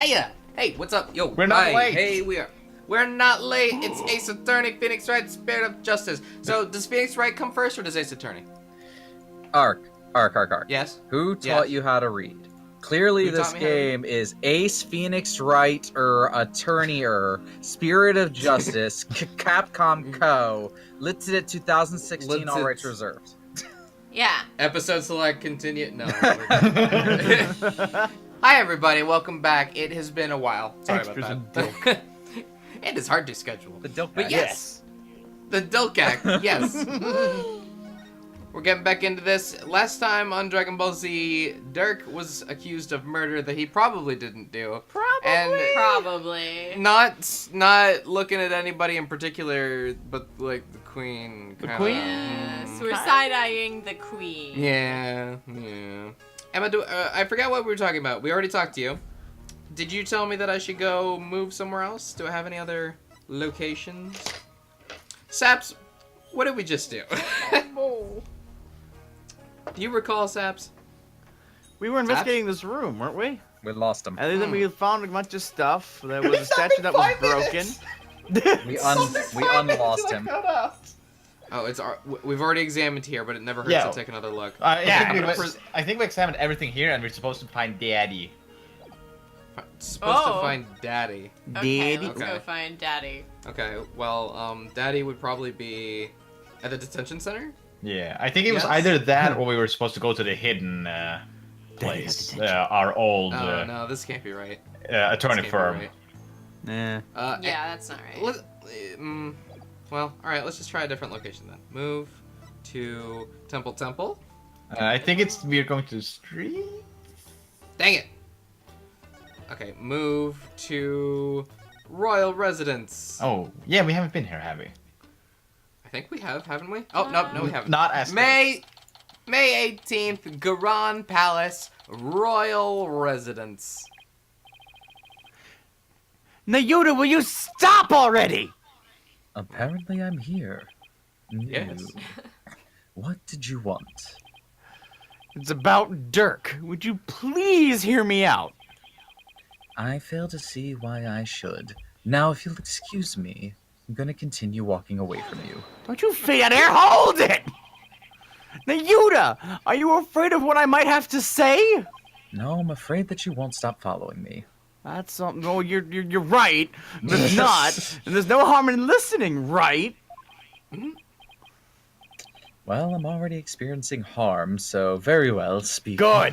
Hiya! Hey, what's up? Yo, We're not late. Hey, we're not late. It's Ace Attorney, Phoenix Wright, Spirit of Justice. So, does Phoenix Wright come first, or does Ace Attorney? Ark. Yes? Who taught you how to read? Clearly, Who this taught me how to game is Ace, Phoenix Wright, Attorney, Spirit of Justice, Capcom Co. Listed at 2016, all rights reserved. Yeah. Episode select, continue. No. Hi, everybody. Welcome back. It has been a while. Sorry about that. It is hard to schedule. The Dilk But Act. yes. The Dilk Act, yes. We're getting back into this. Last time on Dragon Ball Z, Dirk was accused of murder that he probably didn't do. Probably. Not looking at anybody in particular, but like the queen. The kinda. queen? Yes, we're side-eyeing the queen. Yeah. Emma, I forgot what we were talking about. We already talked to you. Did you tell me that I should go move somewhere else? Do I have any other locations? Saps, what did we just do? Do you recall, Saps? We were investigating this room, weren't we? We lost him. And then we found a bunch of stuff. There was a statue that was broken. We unlost him. Oh, we've already examined here, but it never hurts to take another look. I think we examined everything here, and we're supposed to find Daddy. Supposed to find Daddy. Okay, let's Okay. go find Daddy. Okay, well, Daddy would probably be at the detention center. Yeah, I think it was Yes. either that or we were supposed to go to the hidden place, our old Oh, no, this can't be right. attorney This can't firm. be right. Nah. Yeah, that's not right. Well, alright, let's just try a different location then. Move to Temple. I think we're going to the street. Dang it! Okay, move to Royal Residence. Oh, yeah, we haven't been here, have we? I think we have, haven't we? Oh, no, we haven't. Not as May 18th, Garan Palace, Royal Residence. Nayuta, will you stop already? Apparently, I'm here. Yes. What did you want? It's about Dirk. Would you please hear me out? I fail to see why I should. Now, if you'll excuse me, I'm gonna continue walking away from you. Don't you fail there? Hold it! Nayuta, are you afraid of what I might have to say? No, I'm afraid that you won't stop following me. That's something. Oh, you're right. There's not, and there's no harm in listening, right? Well, I'm already experiencing harm, so very well, speak. Good.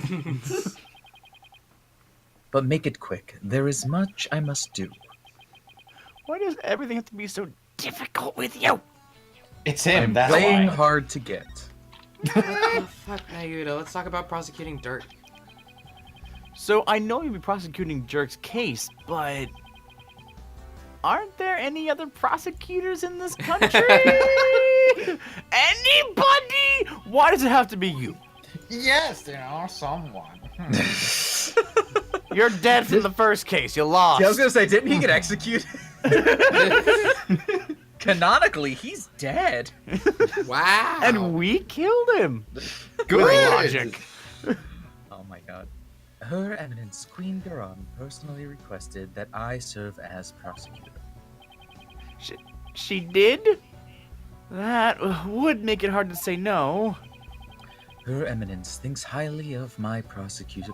But make it quick. There is much I must do. Why does everything have to be so difficult with you? It's him, I'm that's playing why. hard to get. Oh, fuck Nayuta, let's talk about prosecuting Dirk. So I know you'll be prosecuting Dirk's case, but aren't there any other prosecutors in this country? Anybody? Why does it have to be you? Yes, there are someone. You're dead from the first case. You lost. Yeah, I was gonna say, didn't he get executed? Canonically, he's dead. Wow. And we killed him. Good logic. Oh my god. Her Eminence, Queen Garan, personally requested that I serve as prosecutor. She did? That would make it hard to say no. Her Eminence thinks highly of my prosecutorial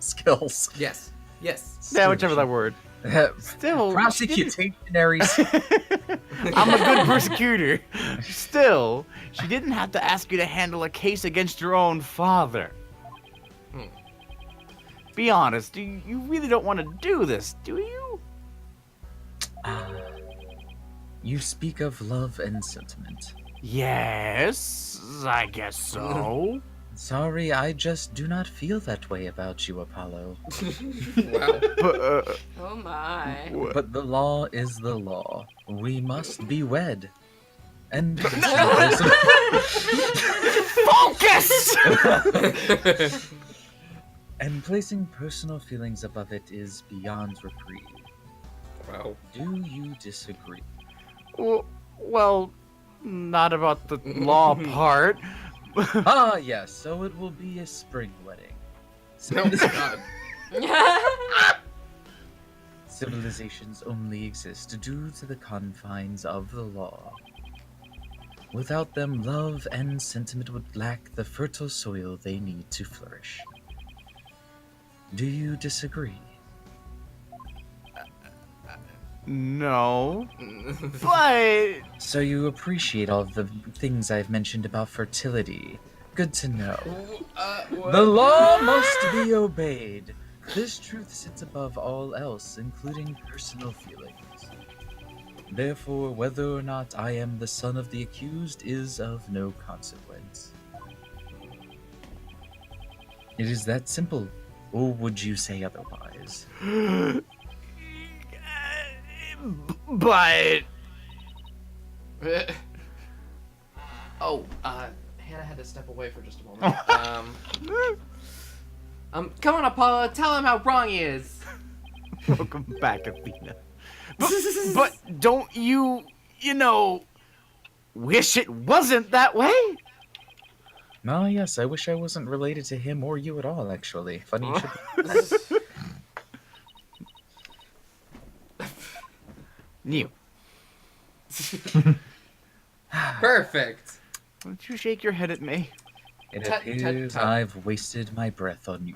skills. Yes. Yeah, whichever that word. Still, Prosecutionary. I'm a good persecutor. Still, she didn't have to ask you to handle a case against your own father. Be honest, you really don't want to do this, do you? You speak of love and sentiment. Yes, I guess so. Sorry, I just do not feel that way about you, Apollo. Wow. But, Oh my. But the law is the law. We must be wed. And focus! and placing personal feelings above it is beyond reprieve. Wow. Do you disagree? Well, not about the law part. Ah, yes, so it will be a spring wedding. No, God. Civilizations only exist due to the confines of the law. Without them, love and sentiment would lack the fertile soil they need to flourish. Do you disagree? No. But So you appreciate all of the things I've mentioned about fertility. Good to know. The law must be obeyed. This truth sits above all else, including personal feelings. Therefore, whether or not I am the son of the accused is of no consequence. It is that simple. Or would you say otherwise? but Oh, Hannah had to step away for just a moment. Come on, Apollo, tell him how wrong he is. welcome back, Athena. But don't you wish it wasn't that way? Oh, yes, I wish I wasn't related to him or you at all, actually. Funny you should. You. Perfect. Don't you shake your head at me? It Tut, tut, appears tut. I've wasted my breath on you.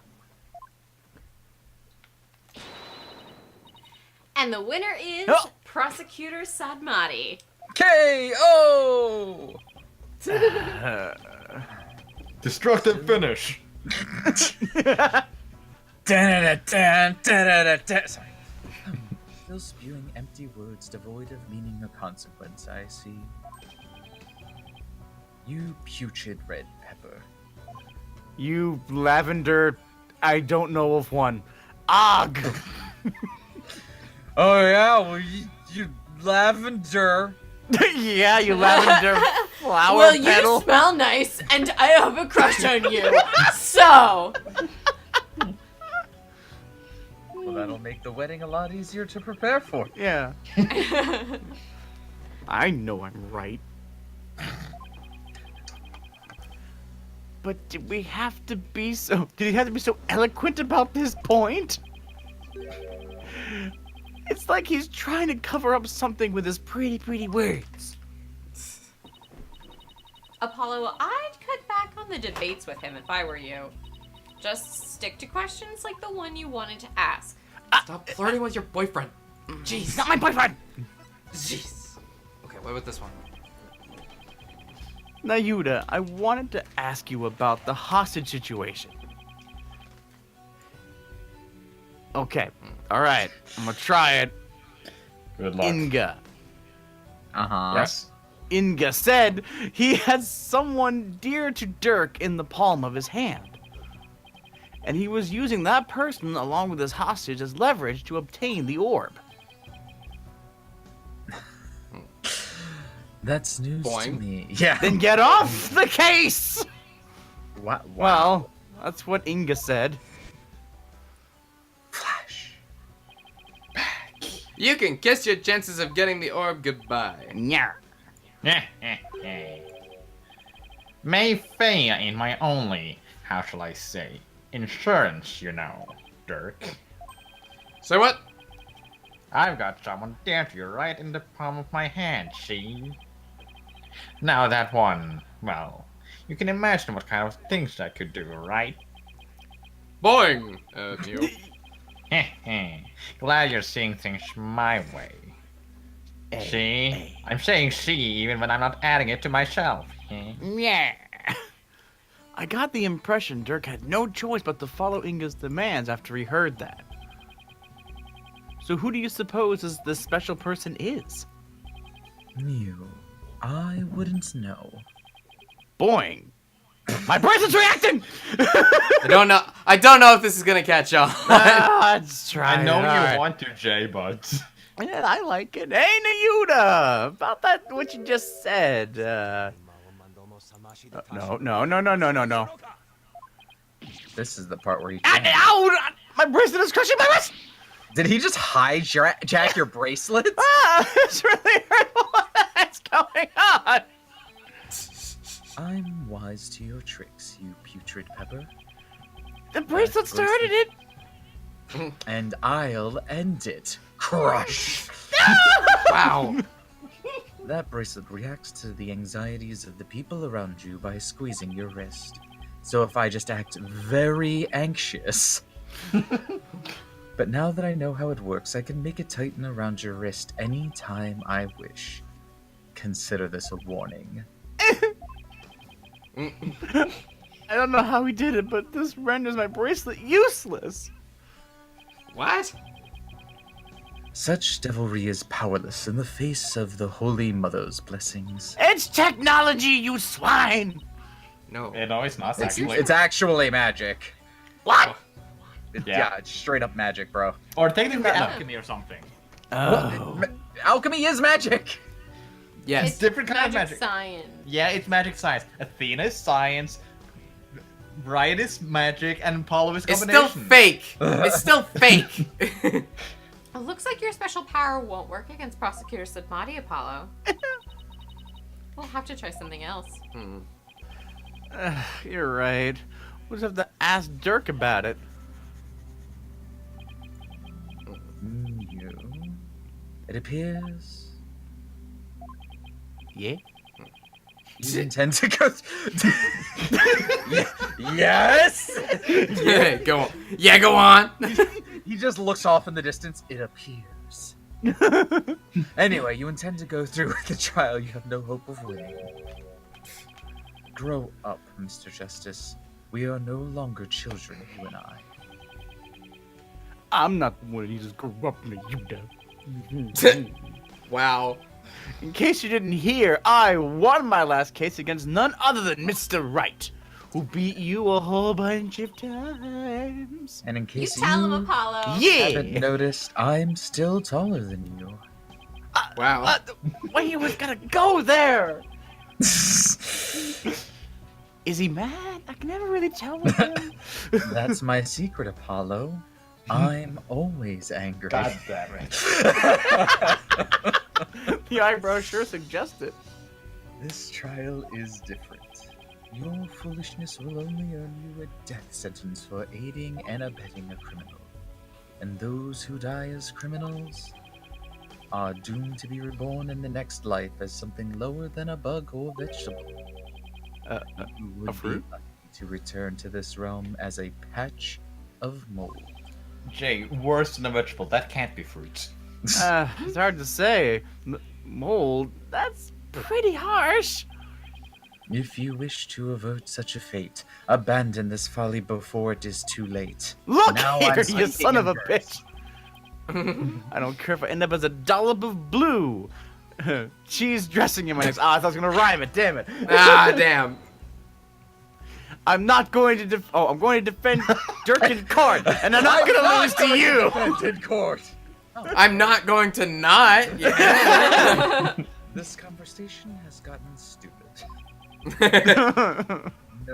And the winner is Oh. Prosecutor Sadmati. K.O. Destructive finish. Sorry. Still spewing empty words devoid of meaning or consequence, I see. You putrid red pepper. You lavender, I don't know of one. Og! Oh yeah, well you lavender. Yeah, you lavender flower Well, petal. you smell nice, and I have a crush on you. So, Well, that'll make the wedding a lot easier to prepare for. Yeah. I know I'm right. But did we have to be so... Did he have to be so eloquent about this point? It's like he's trying to cover up something with his pretty, pretty words. Apollo, I'd cut back on the debates with him if I were you. Just stick to questions like the one you wanted to ask. Stop flirting with your boyfriend. Jeez, he's not my boyfriend! Jeez. Okay, what about this one? Nayuda, I wanted to ask you about the hostage situation. Okay, alright, I'm gonna try it. Good luck. Inga. Uh-huh. Yes. Inga said he has someone dear to Dirk in the palm of his hand. And he was using that person along with his hostage as leverage to obtain the orb. That's news to Boing. me. Yeah. Then get off the case! Wow. Well, that's what Inga said. Flash. You can kiss your chances of getting the orb goodbye. Nyah. May Fey ain't my only, how shall I say, insurance, you know, Dirk. Say what? I've got someone dear to you right in the palm of my hand, see? Now that one, well, you can imagine what kind of things that could do, right? Boing! Mew. Glad you're seeing things my way. See? I'm saying see even when I'm not adding it to myself. Yeah. I got the impression Dirk had no choice but to follow Inga's demands after he heard that. So who do you suppose this special person is? Mew. I wouldn't know. Boing. My bracelet's reacting! I don't know if this is gonna catch on. Let's try I know it. All right. you want to, Jay, but... Yeah, I like it. Hey, Nayuda! About that, what you just said. No. This is the part where he. Ow! My bracelet is crushing my wrist! Did he just hijack your bracelet? Ah! It's really hurtful. What's going on? I'm wise to your tricks, you putrid pepper. The bracelet started it. And I'll end it. Crush! Wow. That bracelet reacts to the anxieties of the people around you by squeezing your wrist. So if I just act very anxious... But now that I know how it works, I can make it tighten around your wrist anytime I wish. Consider this a warning. I don't know how he did it, but this renders my bracelet useless. What? Such devilry is powerless in the face of the Holy Mother's blessings. It's technology, you swine! No. No, it's not, It's, actually. it's actually magic. What? Yeah. It's straight up magic, bro. Or technically Yeah. alchemy or something. Oh. Alchemy is magic! Yes. It's different kind of magic. science. Yeah, it's magic science. Athena is science. Riot is magic, and Apollo is It's combination. still fake. It's still fake. It looks like your special power won't work against Prosecutor Sudmati, Apollo. We'll have to try something else. You're right. We'll just have to ask Dirk about it. You. It appears Yeah? you intend to go. Yes. Yeah, go on. Yeah, go on. He just looks off in the distance. It appears. Anyway, you intend to go through with the trial you have no hope of winning. Grow up, Mr. Justice. We are no longer children, you and I. I'm not the one who just grew up in the Utah. Wow. In case you didn't hear, I won my last case against none other than Mr. Right, who beat you a whole bunch of times. And in You case tell him, Apollo. haven't Yeah! noticed, I'm still taller than you. Wow. Why you always gotta go there? Is he mad? I can never really tell with him. That's my secret, Apollo. I'm always angry. God damn it. The eyebrow sure suggests it. This trial is different. Your foolishness will only earn you a death sentence for aiding and abetting a criminal. And those who die as criminals are doomed to be reborn in the next life as something lower than a bug or vegetable. You would a fruit? be lucky to return to this realm as a patch of mold. Jay, worse than a vegetable. That can't be fruit. It's hard to say. Mold, that's pretty harsh. If you wish to avert such a fate, abandon this folly before it is too late. Look Now here, I'm you speaking son of a in verse. bitch. I don't care if I end up as a dollop of blue. Cheese dressing in my next. I thought I was gonna rhyme it. Damn it. Ah, damn. I'm not going to. I'm going to defend Dirk in court, and I'm not gonna lose to you. In court. I'm not going to not. Yeah. This conversation has gotten stupid.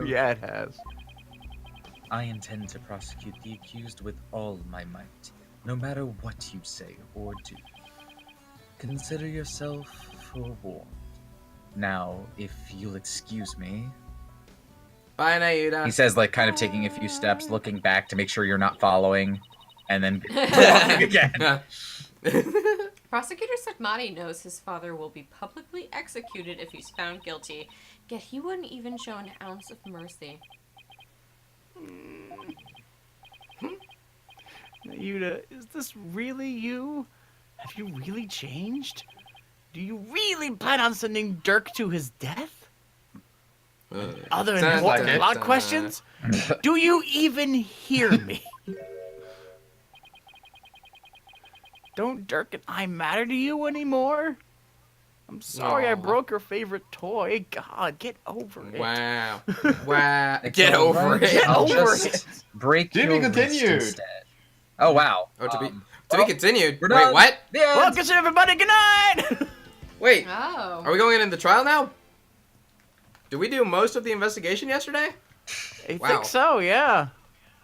Yeah, it has. I intend to prosecute the accused with all my might, no matter what you say or do. Consider yourself forewarned. Now, if you'll excuse me... Bye, Nayuda. He says, like, kind of taking a few steps, looking back to make sure you're not following, and then walking again. Prosecutor Sudmati knows his father will be publicly executed if he's found guilty, yet he wouldn't even show an ounce of mercy. Yuda, is this really you? Have you really changed? Do you really plan on sending Dirk to his death? Other Sounds important like it. plot questions? Do you even hear me? Don't Dirk and I matter to you anymore? I'm sorry I Aw. broke your favorite toy. God, get over it. Wow. Wow. It's Get all over right. it. I'll over just break To be your wrist continued. instead. Oh, wow. Oh, to be well, continued. we're Wait, done. what? The end. Well, good everybody, good night! Wait. Oh. Are we going into the trial now? Did we do most of the investigation yesterday? I Wow. think so, yeah.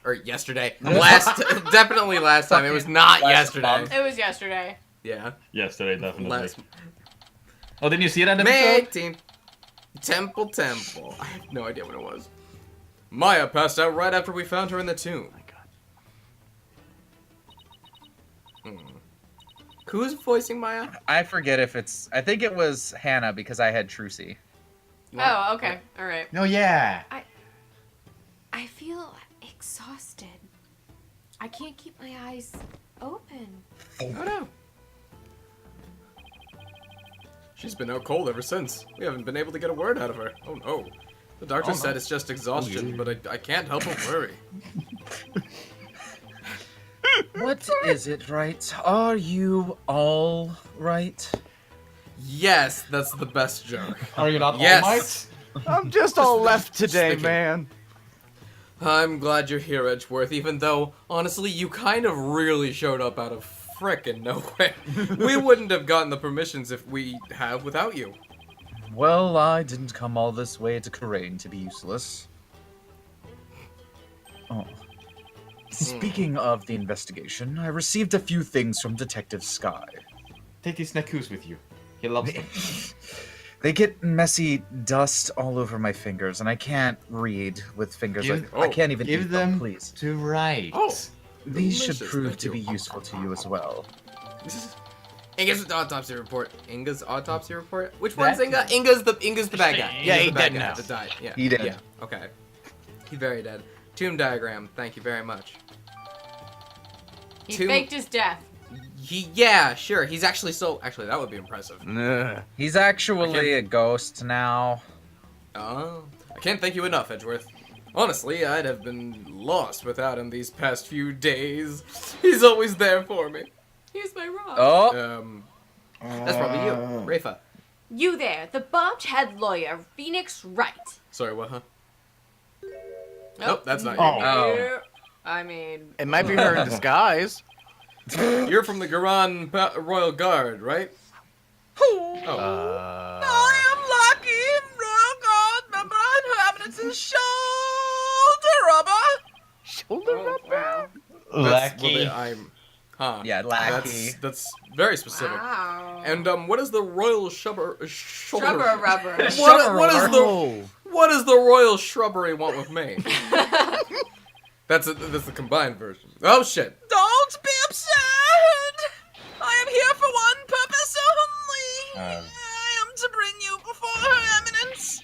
Or yesterday? Definitely last time. It was not Last yesterday. month. It was yesterday. Yeah. Yesterday, definitely. Last Oh, didn't you see that May episode? 18th. Temple. I have no idea what it was. Maya passed out right after we found her in the tomb. My God. Who's voicing Maya? I forget if it's. I think it was Hannah because I had Trucy. Oh, okay. All right. No, yeah. I feel exhausted. I can't keep my eyes open. Oh no. She's been out cold ever since. We haven't been able to get a word out of her. Oh no. The doctor said it's just exhaustion, but I can't help but worry. What is it, right? Are you all right? Yes, that's the best joke. Are you not Yes. I'm just all left today, thinking. man. I'm glad you're here, Edgeworth, even though, honestly, you kind of really showed up out of frickin' nowhere. We wouldn't have gotten the permissions if we have without you. Well, I didn't come all this way to Karain to be useless. Oh. Speaking of the investigation, I received a few things from Detective Sky. Take these Nakus with you. He loves them. They get messy dust all over my fingers, and I can't read with fingers like I can't even give eat them, them please. to right. Oh, These should delicious, prove thank to you. be useful to you as well. Inga's autopsy report. Inga's autopsy report? Which That one's Inga? Inga's the bad guy. Yeah, Inga's he the bad dead guy now. that died. Yeah. He dead. Yeah, okay. He's very dead. Tomb diagram. Thank you very much. He Two- faked his death. Yeah, sure. He's actually Actually, that would be impressive. Nah. He's actually a ghost now. Oh. I can't thank you enough, Edgeworth. Honestly, I'd have been lost without him these past few days. He's always there for me. Here's my rock. Oh, That's probably you, Rafa. You there, the bobbed head lawyer, Phoenix Wright. Sorry, what, huh? Nope, that's not you. Oh. I mean, It might be her in disguise. You're from the Garan Royal Guard, right? Oh. I am lucky, Royal Guard member, and her eminence is shoulder rubber. Shoulder rub? wow. Lucky. Huh. Yeah, lackey. That's very specific. Wow. And what is the royal shoulder? Rubber rubber. What is the Oh. what does the royal shrubbery want with me? That's the combined version. Oh shit. Don't be absurd! I am here for one purpose only. I am to bring you before her eminence,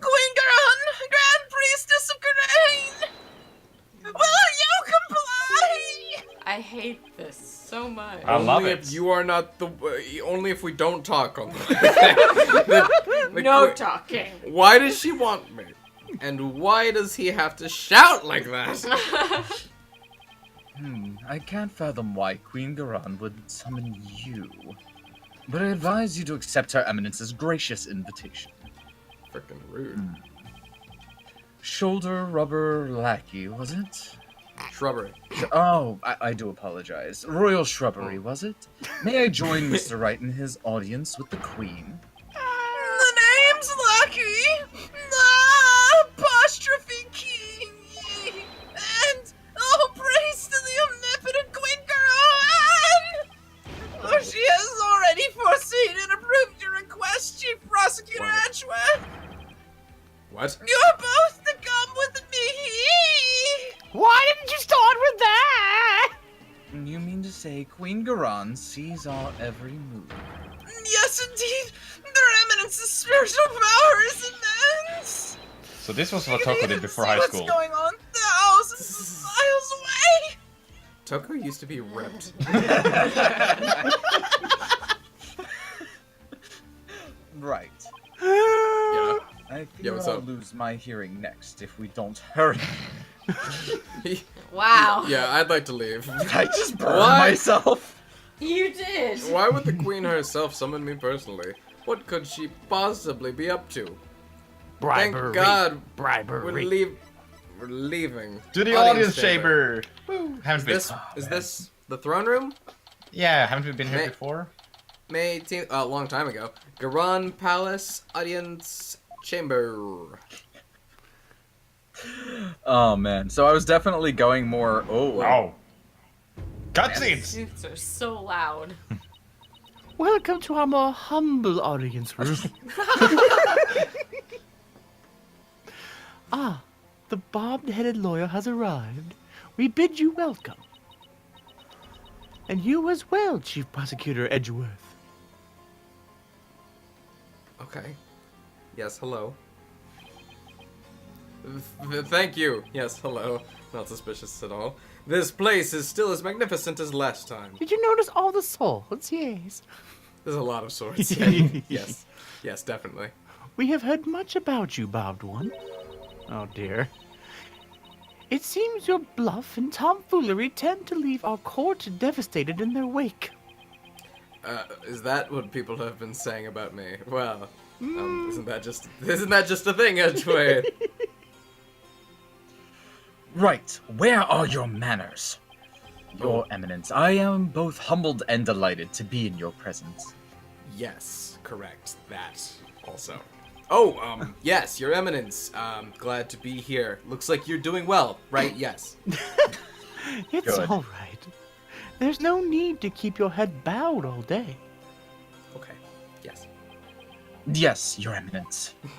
Queen Garan, Grand Priestess of Karain. Will you comply? I hate this so much. I love Only it. if you are not the. Only if we don't talk on the. No talking. Why does she want me? And why does he have to shout like that? I can't fathom why Queen Garan would summon you. But I advise you to accept her eminence's gracious invitation. Freaking rude. Shoulder rubber lackey, was it? Shrubbery. Oh, I do apologize. Royal shrubbery, was it? May I join Mr. Wright in his audience with the Queen? The name's Lucky, the apostrophe king, and oh, praise to the omnipotent Queen Garan! For she has already foreseen and approved your request, Chief Prosecutor Wow. Edgeworth. What? You're both to come with me! Why didn't you start with that? You mean to say Queen Garan sees our every move? Yes, indeed. Their eminence's spiritual power is immense. So this was what Toko did before high school. What's going on thousands of miles away? Toko used to be ripped. Right. Yeah. I Yeah, fear what's I'll up? lose my hearing next if we don't hurry. Wow. Yeah, I'd like to leave. I just burned Why? myself. You did. Why would the queen herself summon me personally? What could she possibly be up to? Bribery. Thank God Bribery. we're leaving. To the audience chamber. Haven't been. Is this the throne room? Yeah, haven't we been here May- before? May 18th, a long time ago. Garan Palace Audience Chamber. Oh man, so I was definitely going more. Oh. Cutscenes! These are so loud. Welcome to our more humble audience room. the bobbed-headed lawyer has arrived. We bid you welcome. And you as well, Chief Prosecutor Edgeworth. Okay. Yes, hello. Thank you. Yes, hello. Not suspicious at all. This place is still as magnificent as last time. Did you notice all the swords? Yes. There's a lot of swords. Yes. Yes, definitely. We have heard much about you, Bobbed One. Oh dear. It seems your bluff and tomfoolery tend to leave our court devastated in their wake. Is that what people have been saying about me? Well, isn't that just a thing, Edgeworth? Right, where are your manners? Your Eminence, I am both humbled and delighted to be in your presence. Yes, correct. That also. Oh, yes, Your Eminence. Glad to be here. Looks like you're doing well, right? Yes. It's Good. all right. There's no need to keep your head bowed all day. Okay. Yes. Yes, Your Eminence. Am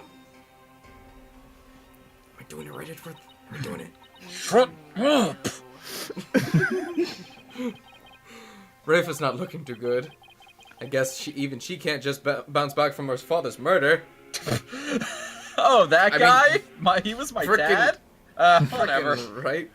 I doing it right, Edgeworth? Am I doing it? Shut up! Rafa's not looking too good. I guess she can't just bounce back from her father's murder. Oh, that I guy? He was my frickin- dad? Whatever. Frickin' right?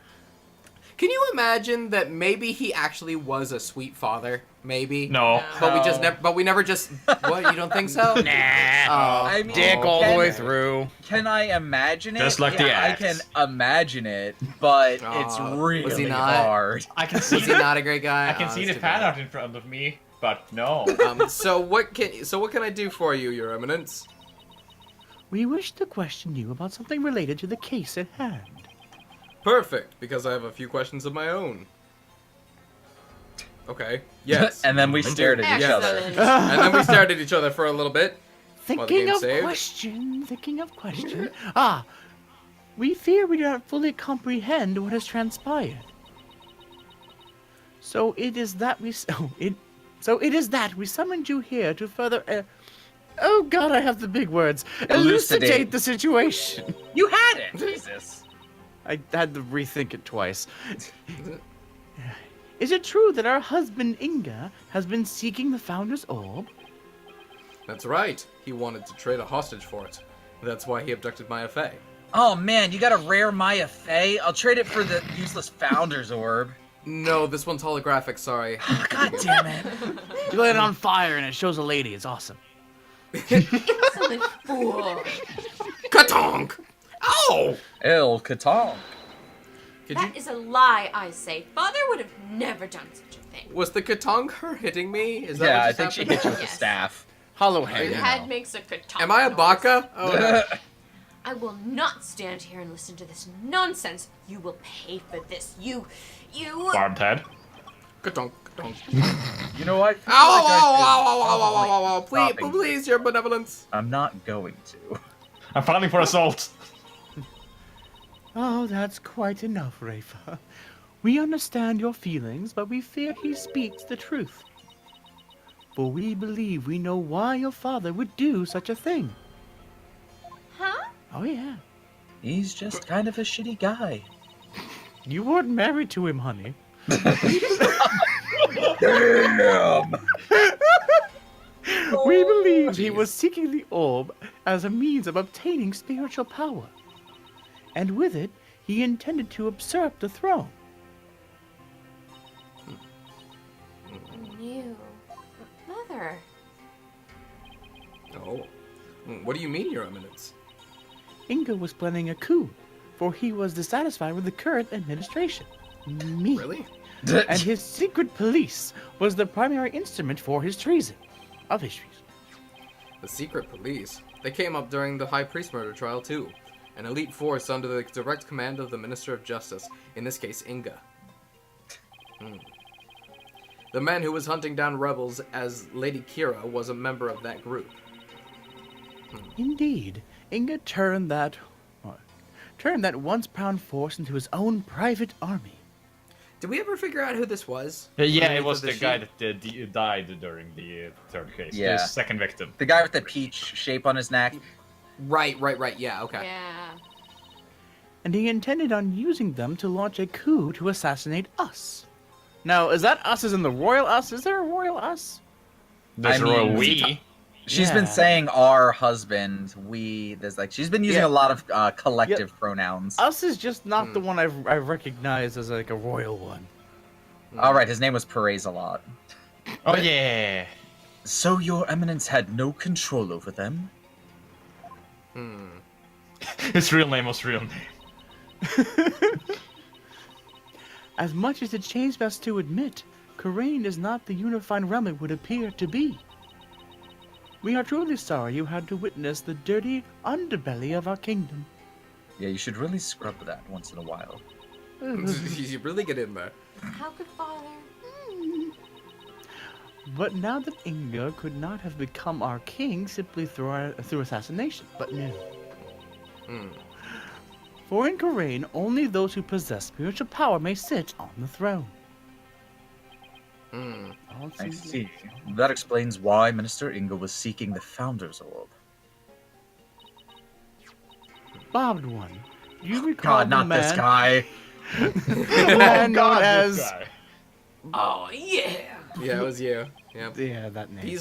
Can you imagine that maybe he actually was a sweet father? Maybe. No. But we just never. But we never just. What? You don't think so? Nah. I mean, Dick all the way can- through. Can I imagine it? Just like the yeah, I axe. can imagine it, but it's Aw, was he really not? hard. I can see Was he not a great guy? I can Oh, see that's the too fan bad. art in front of me, but no. So what can I do for you, Your Eminence? We wish to question you about something related to the case at hand. Perfect, because I have a few questions of my own. Okay. Yes. And then we stared at each other. Excellent. And then we stared at each other for a little bit. Thinking game of saved. question. We fear we do not fully comprehend what has transpired. So it is that we summoned you here to further. Oh God, I have the big words. Elucidate the situation. You had it! Jesus. I had to rethink it twice. Is it true that our husband Inga has been seeking the Founder's Orb? That's right. He wanted to trade a hostage for it. That's why he abducted Maya Fey. Oh man, you got a rare Maya Fey? I'll trade it for the useless Founder's Orb. No, this one's holographic, sorry. God damn it. You light it on fire and it shows a lady. It's awesome. Insolent fool. Katonk! Ow! El Katong. Could you... That is a lie, I say. Father would have never done such a thing. Was the Katonk her hitting me? Is that Yeah, what I just think she happened? hit you with the Yes. staff. Hollow Your head. Head makes a katana. Am I a noise. baka? Oh, no. I will not stand here and listen to this nonsense. You will pay for this. You. Barbed head. Katonk, katonk. You know what? Ow, ow, ow, ow, ow, ow, ow, ow, ow. Please, Stopping. please, your benevolence. I'm not going to. I'm filing for assault. Oh, that's quite enough, Rafa. We understand your feelings, but we fear he speaks the truth. For we believe we know why your father would do such a thing. Huh? Oh, yeah. He's just kind of a shitty guy. You weren't married to him, honey. Damn! We believe he was seeking the orb as a means of obtaining spiritual power. And with it, he intended to usurp the throne. You. Mother. Oh. What do you mean, Your Eminence? Inga was planning a coup, for he was dissatisfied with the current administration. Me. Really? And his secret police was the primary instrument for his treason. Of his treason. The secret police. They came up during the High Priest murder trial, too. An elite force under the direct command of the Minister of Justice, in this case, Inga. The man who was hunting down rebels as Lady Kira was a member of that group. Indeed, Inga turned that once-proud force into his own private army. Did we ever figure out who this was? Yeah, Underneath it was of the sheet? guy that died during the third case. Yeah. The second victim. The guy with the peach shape on his neck. Right. Yeah, okay. Yeah. and he intended on using them to launch a coup to assassinate us. Now, is that us as in the royal us? Is there a royal us? There's I a royal mean, we. She's Yeah. been saying our husband, we. There's like she's been using Yeah. a lot of collective pronouns. Us is just not the one I recognize as like a royal one. All right, his name was Perez a lot. Oh yeah. So your eminence had no control over them? His real name was real name. As much as it shames us to admit, Karain is not the unified realm it would appear to be. We are truly sorry you had to witness the dirty underbelly of our kingdom. Yeah, you should really scrub that once in a while. You really get in there. How could father? But now that Inga could not have become our king simply through assassination, but no. For in Karain, only those who possess spiritual power may sit on the throne. All I seems- see. That explains why Minister Inga was seeking the Founder's Orb. Bobbed one. Do you recall God, the not man, this guy. the man known as... Oh yeah. Yeah, it was you. Yep. Yeah, that name.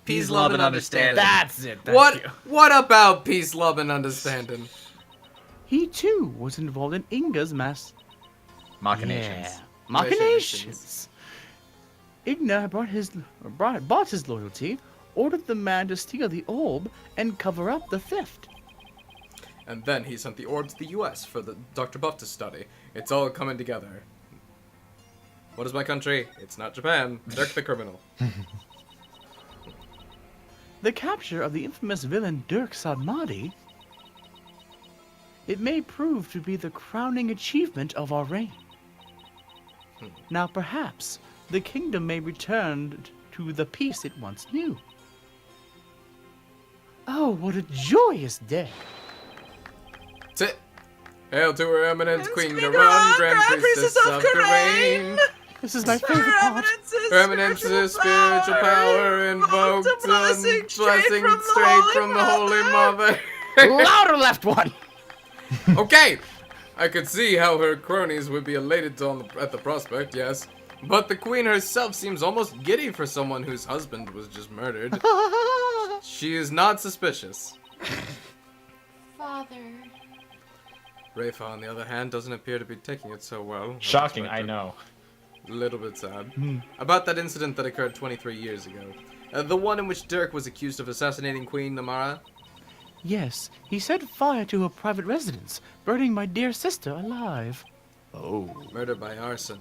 Peace, love, and understanding. That's it. Thank What? you. What about peace, love, and understanding? He too was involved in Inga's Machinations. Yeah. Machinations. Inga bought his loyalty, ordered the man to steal the orb, and cover up the theft. And then he sent the orb to the U.S. for the Dr. Buff to study. It's all coming together. What is my country? It's not Japan. Dirk the criminal. The capture of the infamous villain Dirk Sadmadi, it may prove to be the crowning achievement of our reign. Now perhaps the kingdom may return to the peace it once knew. Oh, what a joyous day! Sit. Hail to her eminence, Queen Garon, Grand Priestess of Karain. This is my favorite part. Her eminence's spiritual power invoked a blessing straight from the Holy Mother. Louder, left one! Okay, I could see how her cronies would be elated at the prospect, yes. But the queen herself seems almost giddy for someone whose husband was just murdered. She is not suspicious. Father. Rafa, on the other hand, doesn't appear to be taking it so well. Shocking, I know. A little bit sad. About that incident that occurred 23 years ago. The one in which Dirk was accused of assassinating Queen Namara. Yes, he set fire to her private residence, burning my dear sister alive. Oh. Murder by arson.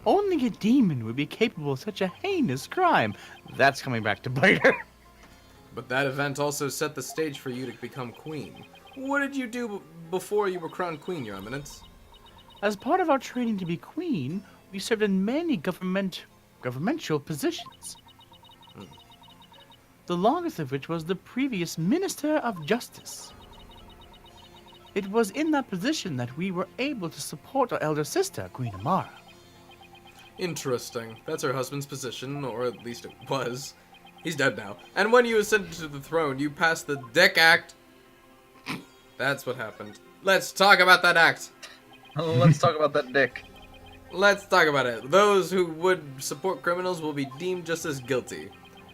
Only a demon would be capable of such a heinous crime. That's coming back to bite her. But that event also set the stage for you to become queen. What did you do before you were crowned queen, Your Eminence? As part of our training to be queen, we served in many governmental positions. The longest of which was the previous Minister of Justice. It was in that position that we were able to support our elder sister, Queen Amara. Interesting. That's her husband's position, or at least it was. He's dead now. And when you ascended to the throne, you passed the Dick Act. That's what happened. Let's talk about that act. Let's talk about that dick. Let's talk about it. Those who would support criminals will be deemed just as guilty.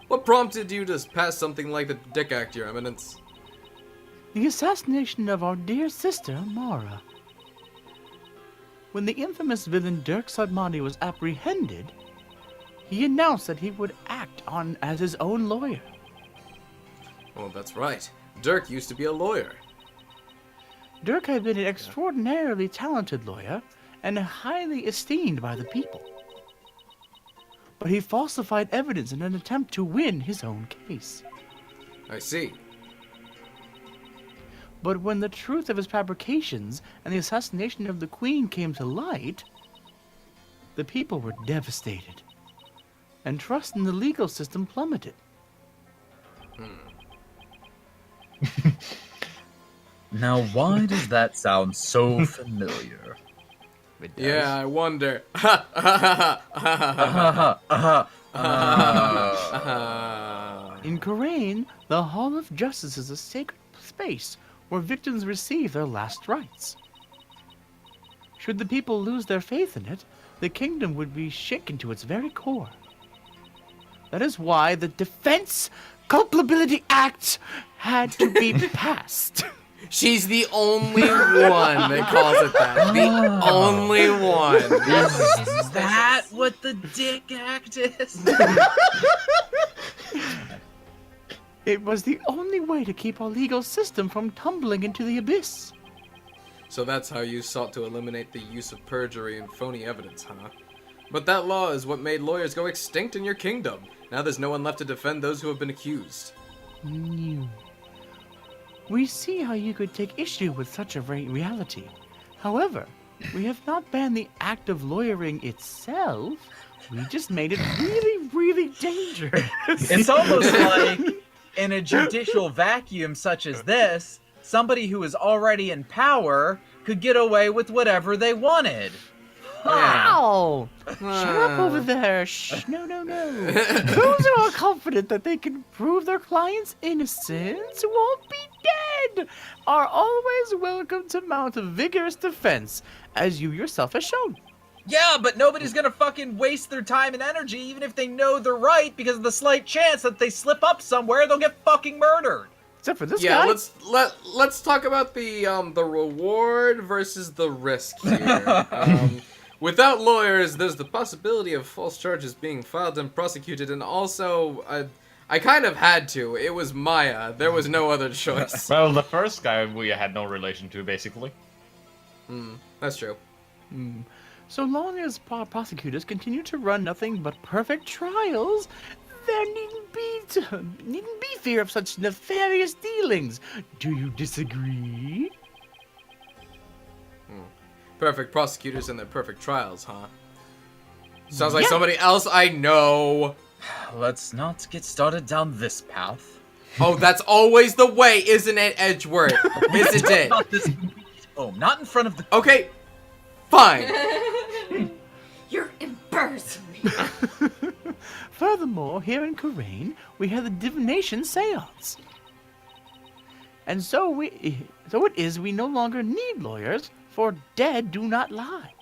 What prompted you to pass something like the Dick Act, Your Eminence? The assassination of our dear sister, Amara. When the infamous villain Dirk Sadmani was apprehended, he announced that he would act on as his own lawyer. Well, that's right. Dirk used to be a lawyer. Dirk had been an extraordinarily talented lawyer and highly esteemed by the people. But he falsified evidence in an attempt to win his own case. I see. But when the truth of his fabrications and the assassination of the Queen came to light, the people were devastated, and trust in the legal system plummeted. Now, why does that sound so familiar? Yeah, I wonder. In Karain, the Hall of Justice is a sacred space where victims receive their last rites. Should the people lose their faith in it, the kingdom would be shaken to its very core. That is why the Defense Culpability Act had to be passed. She's the only one that calls it that. The only one. Is that what the Dick Act is? It was the only way to keep our legal system from tumbling into the abyss. So that's how you sought to eliminate the use of perjury and phony evidence, huh? But that law is what made lawyers go extinct in your kingdom. Now there's no one left to defend those who have been accused. No. We see how you could take issue with such a reality. However, we have not banned the act of lawyering itself. We just made it really, really dangerous. It's almost like in a judicial vacuum such as this, somebody who is already in power could get away with whatever they wanted. Ow! Shut up over there. Shh. No, no, no. Those who are confident that they can prove their client's innocence won't be dead are always welcome to mount a vigorous defense, as you yourself have shown. Yeah, but nobody's gonna fucking waste their time and energy even if they know they're right, because of the slight chance that they slip up somewhere, they'll get fucking murdered. Except for this Yeah, guy. let's talk about the reward versus the risk here. Without lawyers, there's the possibility of false charges being filed and prosecuted, and also, I kind of had to. It was Maya. There was no other choice. Well, the first guy we had no relation to, basically. That's true. So long as prosecutors continue to run nothing but perfect trials, there needn't be fear of such nefarious dealings. Do you disagree? Perfect prosecutors and their perfect trials, huh? Sounds like somebody else I know. Let's not get started down this path. Oh, that's always the way, isn't it, Edgeworth? Isn't it? Not this. Oh, not in front of the. Okay, fine. You're embarrassing me. Furthermore, here in Karain, we have the divination seance. And so it is we no longer need lawyers, for dead do not lie.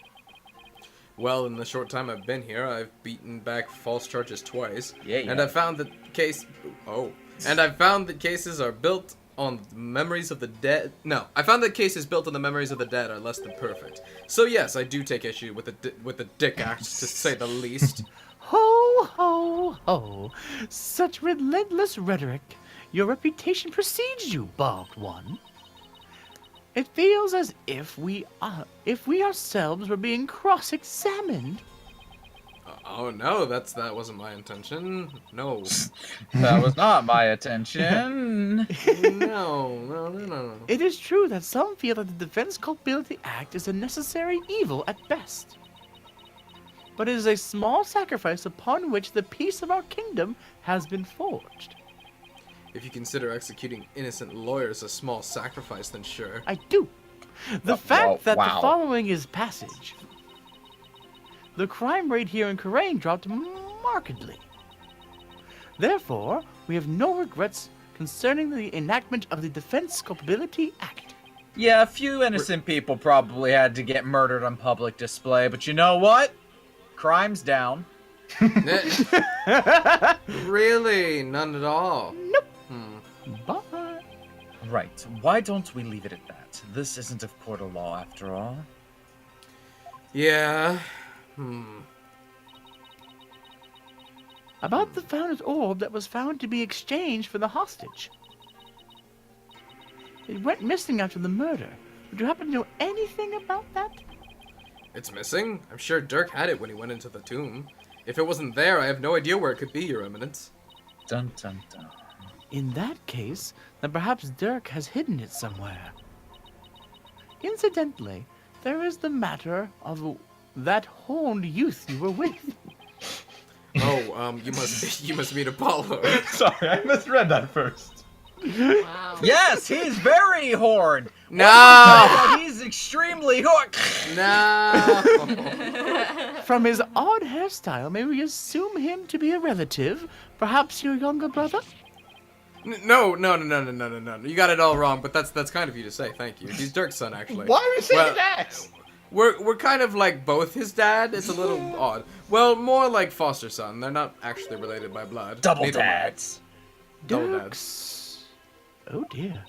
Well, in the short time I've been here, I've beaten back false charges twice. Yeah, And I found that I found that cases are built on the memories of the dead. No, I found that cases built on the memories of the dead are less than perfect. So yes, I do take issue with the Dick Act, to say the least. Ho, ho, ho. Such relentless rhetoric. Your reputation precedes you, bald one. It feels as if we ourselves were being cross-examined. Oh no, that wasn't my intention. No. That was not my attention. No. It is true that some feel that the Defense Culpability Act is a necessary evil at best. But it is a small sacrifice upon which the peace of our kingdom has been forged. If you consider executing innocent lawyers a small sacrifice, then sure. I do. The fact that wow. the following is passage. The crime rate here in Karain dropped markedly. Therefore, we have no regrets concerning the enactment of the Defense Culpability Act. Yeah, a few innocent people probably had to get murdered on public display, but you know what? Crime's down. Really? None at all? Nope. But Right. Why don't we leave it at that? This isn't a court of law, after all. Yeah. about the founder's orb that was found to be exchanged for the hostage. It went missing after the murder. Would you happen to know anything about that? It's missing? I'm sure Dirk had it when he went into the tomb. If it wasn't there, I have no idea where it could be, Your Eminence. Dun dun dun. In that case, then perhaps Dirk has hidden it somewhere. Incidentally, there is the matter of that horned youth you were with. Oh, you must mean Apollo. Sorry, I misread that first. Wow. Yes, he's very horned. No! He's extremely horned. No! From his odd hairstyle, may we assume him to be a relative? Perhaps your younger brother? No. You got it all wrong, but that's kind of you to say. Thank you. He's Dirk's son, actually. Why are you saying Well, that? We're kind of like both his dad. It's a little odd. Well, more like foster son. They're not actually related by blood. Double Neither am I. dads. Double dads. Dirks. Oh dear.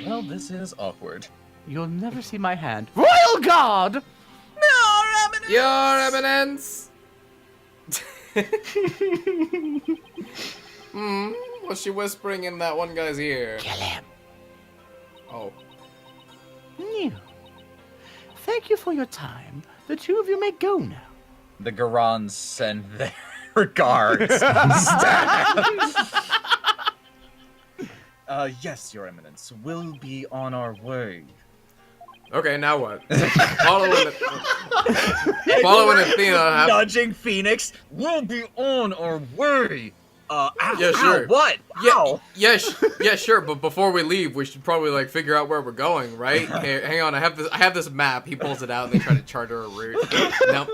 Well, this is awkward. You'll never see my hand. Royal Guard! Your Eminence. What's she whispering in that one guy's ear? Kill him. Oh. Yeah. Thank you for your time. The two of you may go now. The Garans send their regards. Yes, Your Eminence. We'll be on our way. Okay, now what? Following Athena. Nudging Phoenix. We'll be on our way. Ow, Yeah, sure. Ow, what? Yeah, Ow. yeah, sure. But before we leave, we should probably like figure out where we're going, right? Hey, hang on, I have this map. He pulls it out, and they try to charter a route. Now,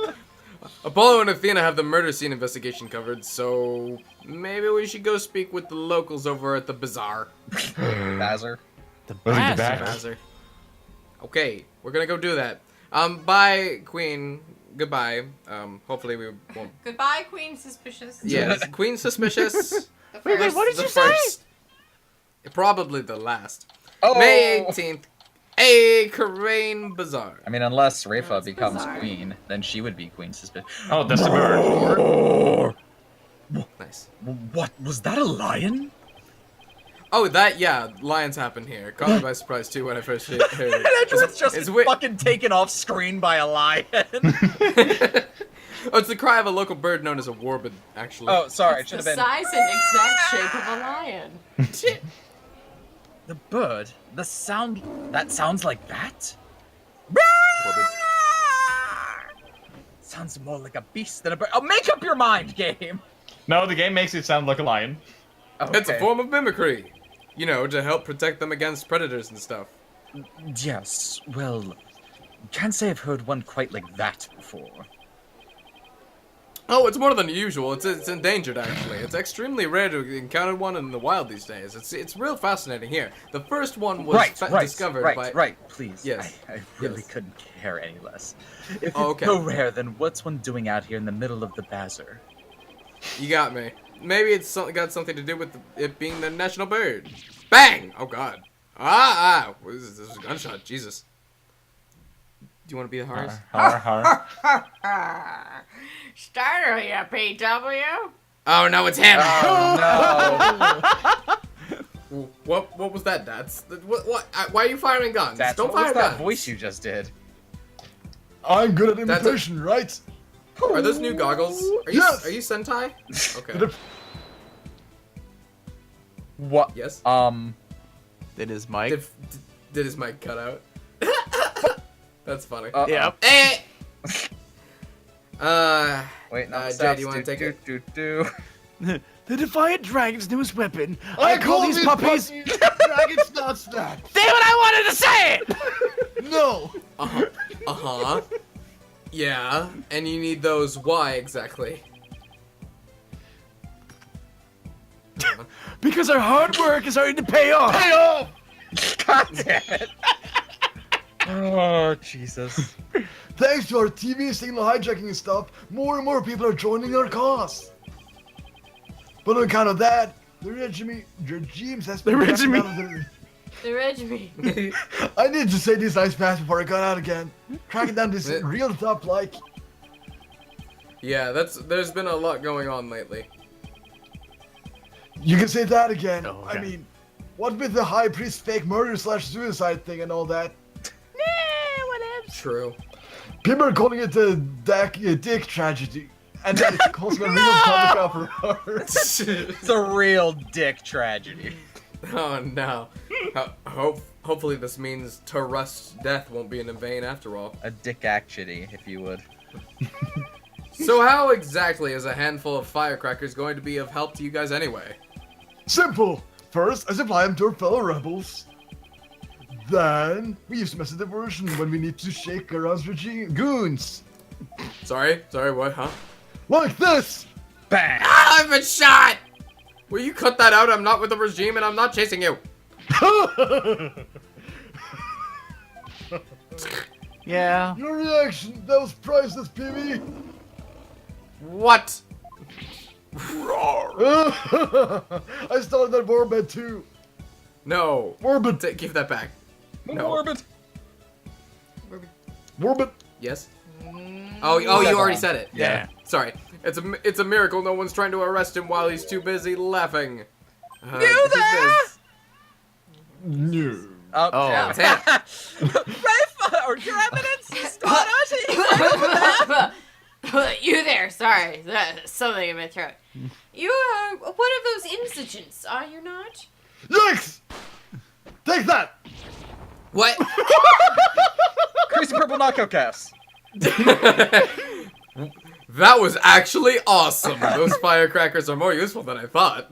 Apollo and Athena have the murder scene investigation covered, so maybe we should go speak with the locals over at the bazaar. Bazar. The Look at bastard. that. Bazaar. Okay, we're gonna go do that. Bye, Queen. Goodbye. Hopefully we won't. Goodbye, Queen Suspicious. Yes, Queen suspicious. Wait, what did The you say? first. Probably the last. Oh. May 18th. A Karain Bazaar. I mean, unless Rafa That's becomes bizarre. queen, then she would be queen suspicious. Oh, that's the bird. Nice. What? Was that a lion? Oh, yeah, lions happen here. Caught me by surprise too when I first heard it. Edward's just it's wi- fucking taken off screen by a lion. Oh, it's the cry of a local bird known as a warbird, actually. Oh, sorry, it The should have been size and exact shape of a lion. the bird. The sound. That sounds like that. Warbird. Sounds more like a beast than a bird. Oh, make up your mind, game. No, the game makes it sound like a lion. It's a Okay. form of mimicry. You know, to help protect them against predators and stuff. Yes. Well, can't say I've heard one quite like that before. Oh, it's more than usual. It's endangered, actually. It's extremely rare to encounter one in the wild these days. It's real fascinating here. The first one was discovered by... Right. Please. Yes. I really Yes. couldn't care any less. If it's Oh, okay. so rare, then what's one doing out here in the middle of the bazaar? You got me. Maybe it's got something to do with it being the national bird. Bang! Oh, God. What is this? This is a gunshot. Jesus. Do you want to be the horse? Har, har. Starter, you PW. Oh, no, it's him! Oh no! What was that, Dad? What? Why are you firing guns? That's Don't what was fire that guns. voice you just did? I'm good at That's imitation, right? Are those new goggles? Are Yes. you Sentai? Okay. What? Yes. It is Mike. Did his mic cut out? That's funny. Yep. Eh! Wait, no. Jay, do you want to take it? The Defiant Dragon's newest weapon. I I call these puppies. Dragon's not that. Damn it! I wanted to say it. No. Uh-huh. Yeah, and you need those. Why exactly? Because our hard work is starting to pay off. Hey off! God damn it! Oh Jesus! Thanks to our TV signal hijacking and stuff, more and more people are joining our cause. But on account of that, the regimes has been cracking down on The regiment. I need to say these nice fast before I got out again. Cracking down this real tough like. Yeah, there's been a lot going on lately. You can say that again. Oh, I okay. mean, what with the high priest fake murder / suicide thing and all that? True. People are calling it the dick tragedy. And then it's causing a real comic uproar. It's a real dick tragedy. Oh no. Hopefully this means Rust's death won't be in vain after all. A dick actually, if you would. So how exactly is a handful of firecrackers going to be of help to you guys anyway? Simple. First, I supply them to our fellow rebels. Then, we use them as a diversion when we need to shake Garan's regime goons. Sorry, what, huh? Like this! Bang! Ah, I've been shot! Will you cut that out? I'm not with the regime and I'm not chasing you. Yeah. Your reaction, that was priceless, PB. What? I started that warbed too. No. Warbed. Give that back. No. Orbit. Warbed. Yes? Oh, you already said it. Yeah. Sorry. It's a miracle no one's trying to arrest him while he's too busy laughing. You there? No. Oh. What's that? Rafe, or your eminence, Scott, You there, sorry. Something in my throat. You are one of those insurgents, are you not? Yikes! Take that! What? Crazy purple knockout gas. That was actually awesome. Those firecrackers are more useful than I thought.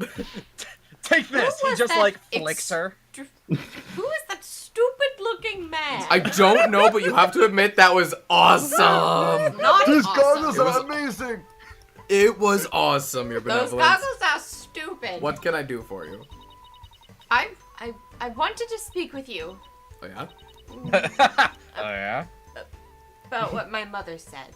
Take this. Who He was just that like flicks her. Who is that stupid-looking man? I don't know, but you have to admit that was awesome. Not These awesome. goggles It was- are amazing! It was awesome, your Those benevolence. goggles are stupid. What can I do for you? I wanted to speak with you Oh yeah? Oh yeah. about what my mother said.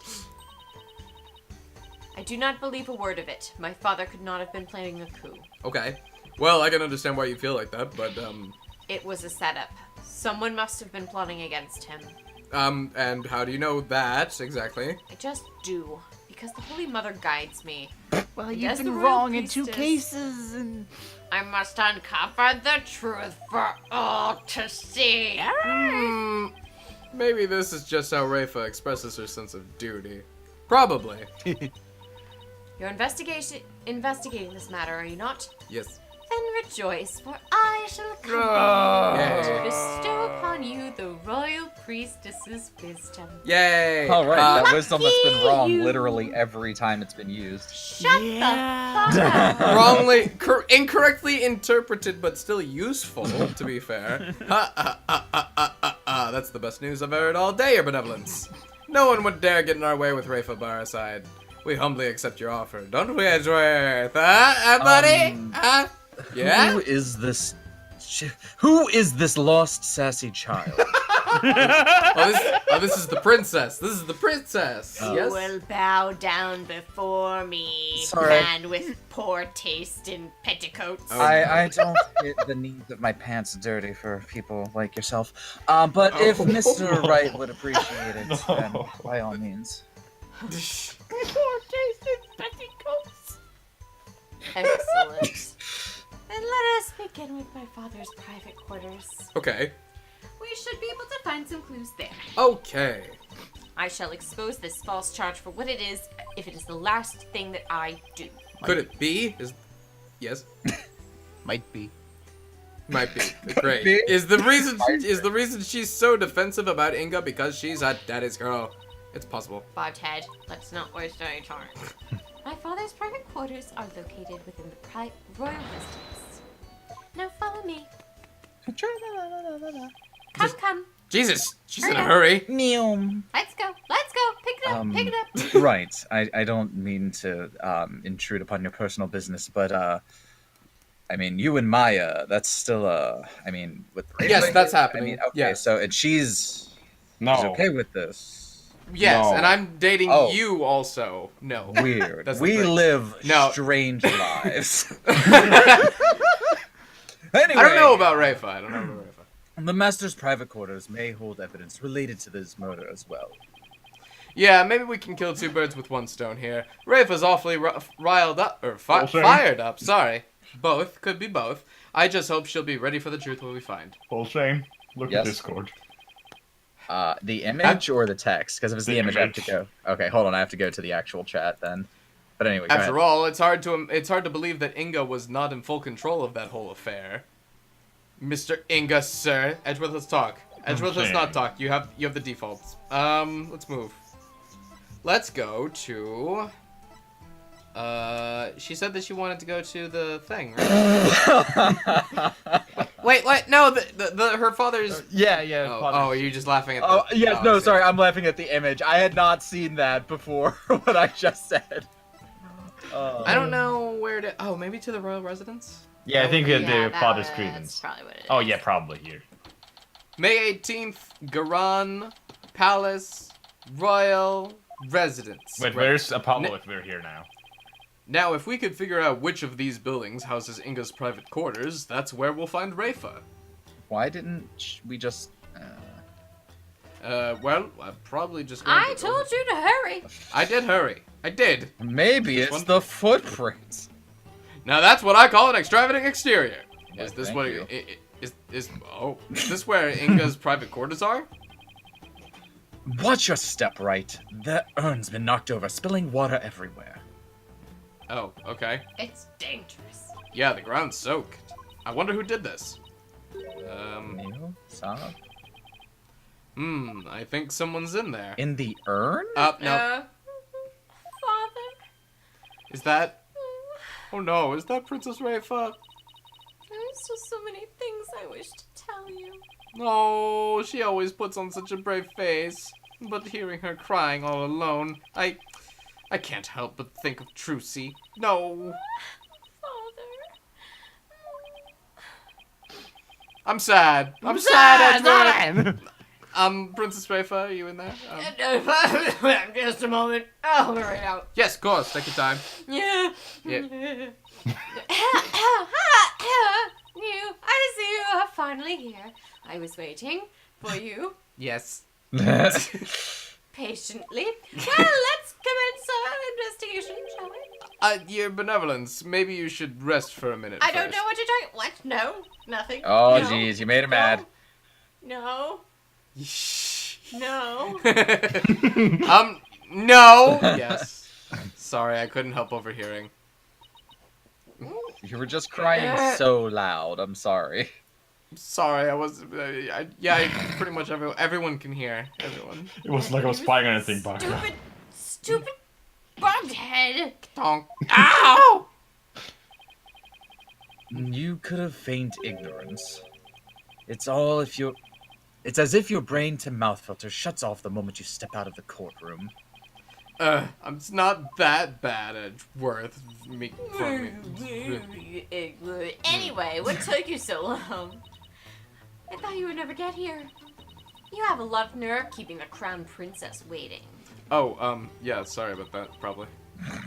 I do not believe a word of it. My father could not have been planning a coup. Okay. Well, I can understand why you feel like that, but It was a setup. Someone must have been plotting against him. and how do you know that exactly? I just do. Because the Holy Mother guides me. Well, Yes, you've the been royal wrong in 2 priestess. cases, and I must uncover the truth for all to see. Hmm. Maybe this is just how Rafa expresses her sense of duty. Probably. You're investigating this matter, are you not? Yes. Then rejoice, for I shall come to bestow upon you the royal priestess's wisdom. Yay! All right, that wisdom that's been Lucky wrong you. literally every time it's been used. Shut the fuck up. Wrongly, incorrectly interpreted, but still useful, to be fair. That's the best news I've heard all day, your benevolence. No one would dare get in our way with Rafa by our side. We humbly accept your offer, don't we, Edgeworth? Huh, buddy? Huh? Yeah? Who is this? Who is this lost sassy child? This is the princess. This is the princess. Oh. You Yes? will bow down before me, Sorry. man with poor taste in petticoats. Oh. I don't get the needs of my pants dirty for people like yourself. But if Mr. Wright would appreciate it, then by all means. Poor taste in petticoats. Excellent. Then let us begin with my father's private quarters. Okay. We should be able to find some clues there. Okay. I shall expose this false charge for what it is if it is the last thing that I do. Could it be? Yes. might be. Might be. Great. be. Is the reason she's so defensive about Inga because she's a daddy's girl? It's possible. Bobhead, let's not waste any time. My father's private quarters are located within the royal residence. Now follow me. Come. Jesus, she's in a hurry. Let's go. Pick it up. Pick it up. Right. I don't mean to intrude upon your personal business, but I mean, you and Maya, that's still I mean, with Yes, that's I happening. mean, okay, Yes. so and she's No. okay with this. Yes, No. and I'm dating Oh. you also. No. Weird. That's the We thing. live No. strange lives. I Anyway, don't know about Rafa. I don't know about Rafa. the master's private quarters may hold evidence related to this murder as well. Yeah, maybe we can kill 2 birds with 1 stone here. Rafa's awfully riled up, or Full shame. fired up. Sorry. Both. Could be both. I just hope she'll be ready for the truth when we find. Full shame. Look Yes. at Discord. The image or the text? Because if it's the The image, I have to image. go. Okay, hold on. I have to go to the actual chat then. But anyway, go After ahead. all, it's hard to believe that Inga was not in full control of that whole affair. Mr. Inga, sir. Edgeworth, let's talk. Edgeworth, let's not talk. You have the defaults. Let's move. Let's go to... she said that she wanted to go to the thing, right? Wait, what? No, her father's... Yeah. Oh, are you just laughing at the... Oh, yes, I no, see. sorry, I'm laughing at the image. I had not seen that before what I just said. I don't know where to. Oh, maybe to the royal residence. Yeah, I think the father's That's credence. probably what it is. Oh yeah, probably here. May 18th, Garan Palace Royal Residence. Wait, where's Apollo if we're here now? Now, if we could figure out which of these buildings houses Inga's private quarters, that's where we'll find Rafa. Why didn't we just... Well, I'm probably just going I told you to hurry. I did hurry. I did. Maybe This it's one? the footprints. Now that's what I call an extravagant exterior. Why, Is this thank what you. is this where Inga's private quarters are? Watch your step, right? That urn's been knocked over, spilling water everywhere. Oh, okay. It's dangerous. Yeah, the ground's soaked. I wonder who did this. Neil? Saab? I think someone's in there. In the urn? No. Father. Is that? Oh no, is that Princess Rafa? There's just so many things I wish to tell you. No, she always puts on such a brave face. But hearing her crying all alone, I can't help but think of Trucy. No. Father. I'm sad. I'm sad, Edward. Princess Rafa, are you in there? Just a moment. I'll hurry out. Yes, of course. Take your time. Yeah. Yeah. You, I see you are finally here. I was waiting for you Yes. patiently. Well, let's commence our investigation, shall we? Your benevolence, maybe you should rest for a minute I don't first. know what you're talking. What? No, nothing. Oh, No. jeez, you made him mad. No. No. No. Yes. Sorry, I couldn't help overhearing. You were just crying so loud, I'm sorry. Sorry, I was. Pretty much everyone can hear. Everyone. It wasn't like I was spying on anything back then. Stupid bughead. Donk. Ow! You could have feigned ignorance. It's as if your brain-to-mouth filter shuts off the moment you step out of the courtroom. It's not that bad at worth me. Anyway, what took you so long? I thought you would never get here. You have a lot of nerve keeping the crown princess waiting. Oh, yeah, sorry about that, probably.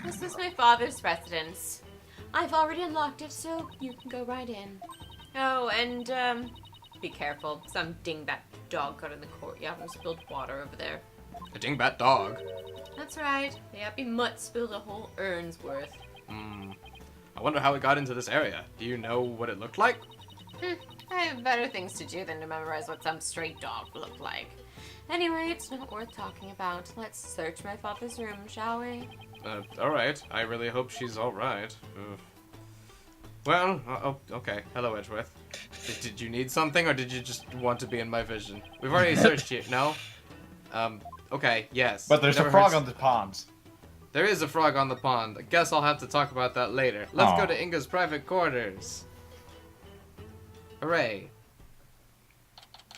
This is my father's residence. I've already unlocked it, so you can go right in. Oh, and, be careful. Some dingbat dog got in the courtyard and spilled water over there. A dingbat dog. That's right. The happy mutt spilled a whole urn's worth. I wonder how it got into this area. Do you know what it looked like? I have better things to do than to memorize what some stray dog looked like. Anyway, it's not worth talking about. Let's search my father's room, shall we? Alright. I really hope she's alright. Well, okay. Hello, Edgeworth. Did you need something, or did you just want to be in my vision? We've already searched you, no? Okay, yes. But there's Never a frog hurts- on the pond. There is a frog on the pond. I guess I'll have to talk about that later. Let's go Aw. to Inga's private quarters. Hooray.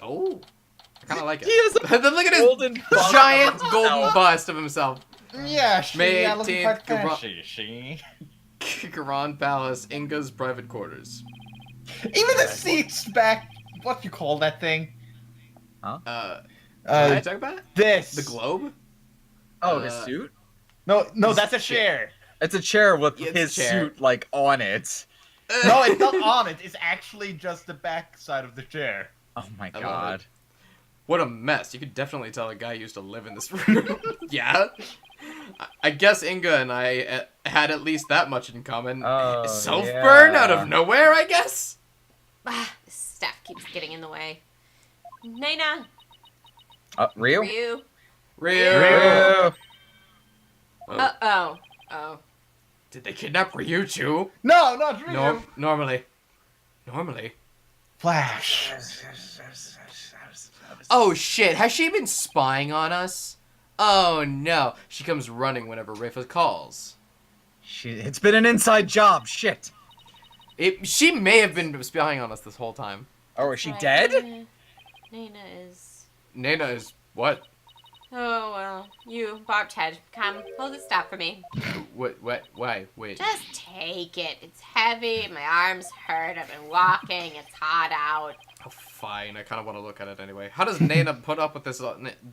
Oh. I kind of like it. He has a Look at his golden bust giant of himself. golden bust of himself. Yeah, she May looking 18th, quite Gabra- fancy, she. Garan Palace, Inga's private quarters. Even the seats back, what you call that thing? What are you talking about? This. The globe? Oh, his Uh, suit? No, that's a chair. It's a chair with Yeah, it's his a chair. suit, like, on it. No, it's not on it. It's actually just the back side of the chair. Oh my I love god. it. What a mess. You could definitely tell a guy used to live in this room. Yeah. I guess Inga and I had at least that much in common. Oh, Self-burn yeah. out of nowhere, I guess? This staff keeps getting in the way. Nana! Ryu? Ryu? Ryu. Ryu! Oh. Did they kidnap Ryu too? No, not Ryu. Normally. Flash. Oh shit, has she been spying on us? Oh no. She comes running whenever Rafa calls. It's been an inside job, shit. She may have been spying on us this whole time. Oh, is she Right, dead? Nana is... Nana is what? Oh, well. You, Barbed Head, come, hold the staff for me. What? Why? Wait. Just take it. It's heavy, my arms hurt, I've been walking, it's hot out. Oh, fine. I kind of want to look at it anyway. How does Nana put up with this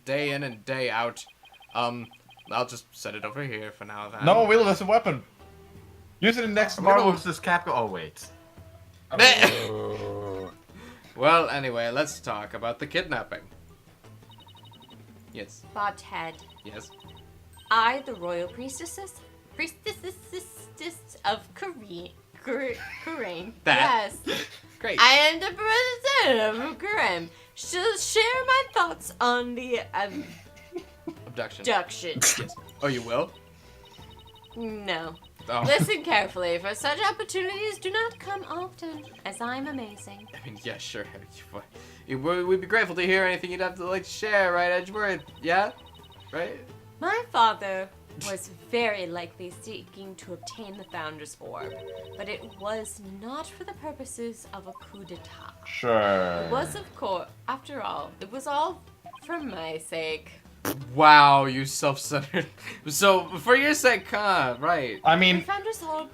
day in and day out? I'll just set it over here for now. Then. No, Will, that's a weapon. Use it in next Marvel vs. Capcom. Oh, wait. Well, anyway, let's talk about the kidnapping. Yes. Barbed Head, Yes. I, the royal priestess of Kurain. That. Yes. Great. I am the representative of Kurain. Shall share my thoughts on the Abduction. abduction. Yes. Oh, you will? No. Oh. Listen carefully, for such opportunities do not come often, as I'm amazing. I mean, yeah, sure. We'd be grateful to hear anything you'd have to like share, right, Edgeworth? Yeah? Right? My father was very likely seeking to obtain the Founder's Orb, but it was not for the purposes of a coup d'etat. Sure. It was, of course, after all, it was all for my sake. Wow, you self-centered. So, for your sake, right. I The mean, Founder's Orb,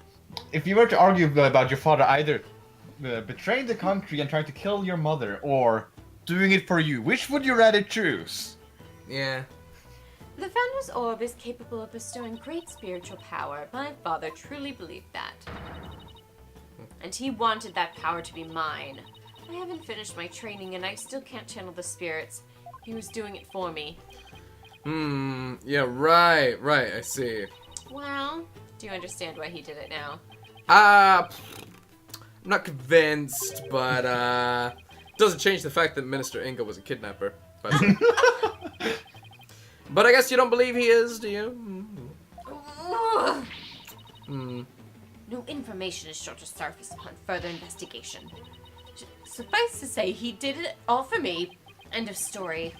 if you were to argue about your father either betraying the country and trying to kill your mother, or doing it for you, which would you rather choose? Yeah. the Founder's Orb is capable of bestowing great spiritual power. My father truly believed that. And he wanted that power to be mine. I haven't finished my training and I still can't channel the spirits. He was doing it for me. Yeah, right, I see. Well, do you understand why he did it now? I'm not convinced, but, doesn't change the fact that Minister Inga was a kidnapper. But, but I guess you don't believe he is, do you? No information is sure to surface upon further investigation. Suffice to say, he did it all for me. End of story.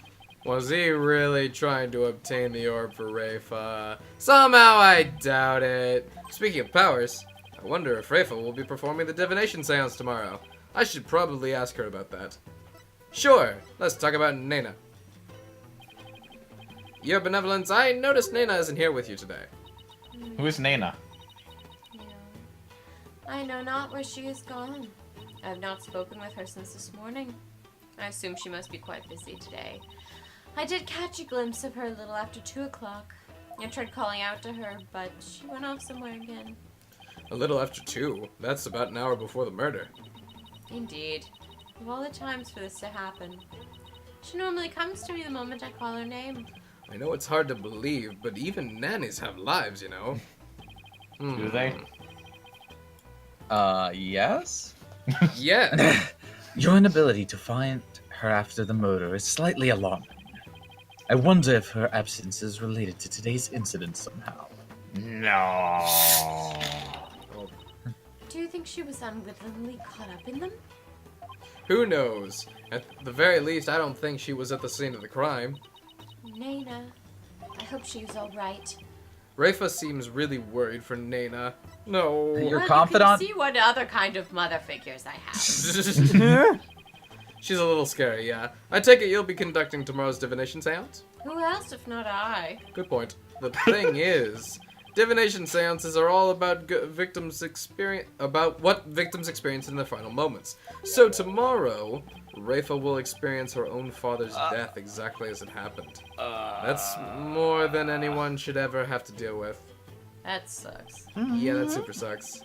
Was he really trying to obtain the orb for Rafa? Somehow I doubt it. Speaking of powers, I wonder if Rafa will be performing the divination seance tomorrow. I should probably ask her about that. Sure, let's talk about Nena. Your Benevolence, I noticed Nena isn't here with you today. Who is Nana? Yeah. I know not where she is gone. I have not spoken with her since this morning. I assume she must be quite busy today. I did catch a glimpse of her a little after 2 o'clock. I tried calling out to her, but she went off somewhere again. A little after 2. That's about an hour before the murder. Indeed. Of all the times for this to happen. She normally comes to me the moment I call her name. I know it's hard to believe, but even nannies have lives, you know. Do they? Yes? Yeah. Your inability to find her after the murder is slightly alarming. I wonder if her absence is related to today's incident somehow. No. Do you think she was unwittingly caught up in them? Who knows? At the very least, I don't think she was at the scene of the crime. Nana, I hope she is all right. Rafa seems really worried for Nena. No. Your Well, confidant? You can see what other kind of mother figures I have. She's a little scary, yeah. I take it you'll be conducting tomorrow's divination seance? Who else if not I? Good point. The thing is, divination seances are all about what victims experience in their final moments. So tomorrow, Rafa will experience her own father's death exactly as it happened. That's more than anyone should ever have to deal with. That sucks. Yeah, that super sucks.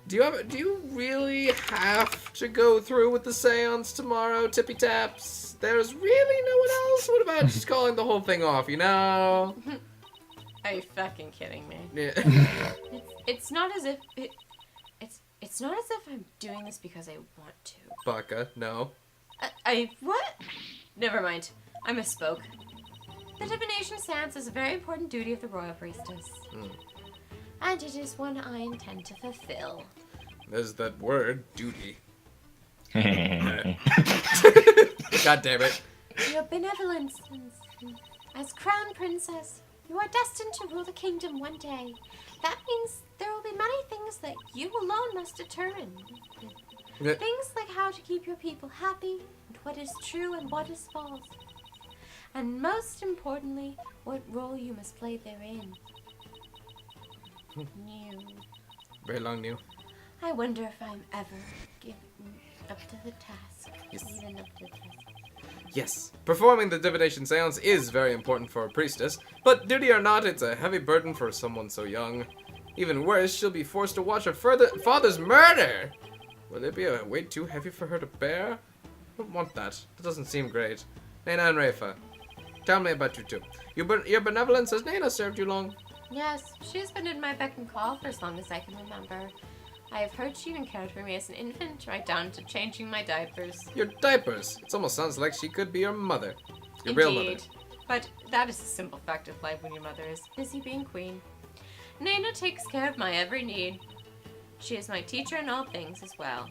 Do you really have to go through with the seance tomorrow, Tippy Taps? There's really no one else? What about just calling the whole thing off, you know? Are you fucking kidding me? Yeah. It's not as if it's not as if I'm doing this because I want to. Baka, no. I what? Never mind. I misspoke. The divination seance is a very important duty of the royal priestess. And it is one I intend to fulfill. There's that word, duty. God damn it. Your benevolence. As crown princess, you are destined to rule the kingdom one day. That means there will be many things that you alone must determine. Things like how to keep your people happy, and what is true and what is false. And most importantly, what role you must play therein. New. Very long new. I wonder if I'm ever given up to the task. Yes. Even up to the task. Yes, performing the divination seance is very important for a priestess, but duty or not, it's a heavy burden for someone so young. Even worse, she'll be forced to watch her father's murder! Will it be a weight too heavy for her to bear? I don't want that. That doesn't seem great. Nana and Rafa, tell me about you two. Your benevolence, has Nana served you long? Yes, she's been in my beck and call for as long as I can remember. I have heard she even cared for me as an infant, right down to changing my diapers. Your diapers. It almost sounds like she could be your mother. Your real mother. Indeed. But that is a simple fact of life when your mother is busy being queen. Nana takes care of my every need. She is my teacher in all things as well.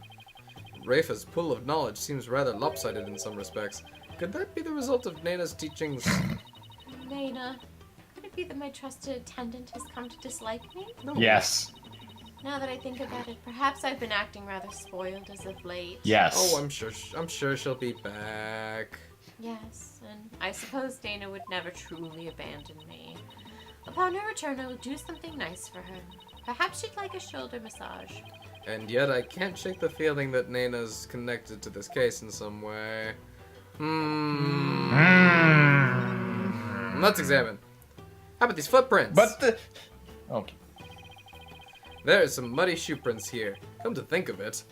Rafa's pool of knowledge seems rather lopsided in some respects. Could that be the result of Nana's teachings? Nana, could it be that my trusted attendant has come to dislike me? No. Yes. Now that I think about it, perhaps I've been acting rather spoiled as of late. Yes. Oh, I'm sure she'll be back. Yes, and I suppose Dana would never truly abandon me. Upon her return, I will do something nice for her. Perhaps she'd like a shoulder massage. And yet I can't shake the feeling that Nana's connected to this case in some way. Let's examine. How about these footprints? But the... Okay. There's some muddy shoe prints here. Come to think of it.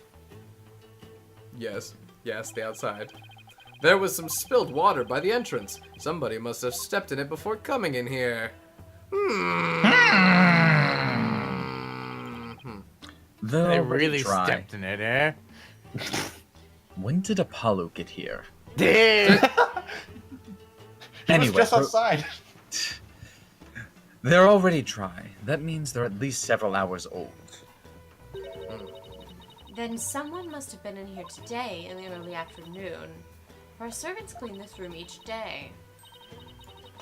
Yes, the outside. There was some spilled water by the entrance. Somebody must have stepped in it before coming in here. Though They let me really try. stepped in it, eh? When did Apollo get here? Damn. He Anyway, was just we're- outside. They're already dry. That means they're at least several hours old. Then someone must have been in here today in the early afternoon. Our servants clean this room each day.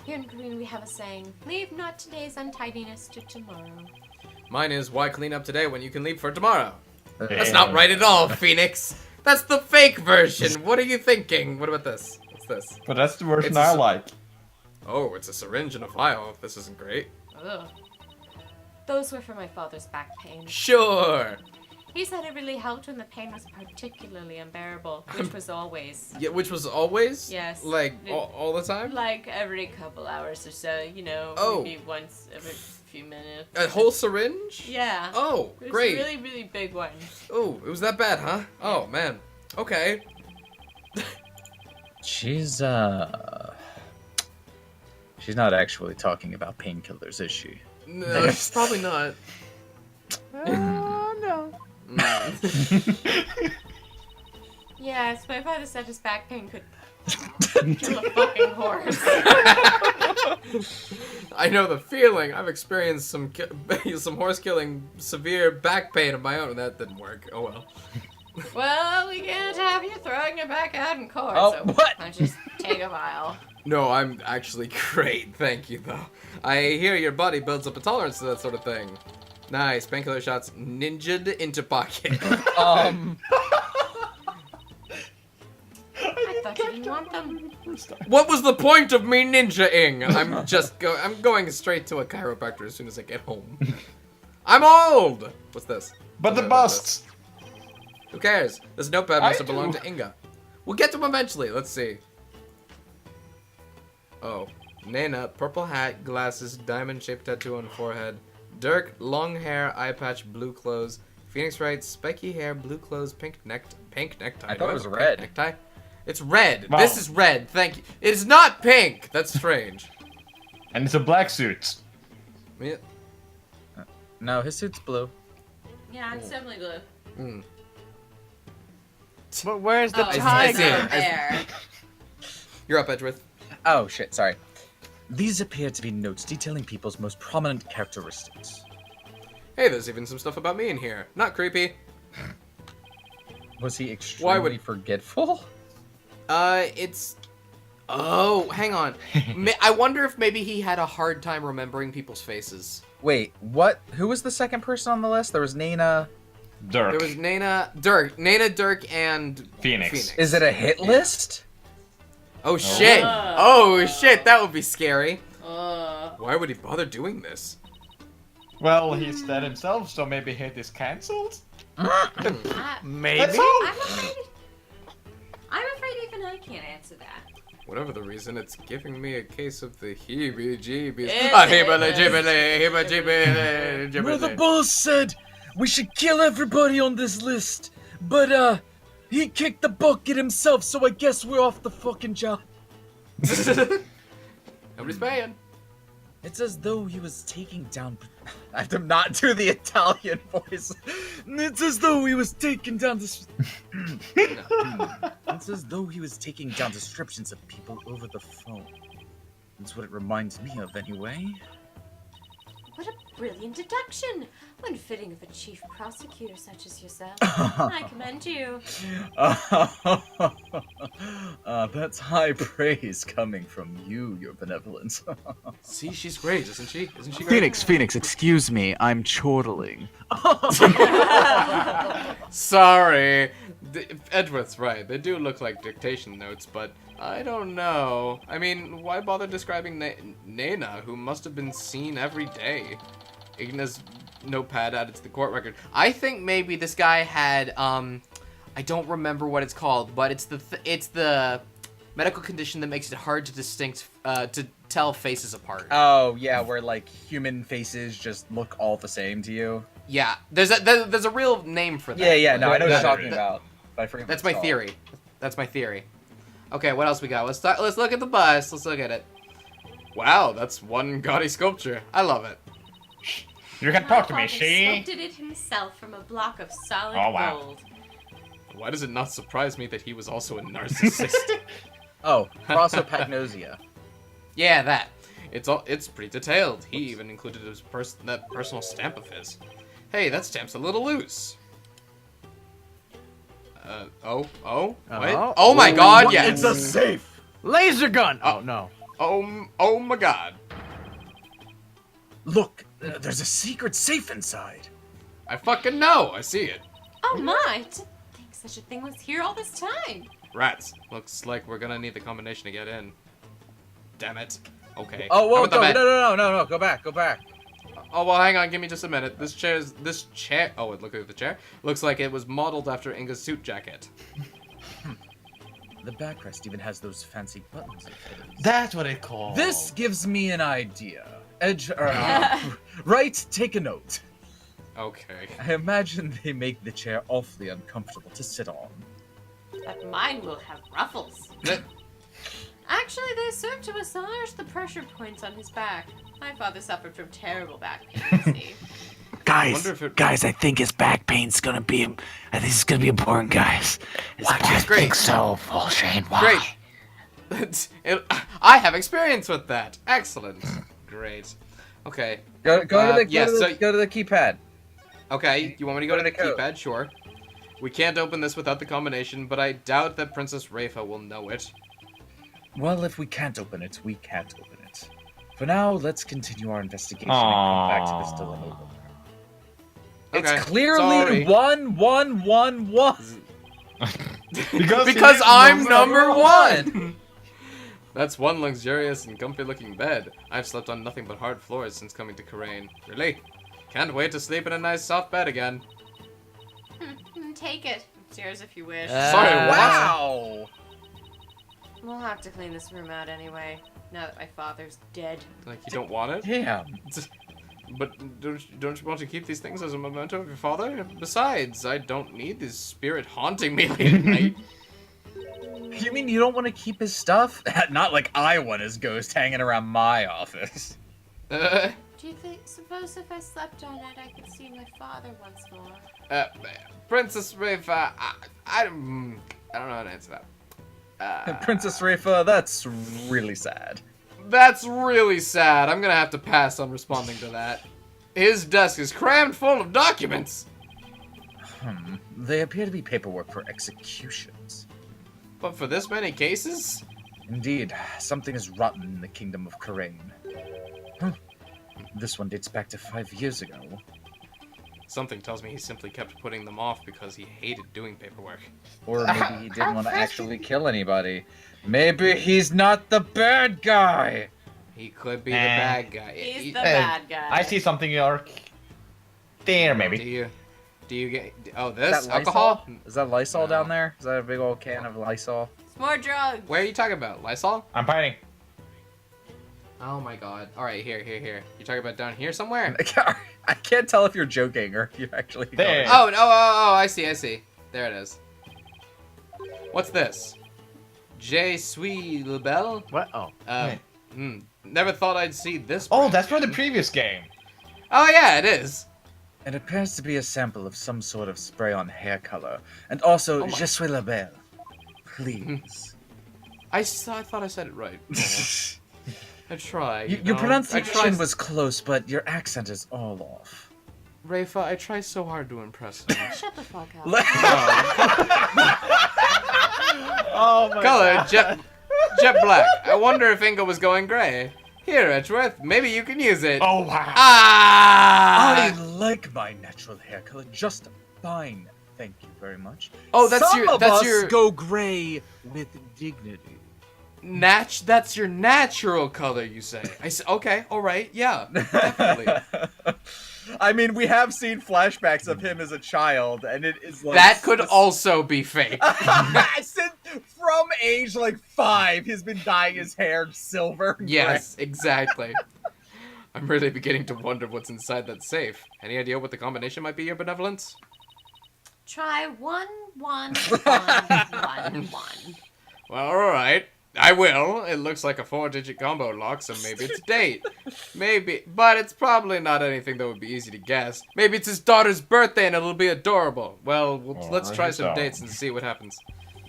Here in Korean we have a saying, leave not today's untidiness to tomorrow. Mine is, why clean up today when you can leave for tomorrow? That's Yeah. not right at all, Phoenix. That's the fake version. What are you thinking? What about this? What's this? But that's the version It's a I s- like. Oh, it's a syringe and a vial. This isn't great. Ugh. Those were for my father's back pain. Sure. He said it really helped when the pain was particularly unbearable, which was always. Yeah, which was always? Yes. Like, all the time? Like every couple hours or so, you know, Oh. maybe once every few minutes. A whole syringe? Yeah. Oh, It was great. a really, really big one. Oh, it was that bad, huh? Oh, man. Okay. She's not actually talking about painkillers, is she? No, it's probably not. No. Yes, my father said his back pain could kill a fucking horse. I know the feeling. I've experienced some horse killing severe back pain of my own, and that didn't work. Oh well. Well, we can't have you throwing it back out in court, Oh, so what? I'll just take a vial. No, I'm actually great. Thank you, though. I hear your body builds up a tolerance to that sort of thing. Nice. Painkiller shots ninja'd into pocket. I thought you didn't want them. What was the point of me ninja-ing? I'm going straight to a chiropractor as soon as I get home. I'm old! What's this? But the What about busts. this? Who cares? This notepad must I have belonged do. to Inga. We'll get to him eventually. Let's see. Oh. Nana, purple hat, glasses, diamond-shaped tattoo on forehead. Dirk, long hair, eye patch, blue clothes. Phoenix Wright, spiky hair, blue clothes, pink necktie. I thought Do it have was a pink red. Necktie? It's red. Wow. This is red. Thank you. It is not pink. That's strange. And it's a black suit. Yeah. No, his suit's blue. Yeah, it's definitely blue. Mm. But where's the Oh, it's I tiger? see it. over there. You're up, Edgeworth. Oh shit, sorry. These appear to be notes detailing people's most prominent characteristics. Hey, there's even some stuff about me in here. Not creepy. Was he extremely would- forgetful? It's... Oh, hang on. I wonder if maybe he had a hard time remembering people's faces. Wait, what? Who was the second person on the list? There was Nana. Dirk. There was Nana, Dirk, and Phoenix. Is it a hit list? Oh shit! Oh shit! That would be scary. Why would he bother doing this? Well, he's dead himself, so maybe hate is cancelled? Maybe. That's all? I'm afraid even I can't answer that. Whatever the reason, it's giving me a case of the heebie-jeebies. It Ah, is. heebie-jeebie. Well, the boss said we should kill everybody on this list, but he kicked the bucket himself, so I guess we're off the fucking job. Nobody's paying. It's as though he was taking down. I have to not do the Italian voice. It's as though he was taking down this. It's as though he was taking down descriptions of people over the phone. That's what it reminds me of, anyway. What a brilliant deduction! When fitting of a chief prosecutor such as yourself. I commend you. That's high praise coming from you, your benevolence. See, she's great, isn't she? Isn't she great? Phoenix, excuse me. I'm chortling. Sorry. Edward's right. They do look like dictation notes, but I don't know. I mean, why bother describing Nana, who must have been seen every day? Igna's notepad added to the court record. I think maybe this guy had, I don't remember what it's called, but it's the medical condition that makes it hard to tell faces apart. Oh, yeah, where, like, human faces just look all the same to you. Yeah, there's a real name for that. Yeah, no, I know what you're That- talking about. But I forget what That's it's my called. theory. That's my theory. Okay, what else we got? Let's look at the bust. Let's look at it. Wow, that's one gaudy sculpture. I love it. You can talk to My me, father she. sculpted it himself from a block of solid Oh, wow. gold. Why does it not surprise me that he was also a narcissist? Oh, prosopagnosia. Yeah, that. It's pretty detailed. He even included that personal stamp of his. Hey, that stamp's a little loose. What? Oh my god, yes. It's a safe. Laser gun! Oh, no. Oh my god. Look, there's a secret safe inside. I fucking know. I see it. Oh my! To think such a thing was here all this time. Rats. Looks like we're gonna need the combination to get in. Damn it. Okay. Oh, How whoa, about the bed? no, go back. Oh, well, hang on, give me just a minute. This chair... Oh, look at the chair. Looks like it was modeled after Inga's suit jacket. The backrest even has those fancy buttons and fittings. That's what it called. This gives me an idea. Right, take a note. Okay. I imagine they make the chair awfully uncomfortable to sit on. But mine will have ruffles. Actually, they serve to massage the pressure points on his back. My father suffered from terrible back pain, you see. wonder if it- Guys, I think his back pain's gonna be. I think it's gonna be important, guys. Why do you think so, Shane? Why? Great. I have experience with that. Excellent. Great. Okay. Go to the keypad. Okay, you want me to go to the code. keypad? Sure. We can't open this without the combination, but I doubt that Princess Rafa will know it. Well, if we can't open it, we can't open it. For now, let's continue our investigation and come back to this dilemma. Okay. It's clearly sorry. 1-1-1-1. Because I'm number one! That's one luxurious and comfy looking bed. I've slept on nothing but hard floors since coming to Karain. Really? Can't wait to sleep in a nice soft bed again. Take it. It's yours if you wish. Sorry, what? Wow. We'll have to clean this room out anyway, now that my father's dead. Like, you don't want it? Damn. But don't you want to keep these things as a memento of your father? Besides, I don't need this spirit haunting me late at night. You mean you don't want to keep his stuff? Not like I want his ghost hanging around my office. Do you suppose if I slept on it, I could see my father once more? Princess Rafa, I don't know how to answer that. Princess Rafa, that's really sad. That's really sad. I'm gonna have to pass on responding to that. His desk is crammed full of documents. They appear to be paperwork for executions. But for this many cases? Indeed, something is rotten in the kingdom of Karain. This one dates back to 5 years ago. Something tells me he simply kept putting them off because he hated doing paperwork. Or maybe he didn't want to actually kill anybody. Maybe he's not the bad guy. He could be the bad guy. He's the bad guy. I see something, York. There, maybe. Do you get? Oh, Is this that alcohol? Lysol? Is that Lysol No. down there? Is that a big old can of Lysol? It's more drugs. Where are you talking about? Lysol? I'm fighting. Oh my god. All right, here. You talking about down here somewhere? I can't tell if you're joking or if you actually. There. Oh, no, oh, I see. There it is. What's this? J. Sweet Labelle? What? Oh. Never thought I'd see this. Oh, brand that's for the again. previous game. Oh yeah, it is. It appears to be a sample of some sort of spray on hair color. And also, Oh my- je suis la belle. Please. I thought I said it right. I tried. Your know? I pronunciation tried- was close, but your accent is all off. Rafa, I try so hard to impress him. Shut the fuck up. Oh my Color jet black. I wonder if Inga was going gray. Here, Edgeworth, maybe you can use it. Oh, wow. I Ah! like my natural hair color just fine. Thank you very much. Oh, that's Some your of that's us your go gray with dignity. that's your natural color, you say. Okay, all right, yeah, definitely. I mean, we have seen flashbacks of him as a child, and it is like That could also be fake. Since from age like 5, he's been dyeing his hair silver. and Yes, exactly. I'm really beginning to wonder what's inside that safe. Any idea what the combination might be, Your Benevolence? Try 1, 1, 1, 1, 1. Well, alright. I will. It looks like a 4-digit combo lock, so maybe it's a date. Maybe, but it's probably not anything that would be easy to guess. Maybe it's his daughter's birthday and it'll be adorable. Well, let's try some dates and see what happens.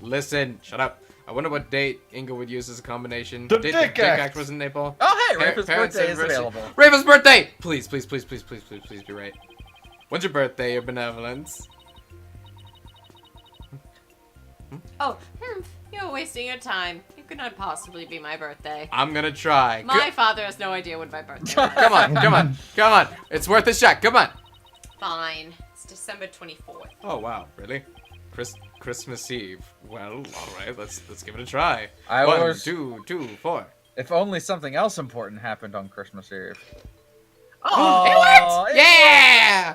Listen, shut up. I wonder what date Inga would use as a combination. The Date Dick Act. was in Naples. Oh, hey, Par- Rafa's parents' birthday is anniversary. available. Rafa's birthday! Please be right. When's your birthday, Your Benevolence? Oh, you're wasting your time. It could not possibly be my birthday. I'm gonna try. My father has no idea when my birthday is. Come on. It's worth a shot. Come on. Fine. It's December 24th. Oh wow, really? Christmas Eve. Well, all right. Let's give it a try. I 1, was- 2, 4. If only something else important happened on Christmas Eve. Oh, yeah!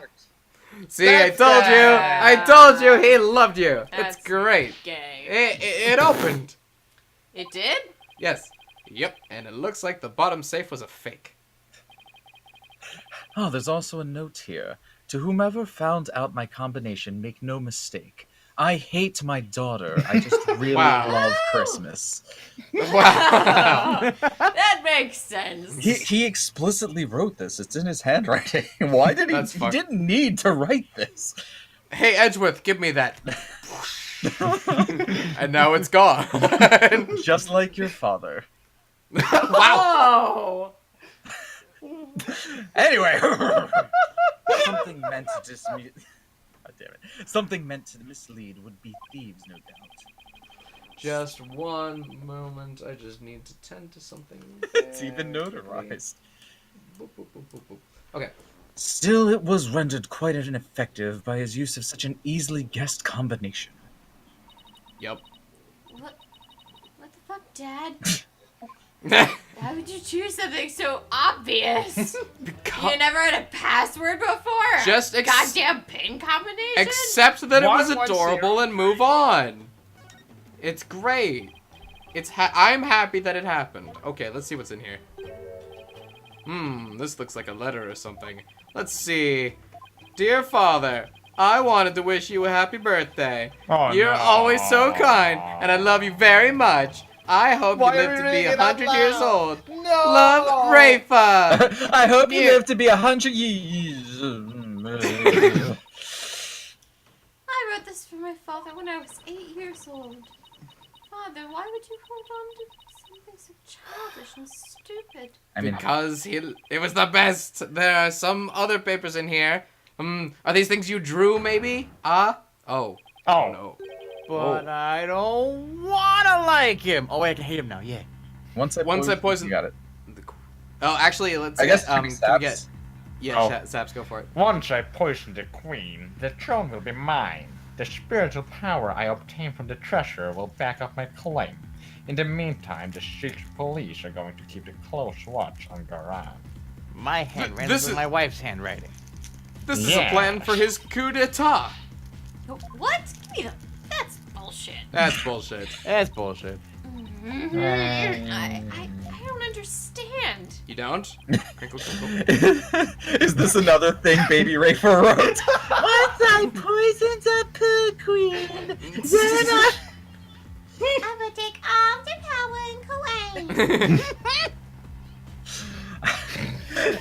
See, That's I told you he loved you. That's It's great. Gay. It opened. It did? Yes. Yep. And it looks like the bottom safe was a fake. Oh, there's also a note here. To whomever found out my combination, make no mistake. I hate my daughter. I just really Wow. love Christmas. Wow. That makes sense. He explicitly wrote this. It's in his handwriting. Why did he? That's He fucked. didn't need to write this. Hey, Edgeworth, give me that. And now it's gone. Just like your father. Wow. Oh! Anyway, something meant to dismute. God damn it! Something meant to mislead would be thieves, no doubt. Just one moment. I just need to tend to something. It's even very notarized. Boop, boop, boop, boop, boop. Okay. Still, it was rendered quite ineffective by his use of such an easily guessed combination. Yep. What the fuck, Dad? Why would you choose something so obvious? You never had a password before? Just goddamn pin combination? Accept that it was 110. adorable and move on. It's great. I'm happy that it happened. Okay, let's see what's in here. This looks like a letter or something. Let's see. Dear Father, I wanted to wish you a happy birthday. Oh, You're no. always so kind, and I love you very much. I hope Why you are live we to be reading it out 100 years loud? old. No! Love, Rafa. I hope you Yeah. live to be 100 years. I wrote this for my father when I was 8 years old. Father, why would you hold on to something so childish and stupid? I mean, Because it was the best. There are some other papers in here. Are these things you drew, maybe? Oh. Oh. No. But I don't wanna like him. Oh wait, I can hate him now. Yeah. once I Once I poisoned, poisoned- you got it. Oh, actually, let's I guess get, three can we get... steps. Yeah, Oh. Saps, go for it. Once I poison the queen, the throne will be mine. The spiritual power I obtain from the treasure will back up my claim. In the meantime, the secret police are going to keep a close watch on Garan. My handwriting This is is- my wife's handwriting. This is a plan for his coup d'etat. What? Give me the... That's bullshit. That's bullshit. That's bullshit. I don't understand. You don't? Crinkle, crinkle. Is this another thing Baby Rafer wrote? Once I poisoned a poo queen, then I will take all the power and Kuwait.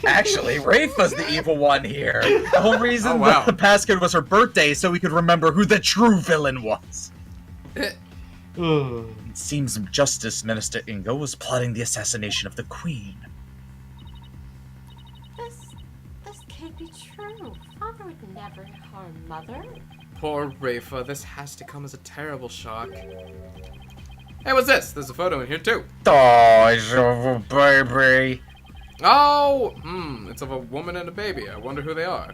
Actually, Rafe was the evil one here. The whole reason Oh, wow. the passcode was her birthday so we could remember who the true villain was. It seems Justice Minister Ingo was plotting the assassination of the Queen. This can't be true. Father would never harm Mother. Poor Rafa, this has to come as a terrible shock. Hey, what's this? There's a photo in here too. Oh, it's a baby. Oh, it's of a woman and a baby. I wonder who they are.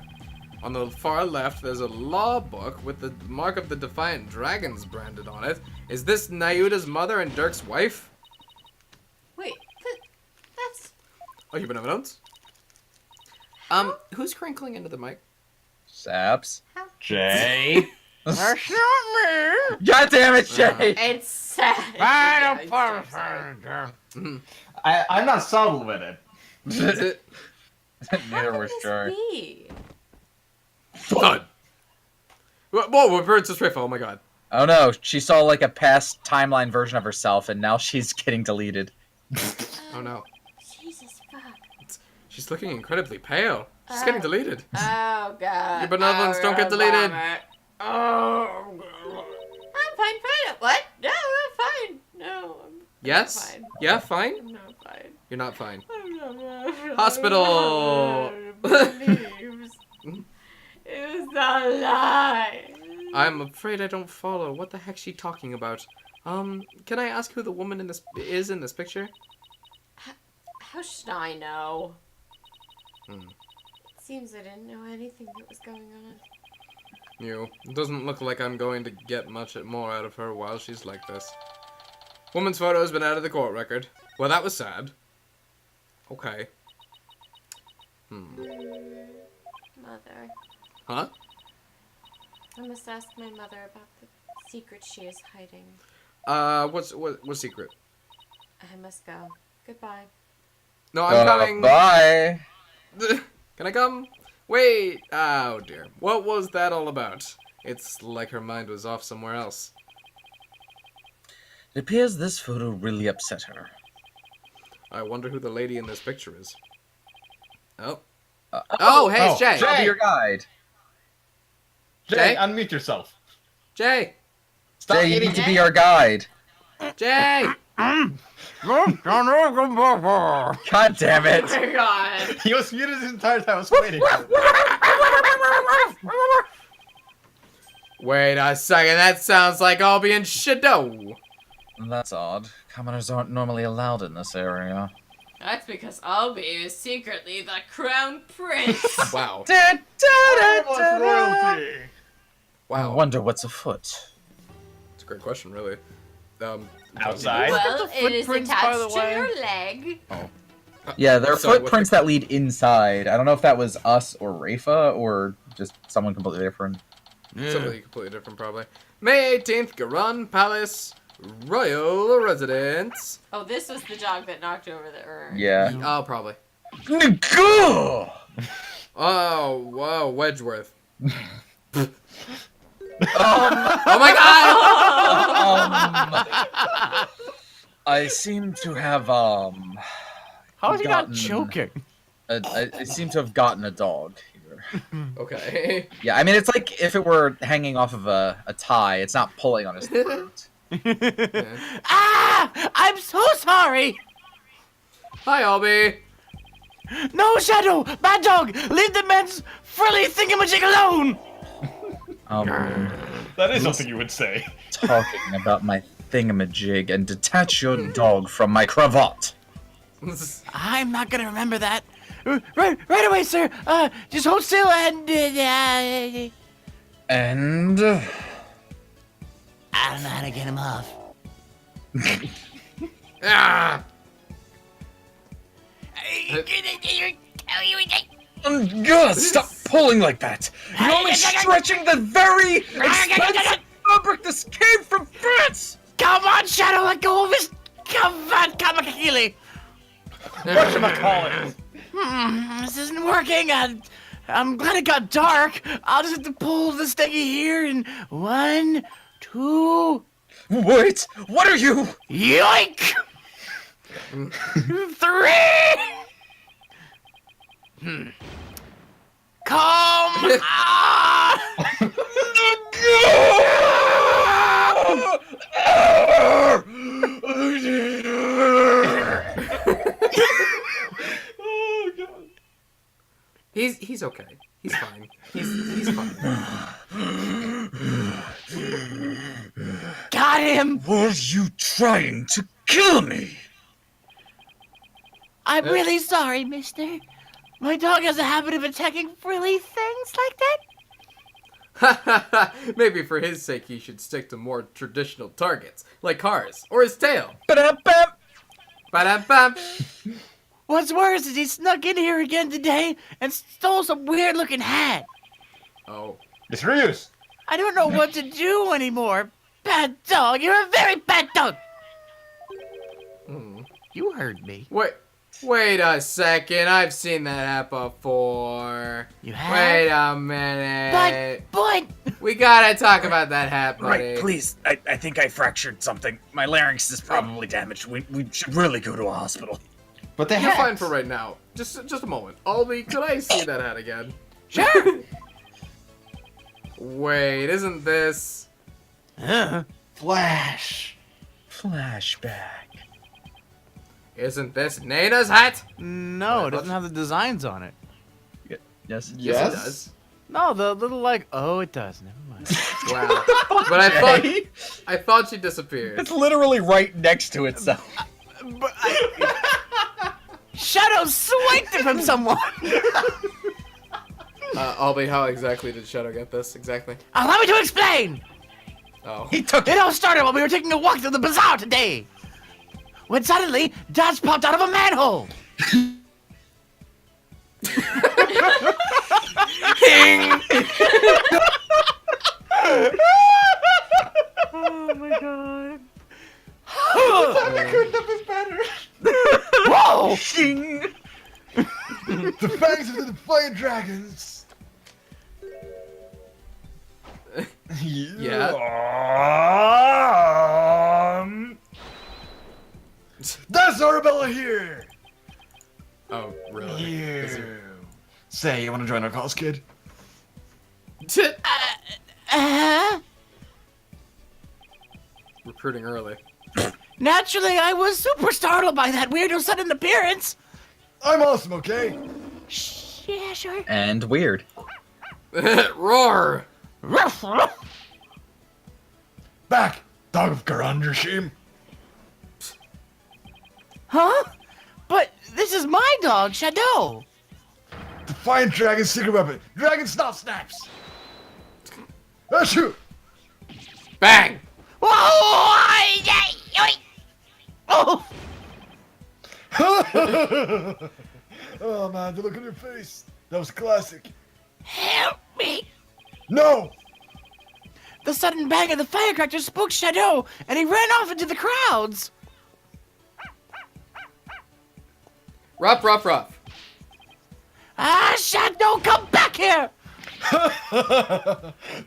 On the far left, there's a law book with the mark of the Defiant Dragons branded on it. Is this Nayuta's mother and Dirk's wife? Wait, that's... Oh, you benevolence? Who's crinkling into the mic? Saps. Jay? That's not me. God damn it, Jay! It's sad. I Yeah, don't I'm not subtle with it. Neither How was can Jar. this be? Thud! Whoa, Princess Rafa, oh my god. Oh no, she saw like a past timeline version of herself and now she's getting deleted. Oh no. Jesus fuck. She's looking incredibly pale. She's getting deleted. Oh god. Your benevolence don't get deleted. Oh god. I'm fine. What? No, I'm fine. No, I'm Yes? fine. Yeah, fine? I'm not fine. You're not fine. I'm not fine. Hospital. It was a lie. I'm afraid I don't follow. What the heck's she talking about? Can I ask who the woman in this is in this picture? How should I know? Hmm. It seems I didn't know anything that was going on. It doesn't look like I'm going to get much more out of her while she's like this. Woman's photo has been out of the court record. Well, that was sad. Okay. Mother. Huh? I must ask my mother about the secret she is hiding. What secret? I must go. Goodbye. No, I'm coming. Bye. Can I come? Wait. Oh dear. What was that all about? It's like her mind was off somewhere else. It appears this photo really upset her. I wonder who the lady in this picture is. Oh. Uh, Oh, hey, it's oh, Jay. I'll be Jay. your guide. Jay, Jay? unmute yourself. Jay. Stop Jay, you eating need to be our guide. Jay. God damn it. Oh my god. He was muted this entire time. I was waiting. Wait a second. That sounds like I'll be in Shadow. That's odd. Commoners aren't normally allowed in this area. That's because Albie is secretly the crown prince. Wow. royalty. I Wow. wonder what's afoot. It's a great question, really. Outside. Well, the it is footprints, attached by the to way? your leg. Yeah, there are Sorry, footprints that lead inside. I don't know if that was us or Rafa or just someone completely different. Something completely different, probably. May 18th, Garan Palace, Royal Residence. Oh, this was the dog that knocked over the urn. Yeah. Oh, probably. Go! Oh, whoa, Wedgeworth. Um, Oh my god! I seem to have How is he not gotten- choking? I seem to have gotten a dog here. Okay. Yeah, I mean it's like if it were hanging off of a tie, it's not pulling on his throat. Ah! I'm so sorry! Hi, Albie. No, Shadow! Bad dog! Leave the man's frilly thingamajig alone! That is something you would say. Talking about my thingamajig and detach your dog from my cravat. I'm not gonna remember that. Right away, sir. Just hold still and And I don't know how to get him off. Ah! stop pulling like that. You're only stretching the very expensive fabric this came from France. Come on, Shadow, let go of his. Come on, Kamakili. Whatchamacallit? This isn't working. I'm glad it got dark. I'll just have to pull this thingy here in 1, 2. Wait, what are you? Yoink! 3. Come on! He's okay. He's fine. He's fine. Got him! Were you trying to kill me? I'm really sorry, mister. My dog has a habit of attacking frilly things like that. Maybe for his sake he should stick to more traditional targets, like cars, or his tail. Ba-da-bam. Ba-da-bam. What's worse is he snuck in here again today and stole some weird-looking hat. Oh. It's reuse. I don't know what to do anymore. Bad dog, you're a very bad dog. Hmm. You heard me. Wait a second. I've seen that hat before. You have? Wait a minute. But... We gotta talk about that hat, buddy. Right, please. I think I fractured something. My larynx is probably damaged. We should really go to a hospital. But the You're hat. fine for right now. Just a moment. Albie, could I see that hat again? Sure. Wait, isn't this... Flash. Flashback. Isn't this Nana's hat? No, it doesn't have the designs on it. Yes. Yes, it does. No, the little oh, it does. Never mind. Wow. But I thought she disappeared. It's literally right next to itself. But Shadow swiped it from someone. Albie, how exactly did Shadow get this? Exactly. Allow me to explain. Oh. He took It all started when we were taking a walk through the bazaar today. When suddenly, Dodge popped out of a manhole. Oh my god. Couldn't have been better. Whoa! The fangs of the defiant dragons. Yeah. That's Arabella here. Oh, really? Is it- You. Say, you want to join our cause, kid? Recruiting early. Naturally, I was super startled by that weirdo sudden appearance. I'm awesome, okay? Yeah, sure. And weird. Roar! Ruff, ruff. Back, dog of Garandershim. Huh? But this is my dog, Shadow. Defiant dragon's secret weapon. Dragon snot snaps. Achoo! Bang! Whoa! Oh! Oh man, the look on your face. That was classic. Help me! No! The sudden bang of the firecracker spooked Shadow, and he ran off into the crowds. Ruff, ruff, ruff. Ah, Shadow, come back here!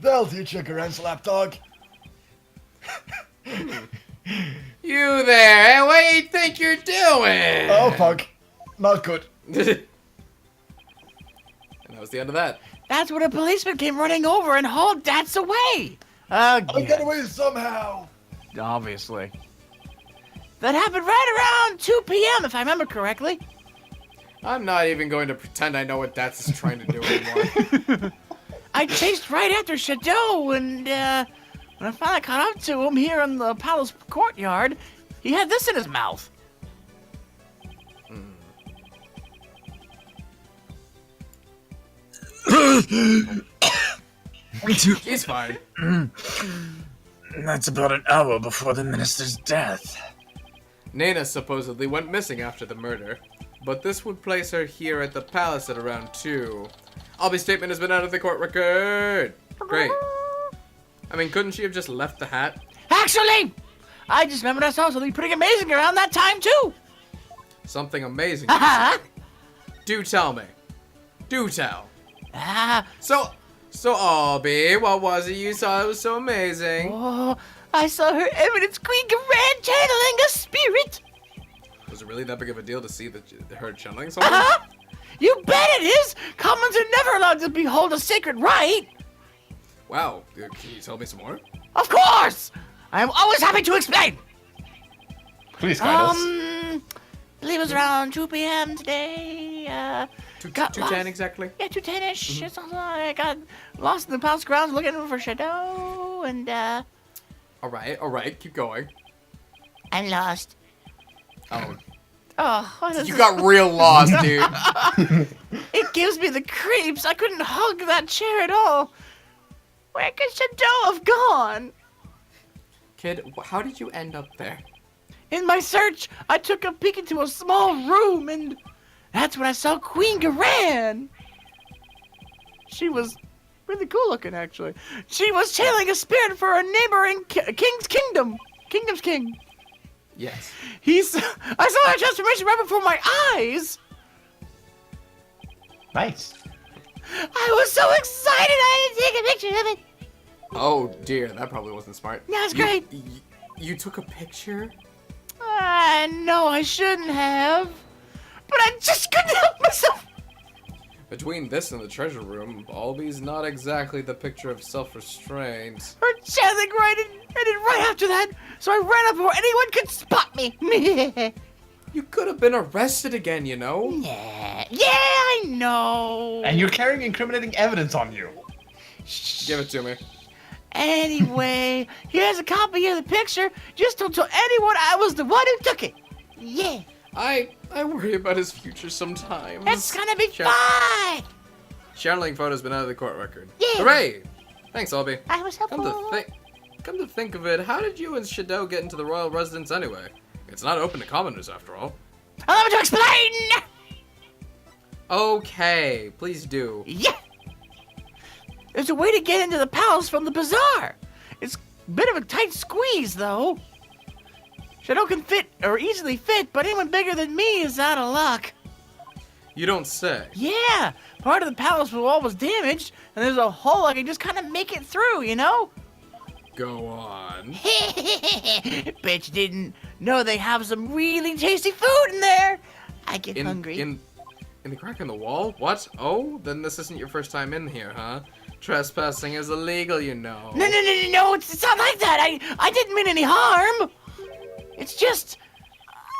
That'll teach you, Garan slap dog. You there, hey, what do you think you're doing? Oh fuck. Not good. And that was the end of that. That's when a policeman came running over and hauled Dats away. I'll get away somehow. Obviously. That happened right around 2 p.m., if I remember correctly. I'm not even going to pretend I know what Dats is trying to do anymore. I chased right after Shadow, and when I finally caught up to him here in the palace courtyard, he had this in his mouth. He's fine. That's about an hour before the minister's death. Nana supposedly went missing after the murder, but this would place her here at the palace at around 2. Albie's statement has been out of the court record. Great. I mean, couldn't she have just left the hat? Actually, I just remembered I saw something pretty amazing around that time too. Something amazing. Haha. Do tell me. Do tell. Ah, So Albie, what was it you saw that was so amazing? oh, I saw her Eminence Queen Garand channeling a spirit. Was it really that big of a deal to see her channeling someone? Uh-huh. You bet it is. Commons are never allowed to behold a sacred rite. Wow. Can you tell me some more? Of course. I am always happy to explain. Please guide us. I believe it was around 2 p.m. today. Got 2:10 lost. exactly? Yeah, 2:10ish. It's also, I got lost in the palace grounds looking for Shadow, and Alright, keep going. I'm lost. Oh, Oh, what is you this? got real lost, dude. It gives me the creeps. I couldn't hug that chair at all. Where could Shadow have gone? Kid, how did you end up there? In my search, I took a peek into a small room, and that's when I saw Queen Garan. She was really cool looking, actually. She was channeling a spirit for a neighboring king's kingdom. Kingdom's king. Yes. I saw her transformation right before my eyes. Nice. I was so excited I had to take a picture of it. Oh dear, that probably wasn't smart. Yeah, it's great. You took a picture? No, I shouldn't have. But I just couldn't help myself. Between this and the treasure room, Albie's not exactly the picture of self-restraint. Her channeling ended right after that, so I ran up before anyone could spot me. You could have been arrested again, you know? Yeah, I know. And you're carrying incriminating evidence on you. Give it to me. Anyway, here's a copy of the picture. Just don't tell anyone I was the one who took it. Yeah. I worry about his future sometimes. It's gonna be Sure. fine. Channeling photo's been out of the court record. Yeah. Hooray! Thanks, Albie. I was helpful. Come to think of it, how did you and Shadow get into the royal residence anyway? It's not open to commoners after all. Allow me to explain. Okay, please do. Yeah. There's a way to get into the palace from the bazaar. It's a bit of a tight squeeze, though. Shadow can fit, or easily fit, but anyone bigger than me is out of luck. You don't say. Yeah, part of the palace wall was damaged, and there's a hole I can just kind of make it through, you know? Go on. Bet you didn't know they have some really tasty food in there. I get hungry. In the crack in the wall? What? Oh, then this isn't your first time in here, huh? Trespassing is illegal, you know. No, it's not like that. I didn't mean any harm. It's just,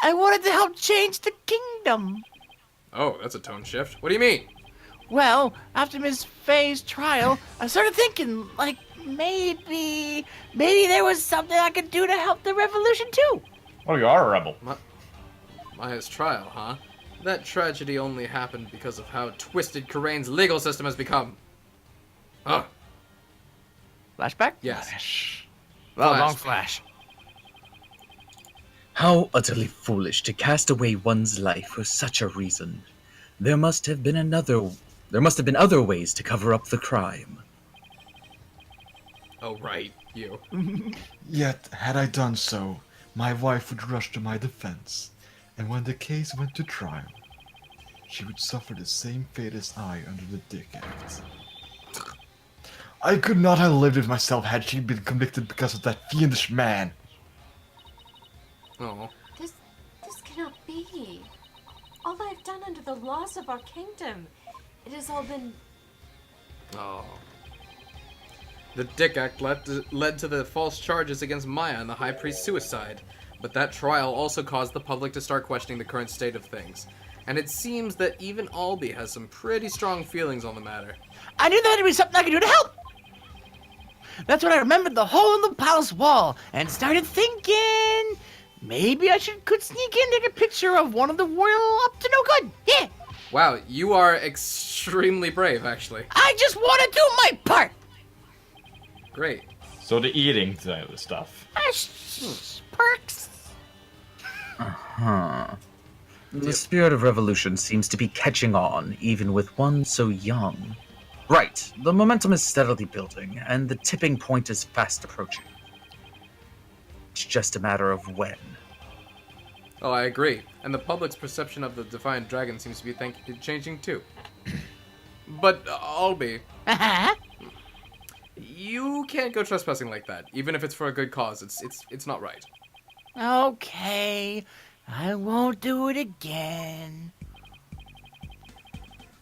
I wanted to help change the kingdom. Oh, that's a tone shift. What do you mean? Well, after Miss Faye's trial, I started thinking, like, maybe there was something I could do to help the revolution too. Oh, you are a rebel. Maya's trial, huh? That tragedy only happened because of how twisted Karain's legal system has become. Huh. Flashback? Yes. Long flash. How utterly foolish to cast away one's life for such a reason. There must have been other ways to cover up the crime. Oh, right. You. Yet, had I done so, my wife would rush to my defense, and when the case went to trial, she would suffer the same fate as I under the Dick Act. I could not have lived with myself had she been convicted because of that fiendish man. Oh. This cannot be. All I've done under the laws of our kingdom, it has all been... Oh. The Dick Act led to the false charges against Maya and the High Priest's suicide, but that trial also caused the public to start questioning the current state of things. And it seems that even Albie has some pretty strong feelings on the matter. I knew there had to be something I could do to help. That's when I remembered the hole in the palace wall and started thinking maybe I could sneak in and take a picture of one of the royal up to no good. Yeah. Wow, you are extremely extremely brave, actually. I just want to do my part. Great. So the eating stuff. Perks. Huh. The spirit of revolution seems to be catching on, even with one so young. Right, the momentum is steadily building, and the tipping point is fast approaching. It's just a matter of when. Oh, I agree. And the public's perception of the Defiant Dragon seems to be changing too. But, Albie, you can't go trespassing like that. Even if it's for a good cause, it's not right. Okay, I won't do it again.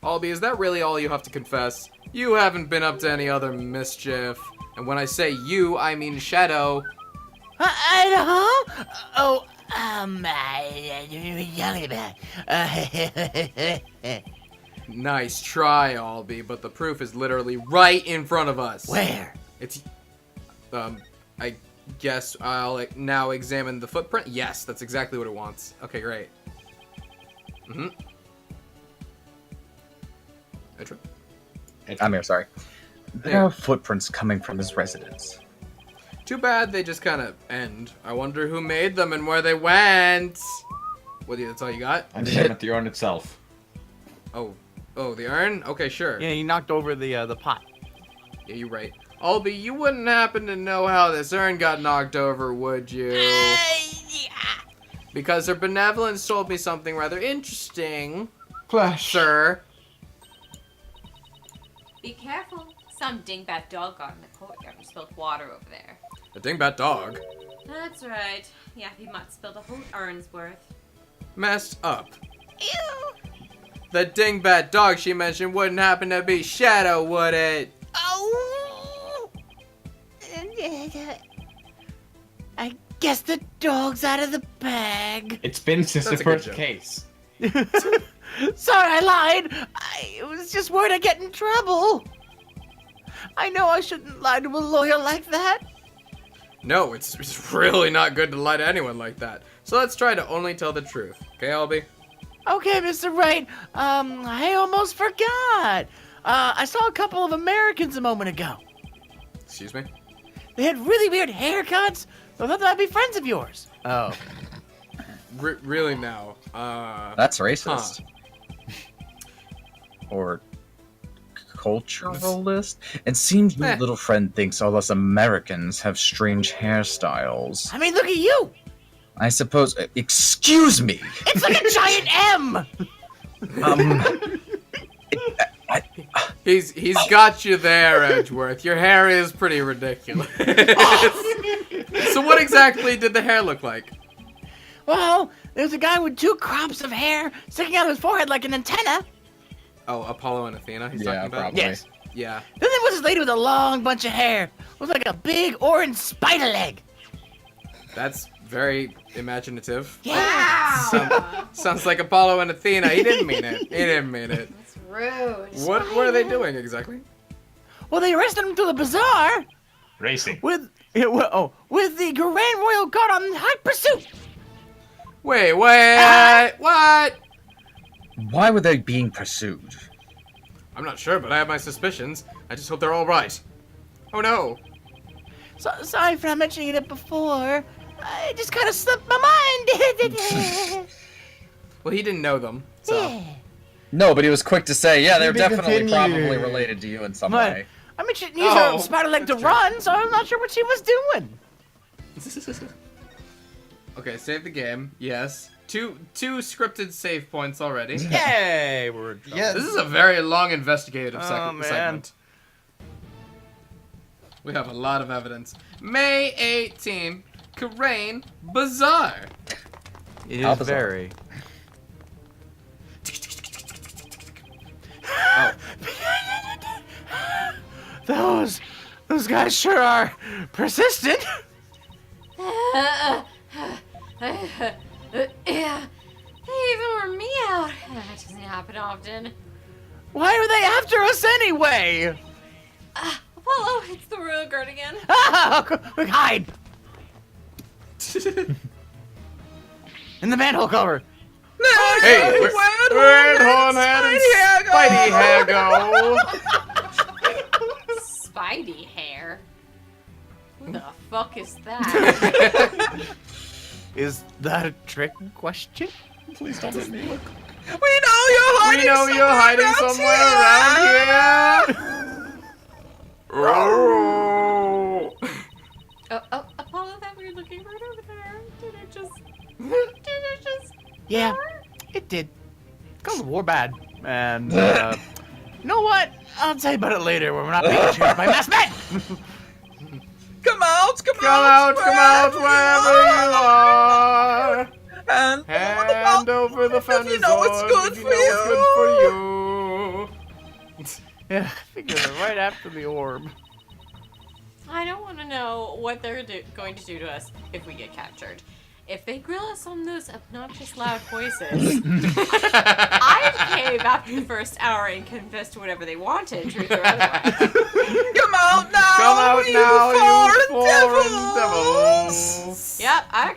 Albie, is that really all you have to confess? You haven't been up to any other mischief. And when I say you, I mean Shadow. Huh? Oh, I don't know what you're talking about. Nice try, Albie, but the proof is literally right in front of us. Where? It's, I guess I'll now examine the footprint. Yes, that's exactly what it wants. Okay, great. Amir, sorry. There are footprints coming from his residence. Too bad they just kind of end. I wonder who made them and where they went. What? That's all you got? I'm looking at the urn itself. Oh, the urn? Okay, sure. Yeah, he knocked over the pot. Yeah, you're right. Albie, you wouldn't happen to know how this urn got knocked over, would you? Yeah. Because her benevolence told me something rather interesting. Flash. Sir. Be careful. Some dingbat dog got in the courtyard and spilled water over there. A dingbat dog. That's right. Yeah, he might spilled a whole urn's worth. Messed up. Ew. The dingbat dog she mentioned wouldn't happen to be Shadow, would it? Oh. I guess the dog's out of the bag. It's been since That's the a good first joke. case. Sorry, I lied. I was just worried I'd get in trouble. I know I shouldn't lie to a lawyer like that. No, it's really not good to lie to anyone like that. So let's try to only tell the truth. Okay, Albie? Okay, Mr. Wright. I almost forgot. I saw a couple of Americans a moment ago. Excuse me? They had really weird haircuts. So I thought they'd be friends of yours. Oh. Really now? That's racist. Or culturalist? It seems your little friend thinks all us Americans have strange hairstyles. I mean, look at you. I suppose. Excuse me. It's like a giant M. He's got you there, Edgeworth. Your hair is pretty ridiculous. So what exactly did the hair look like? Well, there's a guy with 2 crops of hair sticking out of his forehead like an antenna. Oh, Apollo and Athena he's talking about? probably. Yes. Yeah. Then there was this lady with a long bunch of hair. Looked like a big orange spider leg. That's very imaginative. Yeah. Sounds like Apollo and Athena. He didn't mean it. He didn't mean it. That's rude. What were they doing exactly? Well, they arrested him through the bazaar Racing. with the Grand Royal Guard on hot pursuit. Wait, what? Why were they being pursued? I'm not sure, but I have my suspicions. I just hope they're all right. Oh no. So, sorry for not mentioning it before. I just kind of slipped my mind. Well, he didn't know them, so. Yeah. No, but he was quick to say, yeah, they're To be definitely continued. probably related to you in some But, way. I mean, she didn't use her Oh, spider leg to that's true. run, so I'm not sure what she was doing. Okay, save the game. Yes. Two scripted save points already. Yay, we're in trouble. Yes. This is a very long investigative man. segment. We have a lot of evidence. May 18, Karain Bazaar. It How is bizarre. very. Oh, Those guys sure are persistent. Yeah. They even wore me out. That doesn't happen often. Why are they after us anyway? Apollo, it's the Royal Guard again. Quick, hide in the manhole cover. hey, we're on Spidey Spidey hair go? Spidey hair? Who the fuck is that? Is that a trick question? Please don't hit me. We know you're hiding. We know you're hiding somewhere around here. Oh. Oh, Apollo, that weird looking bird over there. Did it just... Yeah, it did. Cause war bad. And, you know what? I'll tell you about it later when we're not being chased by masked men! Come out, Come out, wherever you are. And Hand over the fence. you know what's good if for you. Know what's good for you. Yeah, I figured it right after the orb. I don't want to know what they're going to do to us if we get captured. If they grill us on those obnoxious loud voices, I'd cave after the first hour and confess to whatever they wanted, truth or otherwise. come out now! Come out now, you foreign devils! devils. Yep, I'm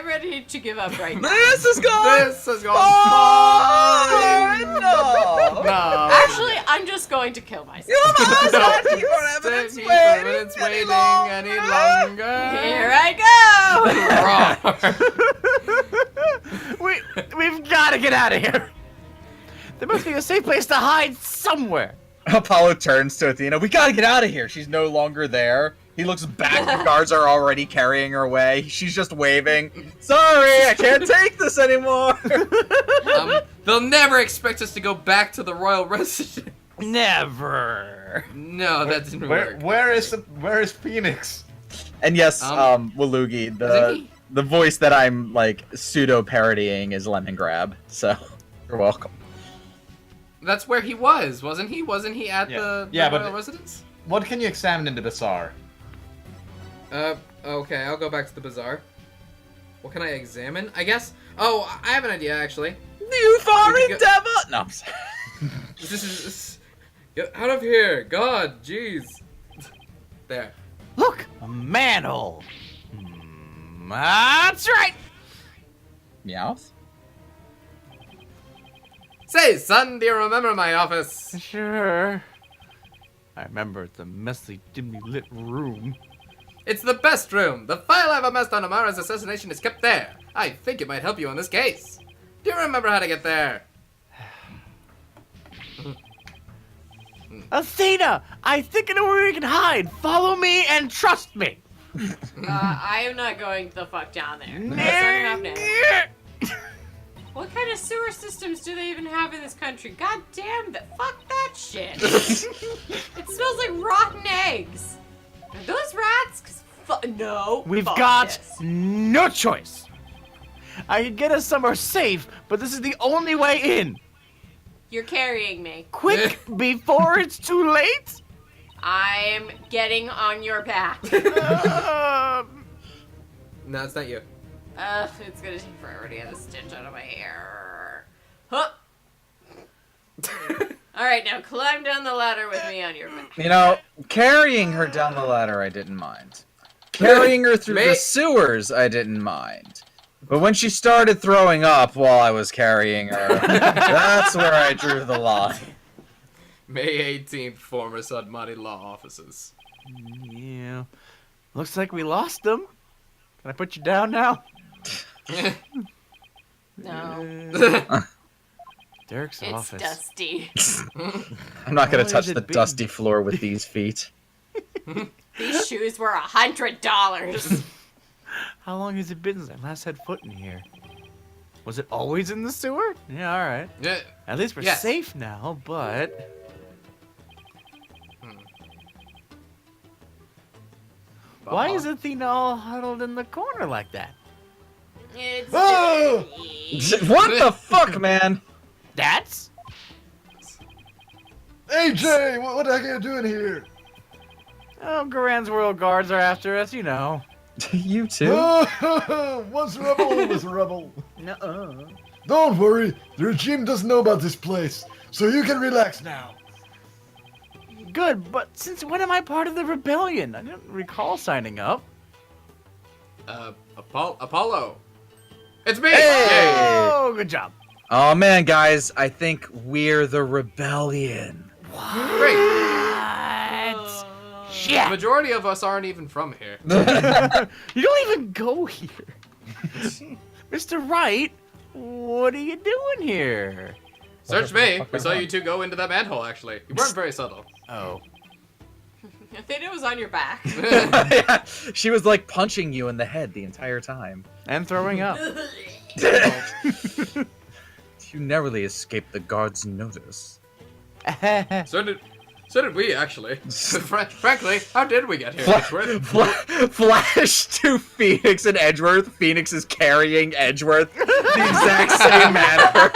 ready to give up right now. This is gone This has gone far enough! No. Actually, I'm just going to kill myself. You must No. not keep our evidence Stay waiting any any longer. Here I go! We've got to get out of here. There must be a safe place to hide somewhere. Apollo turns to Athena. We gotta get out of here. She's no longer there. He looks back. The guards are already carrying her away. She's just waving. Sorry, I can't take this anymore. They'll never expect us to go back to the royal residence. Never. No, that didn't work. Where is Phoenix? And yes, Walugi, Isn't he? the voice that I'm like pseudo parodying is Lemon Grab. So you're welcome. That's where he was, wasn't he? Wasn't he at the Yeah, royal but- residence? What can you examine in the bazaar? Okay, I'll go back to the bazaar. What can I examine? I guess. Oh, I have an idea actually. You foreign go- devil! No, I'm sorry. Get out of here! God, jeez. There. Look, a manhole. That's right. Meowth? Say, son, do you remember my office? Sure. I remember it's a messy, dimly lit room. It's the best room. The file I've amassed on Amara's assassination is kept there. I think it might help you on this case. Do you remember how to get there? Athena, I think I know where we can hide. Follow me and trust me. I am not going the fuck down there. That's not gonna happen. What kind of sewer systems do they even have in this country? God damn that! Fuck that shit! It smells like rotten eggs. Are those rats? 'Cause no. We've fuck got this. no choice. I could get us somewhere safe, but this is the only way in. You're carrying me. Quick, before it's too late. I'm getting on your back. No, it's not you. It's gonna take forever to get the stitch out of my hair. Huh. Alright, now climb down the ladder with me on your back. You know, carrying her down the ladder, I didn't mind. Carrying her through the sewers, I didn't mind. But when she started throwing up while I was carrying her, that's where I drew the line. May 18th, former Sudmati law offices. Yeah. Looks like we lost them. Can I put you down now? No. Derek's It's office. dusty. I'm not gonna How touch has the it been? dusty floor with these feet. These shoes were $100. How long has it been since I last had foot in here? Was it always in the sewer? Yeah, alright. Yeah. At least we're Yes. safe now, but... Why is Athena all huddled in the corner like that? It's Oh! dirty. What the fuck, man? That's... AJ, what the heck are you doing here? Oh, Garan's royal guards are after us, you know. You too? Once a rebel, always a rebel. Nuh-uh. Don't worry, the regime doesn't know about this place, so you can relax now. Good, but since when am I part of the rebellion? I didn't recall signing up. Apollo. It's me! Hey! Yay. Oh, good job. Oh man, guys, I think we're the rebellion. Great. What? The Shit! majority of us aren't even from here. You don't even go here. Mr. Wright, what are you doing here? Search me. We saw you two go into that manhole, actually. You weren't very subtle. Oh. I think it was on your back. Yeah, she was like punching you in the head the entire time. And throwing up. You narrowly escaped the guard's notice. So did we, actually. Frankly, how did we get here, Edgeworth? Flash to Phoenix and Edgeworth. Phoenix is carrying Edgeworth the exact same manner.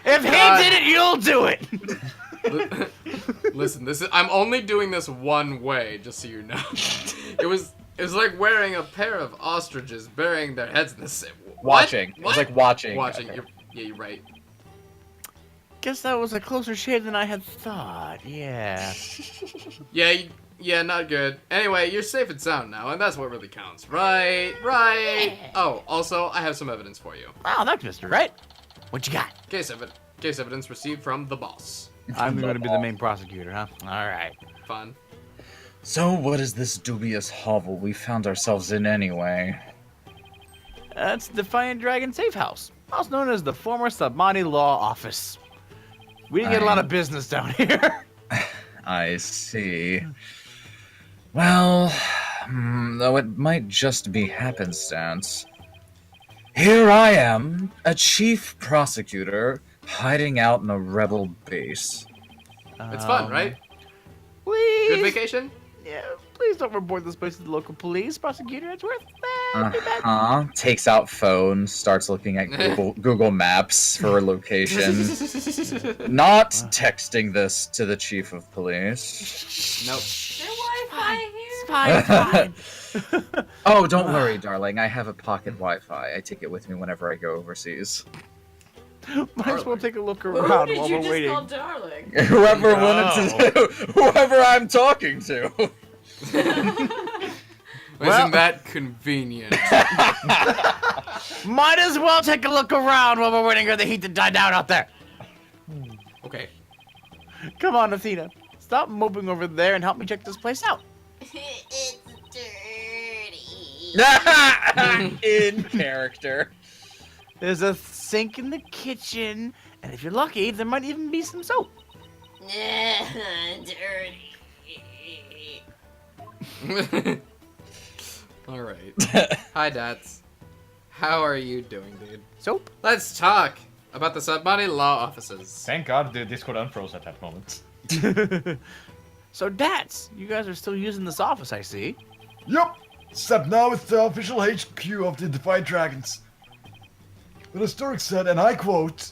If he did it, you'll do it. Listen, I'm only doing this one way, just so you know. It was like wearing a pair of ostriches burying their heads in the same. Watching. What? It was like watching. Watching. Okay. You're right. Guess that was a closer shave than I had thought. Yeah. Yeah, not good. Anyway, you're safe and sound now, and that's what really counts. Right. Oh, also, I have some evidence for you. Wow, thanks, Mr. Wright. What you got? Case evidence received from the boss. I'm going to be the main prosecutor, huh? All right. Fun. So, what is this dubious hovel we found ourselves in anyway? That's Defiant Dragon Safe House, also known as the former Submani Law Office. We didn't get a lot of business down here. I see. Well, though it might just be happenstance. Here I am, a chief prosecutor, hiding out in a rebel base. It's fun, right? Please. Good vacation? Yeah, please don't report this place to the local police, Prosecutor Edgeworth. That'd be bad. Takes out phone, starts looking at Google Maps for location. Not texting this to the chief of police. Nope. There's Wi-Fi here. Fine. Oh, don't worry, darling. I have a pocket Wi-Fi. I take it with me whenever I go overseas. Might as well take a look Who around did while you we're just waiting. call darling? Whoever wanted to, whoever I'm talking to. Isn't that convenient? Might as well take a look around while we're waiting for the heat to die down out there. Okay. Come on, Athena. Stop moping over there and help me check this place out. It's dirty. In character. There's a sink in the kitchen, and if you're lucky, there might even be some soap. Dirty. All right. Hi, Dats. How are you doing, dude? Soap? Let's talk about the Submani Law offices. Thank God the Discord unfroze at that moment. So, Dats, you guys are still using this office, I see. Yup! Except now it's the official HQ of the Defiant Dragons. The historic said, and I quote,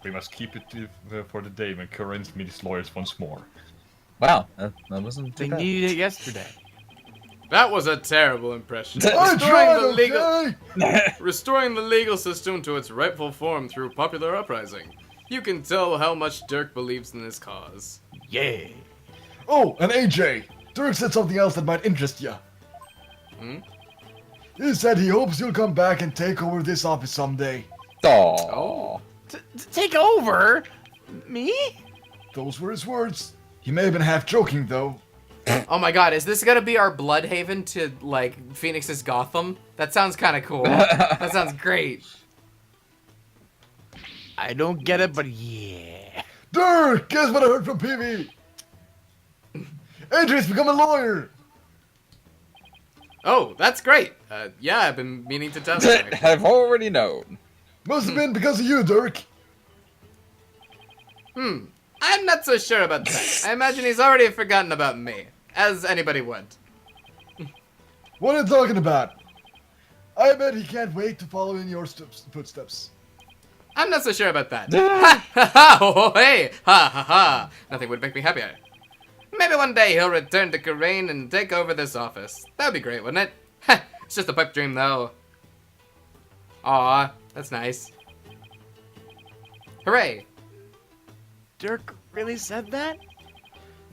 We must keep it for the day when Corinth meets lawyers once more. Wow, that wasn't They too bad. needed it yesterday. That was a terrible impression. I tried, okay? Restoring the legal system to its rightful form through popular uprising. You can tell how much Dirk believes in this cause. Yeah. Oh, and AJ, Dirk said something else that might interest you. Hmm? He said he hopes you'll come back and take over this office someday. Aww. Take over? Me? Those were his words. He may have been half joking, though. Oh my god, is this gonna be our Bloodhaven to, like, Phoenix's Gotham? That sounds kind of cool. That sounds great. I don't get it, but yeah. Dirk, guess what I heard from PV? AJ's become a lawyer. Oh, that's great. Yeah, I've been meaning to tell you. I've already known. Must have been because of you, Dirk. I'm not so sure about that. I imagine he's already forgotten about me, as anybody would. What are you talking about? I bet he can't wait to follow in your footsteps. I'm not so sure about that. Ha ha ha! Oh, hey! Ha ha ha! Nothing would make me happier. Maybe one day he'll return to Karain and take over this office. That'd be great, wouldn't it? Ha! It's just a pipe dream, though. Aw, that's nice. Hooray! Dirk really said that?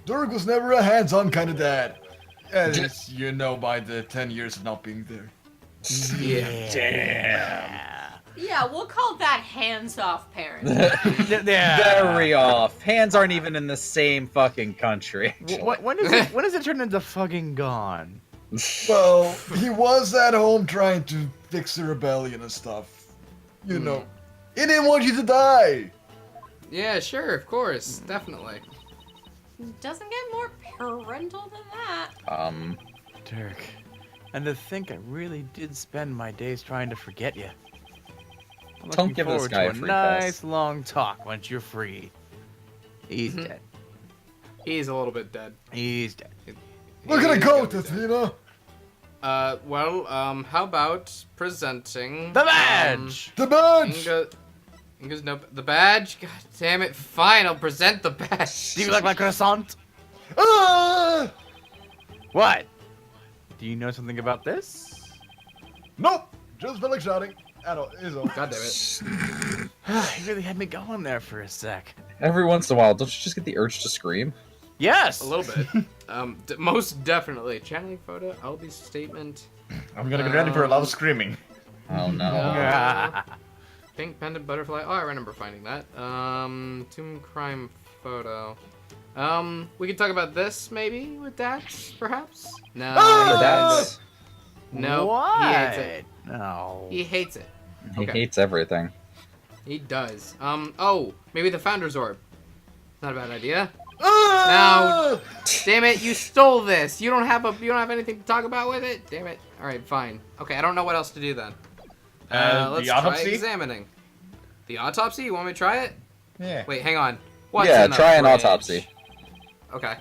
Dirk was never a hands-on kind of dad. As you know by the 10 years of not being there. Yeah. Yeah. Yeah, we'll call that hands-off parenting. Yeah. Very off. Hands aren't even in the same fucking country. When does it turn into fucking gone? Well, he was at home trying to fix the rebellion and stuff. You know, he didn't want you to die. Yeah, sure, of course, definitely. Doesn't get more parental than that. Dirk. And to think I really did spend my days trying to forget you. I'm Don't looking give this forward guy to a free nice pass. long talk once you're free. He's dead. He's a little bit dead. He's dead. Look at He's the coat, gonna be dead. Athena. Well, how about presenting The badge! The badge. Inga's no the badge. God damn it! Fine, I'll present the badge. Do you like my croissant? Ah! What? Do you know something about this? Nope. Just feel like shouting. I don't. Is all. God damn it! You really had me going there for a sec. Every once in a while, don't you just get the urge to scream? Yes! A little bit. Most definitely. Channeling photo. Albie's statement. I'm gonna get ready for a lot of screaming. Oh no. No. Pink pendant butterfly. Oh, I remember finding that. Tomb crime photo. We could talk about this maybe with Dax, perhaps. No. Ah! That's No. What? He hates it. No. He hates it. he Okay. hates everything. He does. Oh, maybe the Founder's Orb. Not a bad idea. Ah! Damn it! You stole this. You don't have anything to talk about with it. Damn it. All right, fine. Okay, I don't know what else to do then. Let's the try autopsy? examining. The autopsy? You want me to try it? Yeah. Wait, hang on. What's Yeah, in the try an fridge? autopsy. Okay.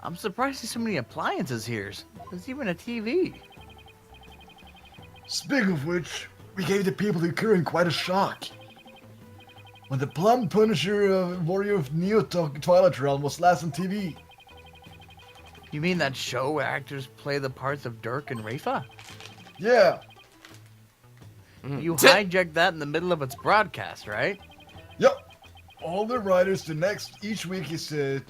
I'm surprised there's so many appliances here. There's even a TV. Speaking of which, we gave the people in Kurin quite a shock. When the Plum Punisher Warrior of Neo Twilight Realm was last on TV. You mean that show where actors play the parts of Dirk and Rafa? Yeah. You hijacked that in the middle of its broadcast, right? Yep. All the writers do each week is to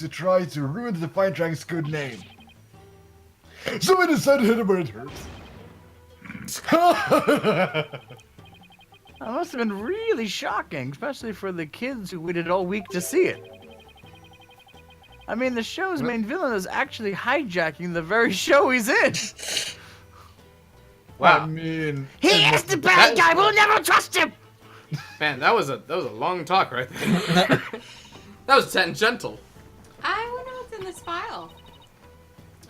try to ruin the Defiant Dragon's good name. So we decided to hit him where it hurts. That must have been really shocking, especially for the kids who waited all week to see it. I mean, the show's main villain is actually hijacking the very show he's in. Wow. I mean, He is the bad guy. We'll never trust him. Man, that was a long talk right there. That was tangential. I wonder what's in this file.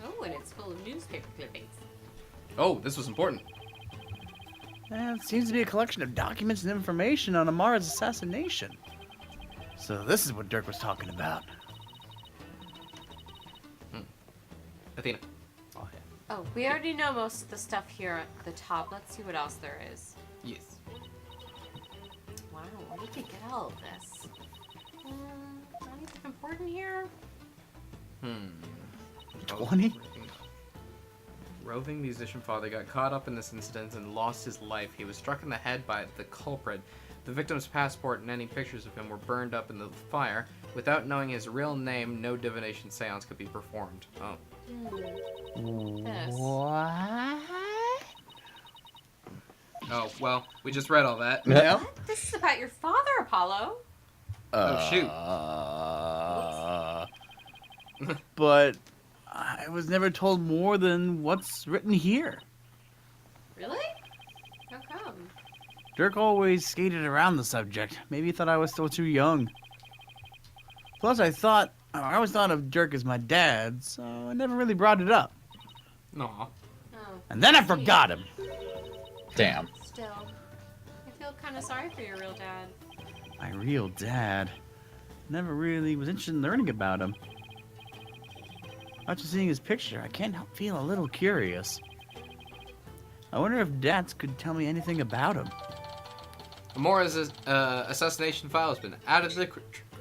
Oh, and it's full of newspaper clippings. Oh, this was important. It seems to be a collection of documents and information on Amara's assassination. So this is what Dirk was talking about. Athena. Oh, we already know most of the stuff here at the top. Let's see what else there is. Yes. Wow, where did they get all of this? Anything important here? 20? Roving musician father got caught up in this incident and lost his life. He was struck in the head by the culprit. The victim's passport and any pictures of him were burned up in the fire. Without knowing his real name, no divination seance could be performed. Oh. This. What? Oh, well, we just read all that. Yeah. This is about your father, Apollo. Oh, shoot. But I was never told more than what's written here. Really? How come? Dirk always skated around the subject. Maybe he thought I was still too young. Plus, I always thought of Dirk as my dad, so I never really brought it up. Aw. Oh, And then I forgot him. Damn. still. I feel kind of sorry for your real dad. My real dad. Never really was interested in learning about him. After seeing his picture, I can't help feel a little curious. I wonder if Dads could tell me anything about him. Amara's assassination file has been added to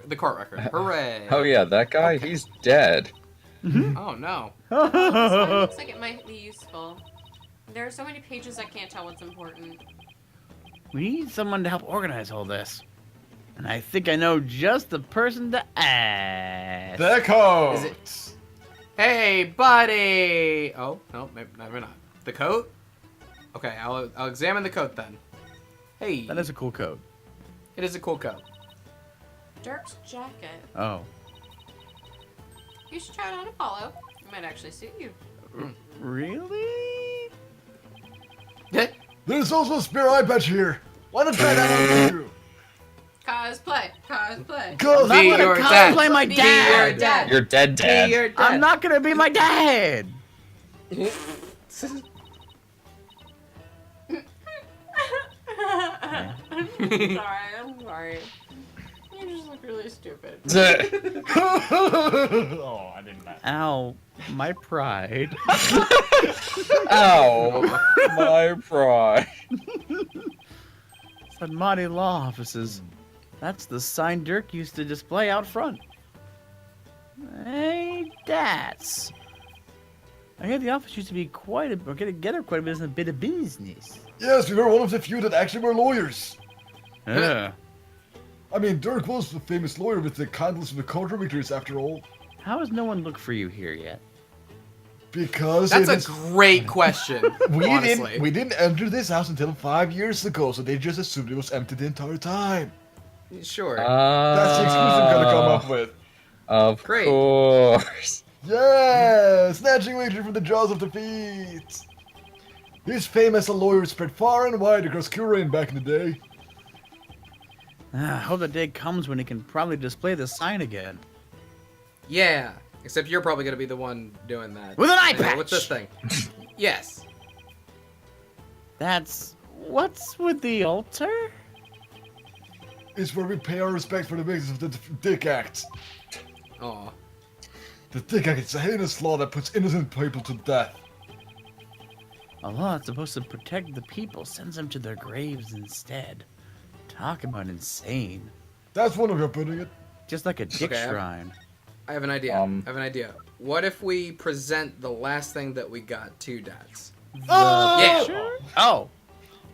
the court record. Hooray! Oh yeah, that guy, he's dead. Oh, no. This one looks like it might be useful. There are so many pages I can't tell what's important. We need someone to help organize all this. And I think I know just the person to ask. the coat. Is it? Hey, buddy! Oh, no, maybe not. The coat? Okay, I'll examine the coat then. Hey, That is a cool coat. it is a cool coat. Dirk's jacket. Oh. You should try it on, Apollo. It might actually suit you. Really? There's also a spare eye patch here. Why not try that on you? Cosplay. Cosplay. Go I'm not Be gonna your cosplay dad. my Be dad. your dad. You're dead, Dad. Be your dad. I'm not gonna be my dad. I'm sorry. You just look really stupid. Oh, I didn't laugh. Ow, my pride. Ow, my pride. Sadmati Law Offices. That's the sign Dirk used to display out front. Hey, that's. I hear the office used to be quite a get together quite a bit of business. Yes, we were one of the few that actually were lawyers. Yeah. I mean, Dirk was a famous lawyer with the kindness of the contributors, after all. How has no one looked for you here yet? Because That's it a is- great question. honestly. we didn't enter this house until 5 years ago, so they just assumed it was empty the entire time. Sure. That's the excuse I'm gonna come up with. Of Great. course. Yeah, snatching victory from the jaws of defeat. His fame as a lawyer spread far and wide across Kurain back in the day. I hope the day comes when he can probably display the sign again. Yeah. Except you're probably gonna be the one doing that. With an eye Anyway, What's this patch! thing? Yes. That's... What's with the altar? It's where we pay our respect for the victims of the Dick Act. Oh. The Dick Act is a heinous law that puts innocent people to death. A law that's supposed to protect the people sends them to their graves instead. Talk about insane. That's one way of putting it. Just like a dick Okay. shrine. I have an idea. What if we present the last thing that we got to Dads? Yeah. Sure. Oh,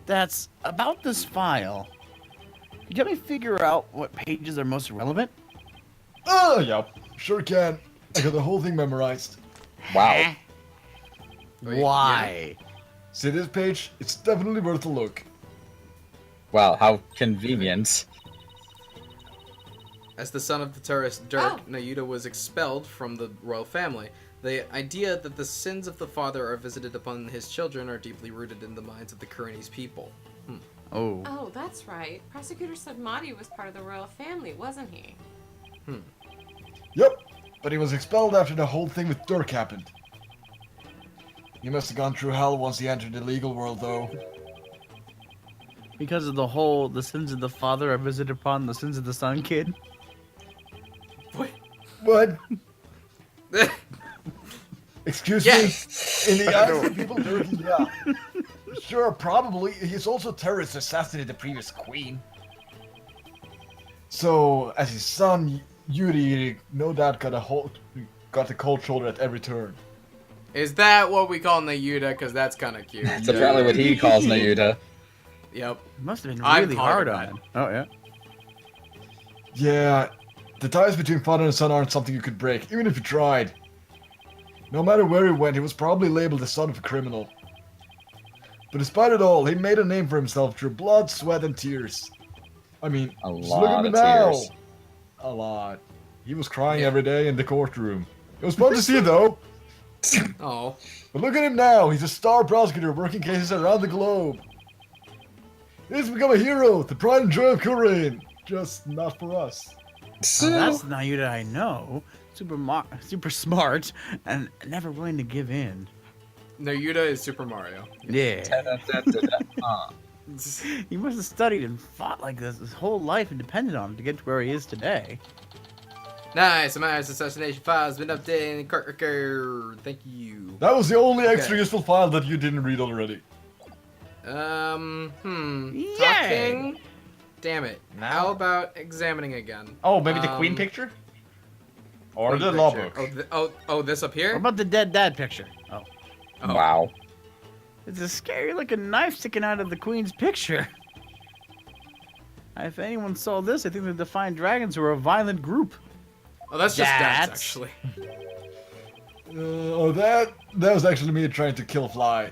that's about this file. Can you help me figure out what pages are most relevant? Oh, yep. Sure can. I got the whole thing memorized. Wow. Wait, Why? See this page? It's definitely worth a look. Wow, how convenient. As the son of the terrorist Dirk, Oh. Nayuda was expelled from the royal family. The idea that the sins of the father are visited upon his children are deeply rooted in the minds of the Kuranese people. Oh. Oh, that's right. Prosecutor Sadmati was part of the royal family, wasn't he? Yep. But he was expelled after the whole thing with Dirk happened. He must have gone through hell once he entered the legal world, though. Because of the sins of the father are visited upon the sins of the son kid? What? Excuse Yes. me? In the eyes of people, Dirk, yeah. Sure, probably. He's also a terrorist assassinated the previous queen. So, as his son, Yuri, no doubt got the cold shoulder at every turn. Is that what we call Nayuda? Because that's kind of cute. That's apparently what he calls Nayuda. Yep. It must have been I'm really calling hard it on that. him. Oh, yeah. Yeah, the ties between father and son aren't something you could break, even if you tried. No matter where he went, he was probably labeled the son of a criminal. But despite it all, he made a name for himself through blood, sweat, and tears. I mean, A just look at lot me of now. tears. A lot. He was crying every day in the courtroom. It was fun to see, though. Oh. But look at him now. He's a star prosecutor working cases around the globe. He's become a hero, the pride and joy of Kurain. Just not for us. Oh, that's Nayuda I know. Super smart and never willing to give in. Nayuda is Super Mario. Yeah. Uh, He must have studied and fought like this his whole life and depended on him to get to where he is today. Nice. Amaz's assassination file has been updated in court record. Thank you. That was the only extra Okay. useful file that you didn't read already. Yay! Talking. Damn it. Now? How about examining again? Oh, maybe the queen Um, picture? Or Queen the law picture. book? Oh, this up What here? about the dead dad picture? Oh. Oh. Wow. It's a scary looking knife sticking out of the queen's picture. If anyone saw this, I think the Defiant Dragons were a violent group. Oh, that's just That's- Dads, actually. That was actually me trying to kill a fly.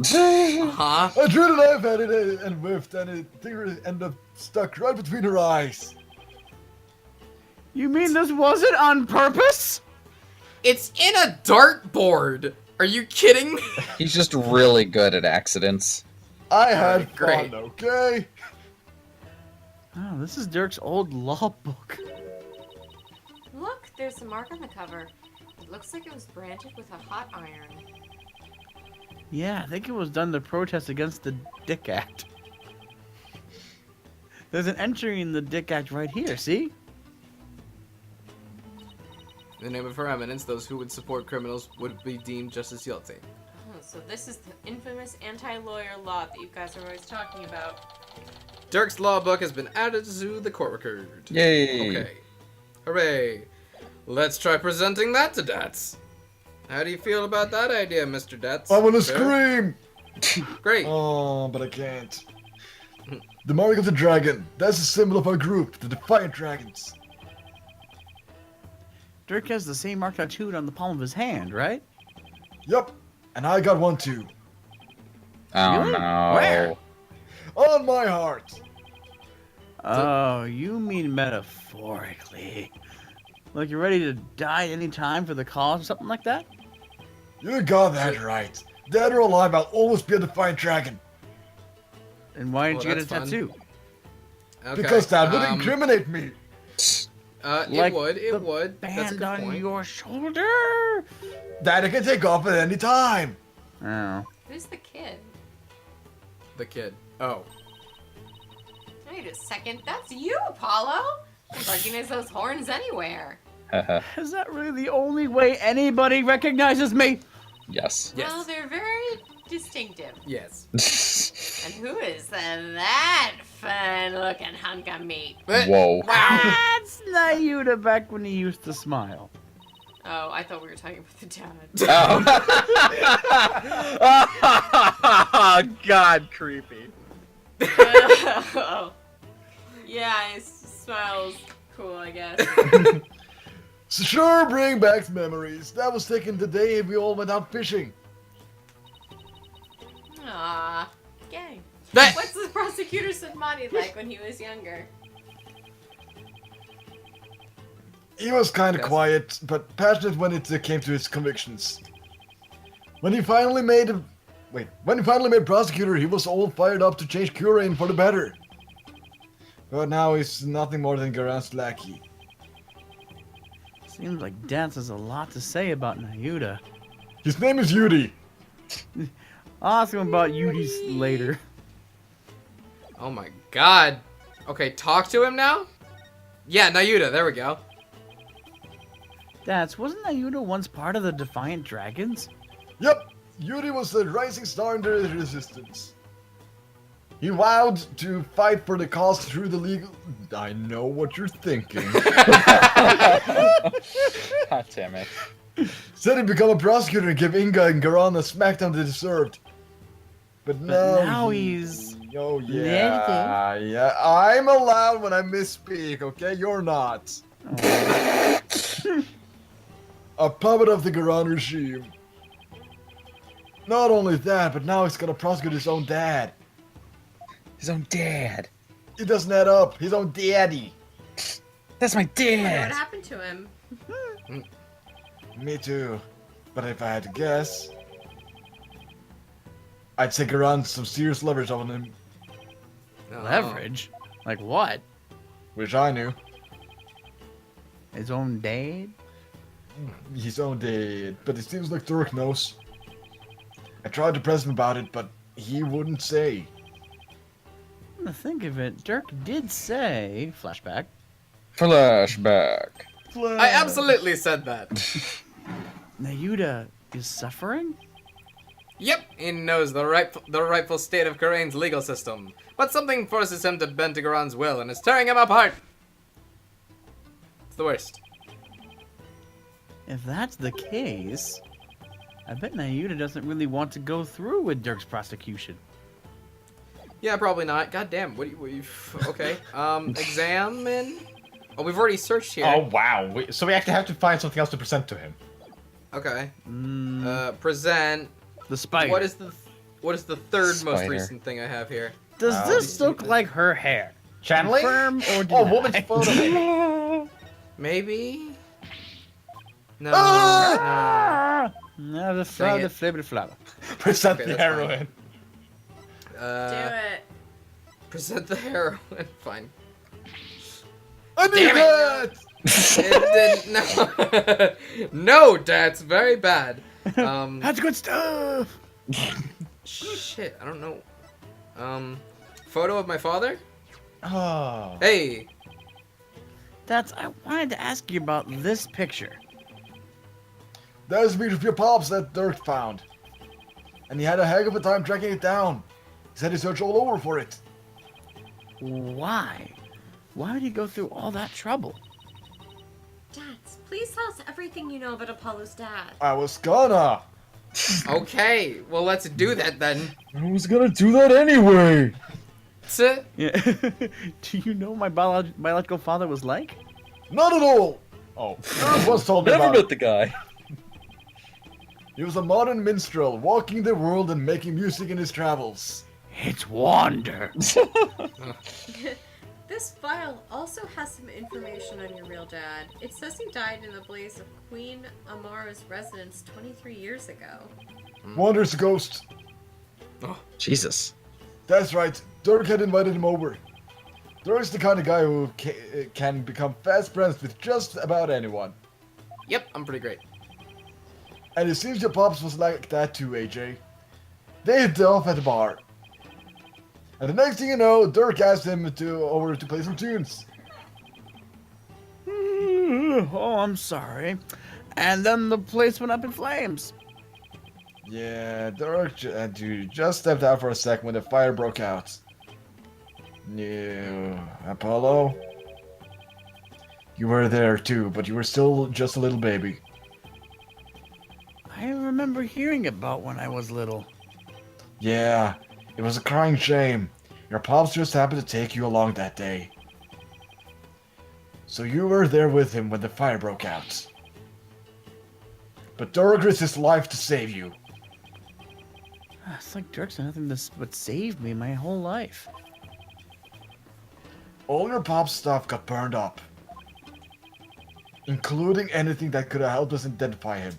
Huh? I drew the knife at it and whiffed, and it finger ended up stuck right between her eyes. You mean this wasn't on purpose? It's in a dartboard. Are you kidding? He's just really good at accidents. I had Great. fun, okay? Oh, this is Dirk's old law book. Look, there's a mark on the cover. It looks like it was branded with a hot iron. Yeah, I think it was done to protest against the Dick Act. There's an entry in the Dick Act right here, see? In the name of Her Eminence, those who would support criminals would be deemed just as guilty. Oh, so this is the infamous anti-lawyer law that you guys are always talking about. Dirk's law book has been added to the court record. Yay! Okay. Hooray. Let's try presenting that to Dats. How do you feel about that idea, Mr. Dats? I wanna Sir? scream! Great. Oh, but I can't. The mark of the dragon. That's the symbol of our group, the Defiant Dragons. Dirk has the same mark tattooed on the palm of his hand, right? Yup, and I got one too. Oh Really? no. Where? On my heart. Oh, you mean metaphorically. Like you're ready to die any time for the cause or something like that? You got that right. Dead or alive, I'll always be a Defiant Dragon. And why didn't Well, you get a that's fun. tattoo? Okay. Because that would incriminate me. Like It would. That's a Band good on point. your shoulder? That I can take off at any time. Oh. Who's the kid? The kid. Oh. Wait a second, that's you, Apollo! I recognize those horns anywhere. Is that really the only way anybody recognizes me? Yes. Yes. Well, they're very distinctive. Yes. And who is that fun-looking hunk of meat? Whoa. That's Nayuda back when he used to smile. Oh, I thought we were talking about the dad. Oh. God, creepy. Oh. Yeah, it smells cool, I guess. So sure, bring back memories. That was taken the day we all went out fishing. Aw, gay. That- What's the prosecutor's money like when he was younger? He was kind of Yes. quiet, but passionate when it came to his convictions. When he finally made prosecutor, he was all fired up to change Curain for the better. But now he's nothing more than Garan's lackey. Seems like Dance has a lot to say about Nayuda. His name is Yudi. I'll ask him about Yudi's later. Oh my god. Okay, talk to him now? Yeah, Nayuda, there we go. Dance, wasn't Nayuda once part of the Defiant Dragons? Yep, Yudi was the rising star in the resistance. He vowed to fight for the cause through the legal... I know what you're thinking. God damn it. Said he'd become a prosecutor and give Inga and Garan the smackdown they deserved. But now he's... Oh yeah, yeah. I'm allowed when I misspeak, okay? You're not. A puppet of the Garan regime. Not only that, but now he's gonna prosecute his own dad. His own dad. It doesn't add up. His own daddy. That's my I wonder what dad. happened to him. Me too. But if I had to guess, I'd say Garan some serious leverage on him. Oh. Leverage? Like what? Wish I knew. His own dad? His own dad. But it seems like Turk knows. I tried to press him about it, but he wouldn't say. Come to think of it, Dirk did say... Flashback. Flashback. I absolutely said that. Nayuda is suffering? Yep, he knows the rightful state of Karain's legal system, but something forces him to bend to Garan's will and is tearing him apart. It's the worst. If that's the case, I bet Nayuda doesn't really want to go through with Dirk's prosecution. Yeah, probably not. God damn, what do you okay. Examine? Oh, we've already searched here. Oh wow! So we actually have to find something else to present to him. Okay. Mm, Present. the spider. What is the... What is the third most Spider. recent thing I have here? Does Oh, this look like her hair? Channeling? Confirm or deny? Oh, woman's photo. Maybe? No. Ah! No, the Dang flower, it. the flavor, the flower. Present Okay, the that's fine. heroine. No. Do it. Present the heroin. Fine. I need Damn it! that! It did no. No, that's very bad. That's good stuff. Shit, I don't know. Photo of my father? Oh. Hey. I wanted to ask you about this picture. There's a picture of your pops that Dirk found. And he had a heck of a time tracking it down. He said he searched all over for it. Why? Why would he go through all that trouble? Dads, please tell us everything you know about Apollo's dad. I was gonna. Okay, well let's do that then. I was gonna do that anyway. Sit. Yeah. Do you know what my biological father was like? Not at all. Oh, Dirk once told me Never about met it. the guy. He was a modern minstrel, walking the world and making music in his travels. It's Wander. This file also has some information on your real dad. It says he died in the blaze of Queen Amara's residence 23 years ago. Wander's a ghost. Jesus. That's right. Dirk had invited him over. Dirk's the kind of guy who can become fast friends with just about anyone. Yep, I'm pretty great. And it seems your pops was like that too, AJ. They hit it off at the bar. And the next thing you know, Dirk asked him over to play some tunes. Oh, I'm sorry. And then the place went up in flames. Yeah, Dirk just stepped out for a second when the fire broke out. Yeah, Apollo? You were there too, but you were still just a little baby. I remember hearing about when I was little. Yeah, it was a crying shame. Your pops just happened to take you along that day. So you were there with him when the fire broke out. But Dirk risked his life to save you. It's like Dirk's done nothing but save me my whole life. All your pop's stuff got burned up. Including anything that could have helped us identify him.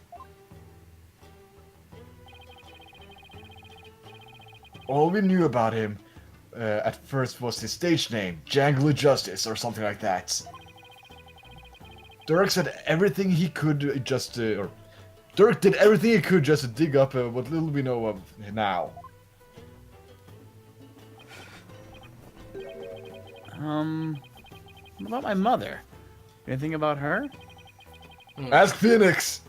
All we knew about him at first was his stage name, Jangle Justice, or something like that. Dirk said everything he could Dirk did everything he could just to dig up what little we know of now. What about my mother? Anything about her? Ask Phoenix!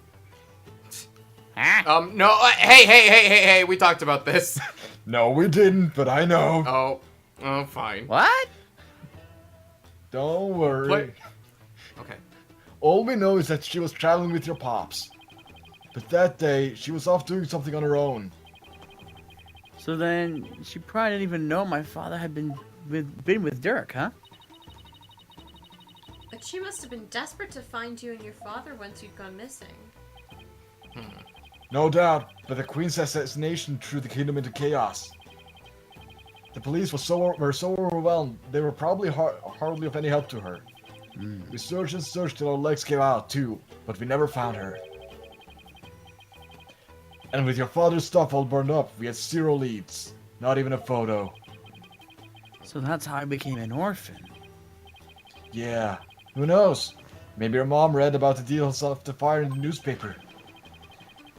No, hey, we talked about this. No, we didn't, but I know. Oh, fine. What? Don't worry. What? Okay. All we know is that she was traveling with your pops. But that day, she was off doing something on her own. So then, she probably didn't even know my father had been with Dirk, huh? But she must have been desperate to find you and your father once you'd gone missing. No doubt, but the Queen's assassination threw the kingdom into chaos. The police were so overwhelmed, they were probably hardly of any help to her. We searched and searched till our legs gave out too, but we never found her. And with your father's stuff all burned up, we had 0 leads. Not even a photo. So that's how I became an orphan. Yeah, who knows? Maybe your mom read about the details of the fire in the newspaper.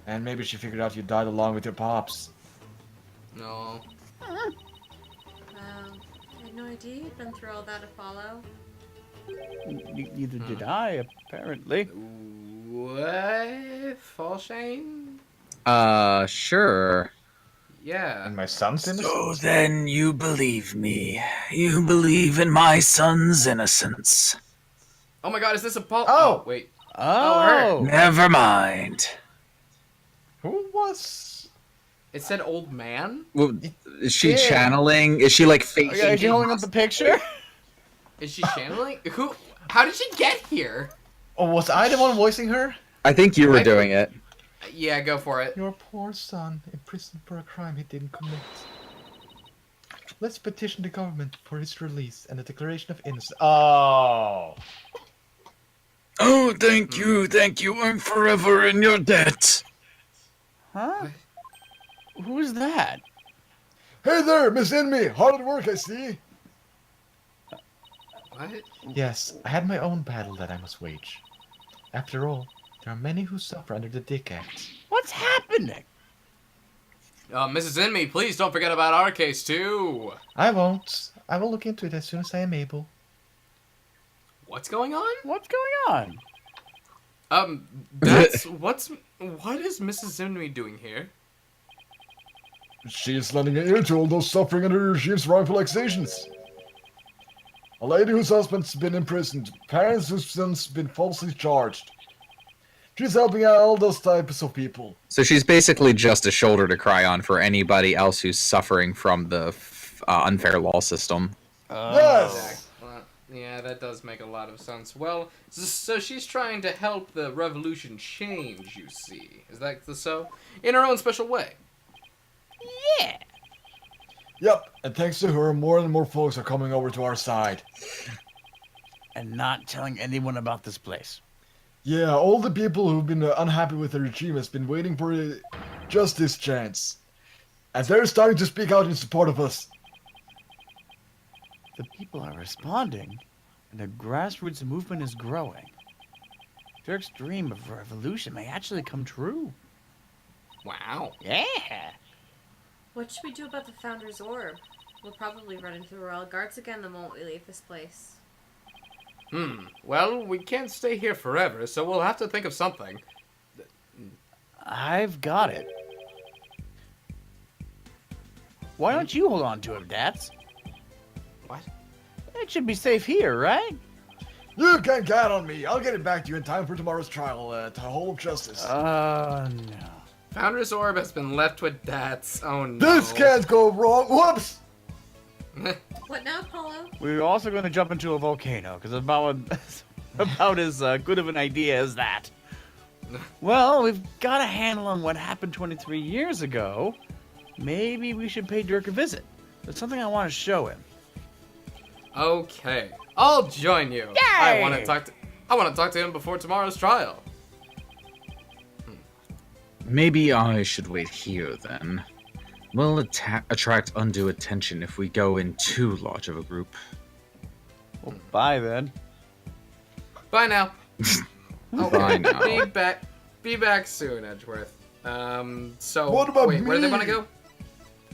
And maybe she figured out you died along with your pops. No. I had no idea you'd been through all that, Apollo. Neither did I, apparently. What? Fall Shane? Sure. Yeah. And my son's innocent? So then you believe me. You believe in my son's innocence. Oh my god, is this Apollo? Oh! Wait. Oh! Never mind. Who was... It said old man? Well, is she Yeah. channeling? Is she like facing? Okay, is she holding up the picture? Is she channeling? Who? How did she get here? Oh, was I the one voicing her? I think you were doing it. Yeah, go for it. Your poor son, imprisoned for a crime he didn't commit. Let's petition the government for his release and a declaration of innocence. Oh! Oh, thank you. I'm forever in your debt. Huh? Who's that? Hey there, Miss Enemy! Hard at work, I see! What? Yes, I had my own battle that I must wage. After all, there are many who suffer under the Dick Act. What's happening? Mrs. Enemy, please don't forget about our case, too. I won't. I will look into it as soon as I am able. What's going on? What's going on? What is Mrs. Enemy doing here? She is lending an ear to all those suffering under the regime's wrongful accusations. A lady whose husband's been imprisoned, parents whose sons been falsely charged. She's helping out all those types of people. So she's basically just a shoulder to cry on for anybody else who's suffering from the unfair law system. Yes! Well, yeah, that does make a lot of sense. Well, so she's trying to help the revolution change, you see. Is that so? In her own special way. Yeah. Yep, and thanks to her, more and more folks are coming over to our side. And not telling anyone about this place. Yeah, all the people who've been unhappy with the regime has been waiting for just this chance. And they're starting to speak out in support of us. The people are responding, and the grassroots movement is growing. Dirk's dream of revolution may actually come true. Wow. Yeah. What should we do about the Founder's Orb? We'll probably run into the Royal Guards again the moment we leave this place. Well, we can't stay here forever, so we'll have to think of something. I've got it. Why don't you hold on to him, Dats? What? It should be safe here, right? You can count on me. I'll get it back to you in time for tomorrow's trial at the Hall of Justice. No. Founder's Orb has been left with Dats. Oh no. This can't go wrong. Whoops! What now, Paulo? We're also going to jump into a volcano, because about as good of an idea as that. Well, we've got a handle on what happened 23 years ago. Maybe we should pay Dirk a visit. There's something I want to show him. Okay, I'll join you. Yay! I want to talk to him before tomorrow's trial. Maybe I should wait here then. We'll attract undue attention if we go in too large of a group. Well, bye then. Bye now. Bye now. Be back soon, Edgeworth. So What about wait, where do they me? want to go?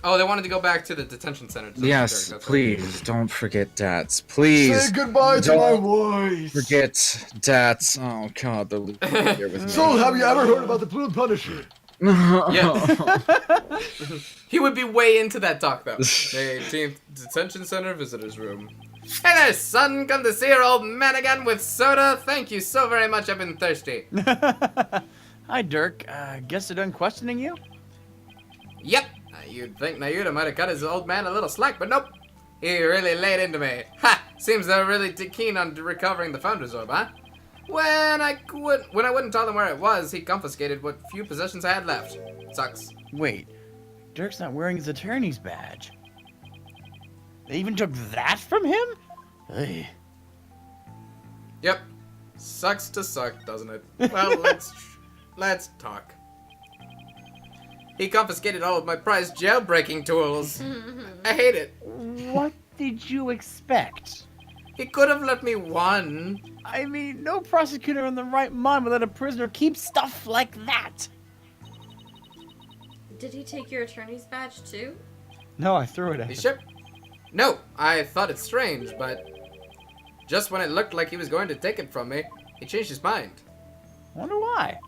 Oh, they wanted to go back to the detention center. Yes, That's please, don't forget Dats. Please. Say goodbye to my don't wife. Forget Dats. Oh god, they're leaving here with me. So, have you ever heard about the Blue Punisher? Yeah. He would be way into that talk, though. The 18th Detention Center Visitors Room. Hey there, son! Come to see your old man again with soda? Thank you so very much, I've been thirsty. Hi, Dirk. Guess they're done questioning you? Yep. You'd think Nayuda might have cut his old man a little slack, but nope. He really laid into me. Ha! Seems they're really keen on recovering the Founder's Orb, huh? When I wouldn't tell him where it was, he confiscated what few possessions I had left. Sucks. Wait, Dirk's not wearing his attorney's badge. They even took that from him? Ugh. Yep. Sucks to suck, doesn't it? Well, let's talk. He confiscated all of my prized jailbreaking tools. I hate it. What did you expect? He could have let me one. I mean, no prosecutor in the right mind would let a prisoner keep stuff like that. Did he take your attorney's badge too? No, I threw it at You him. sure? No, I thought it strange, but just when it looked like he was going to take it from me, he changed his mind. Wonder why.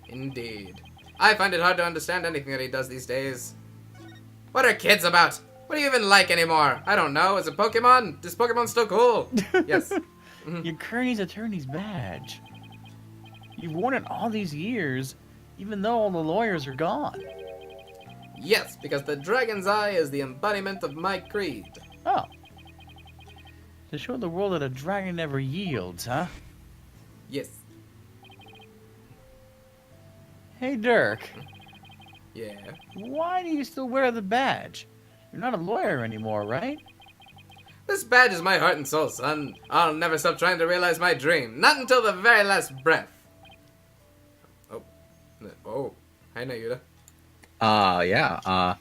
Indeed. I find it hard to understand anything that he does these days. What are kids about? What do you even like anymore? I don't know. Is it Pokemon? Is Pokemon still cool? Yes. Your Kearney's attorney's badge. You've worn it all these years, even though all the lawyers are gone. Yes, because the Dragon's Eye is the embodiment of my creed. Oh. To show the world that a dragon never yields, huh? Yes. Hey, Dirk. Yeah. Why do you still wear the badge? You're not a lawyer anymore, right? This badge is my heart and soul, son. I'll never stop trying to realize my dream. Not until the very last breath. Oh. Hi, Nayuda. Yeah.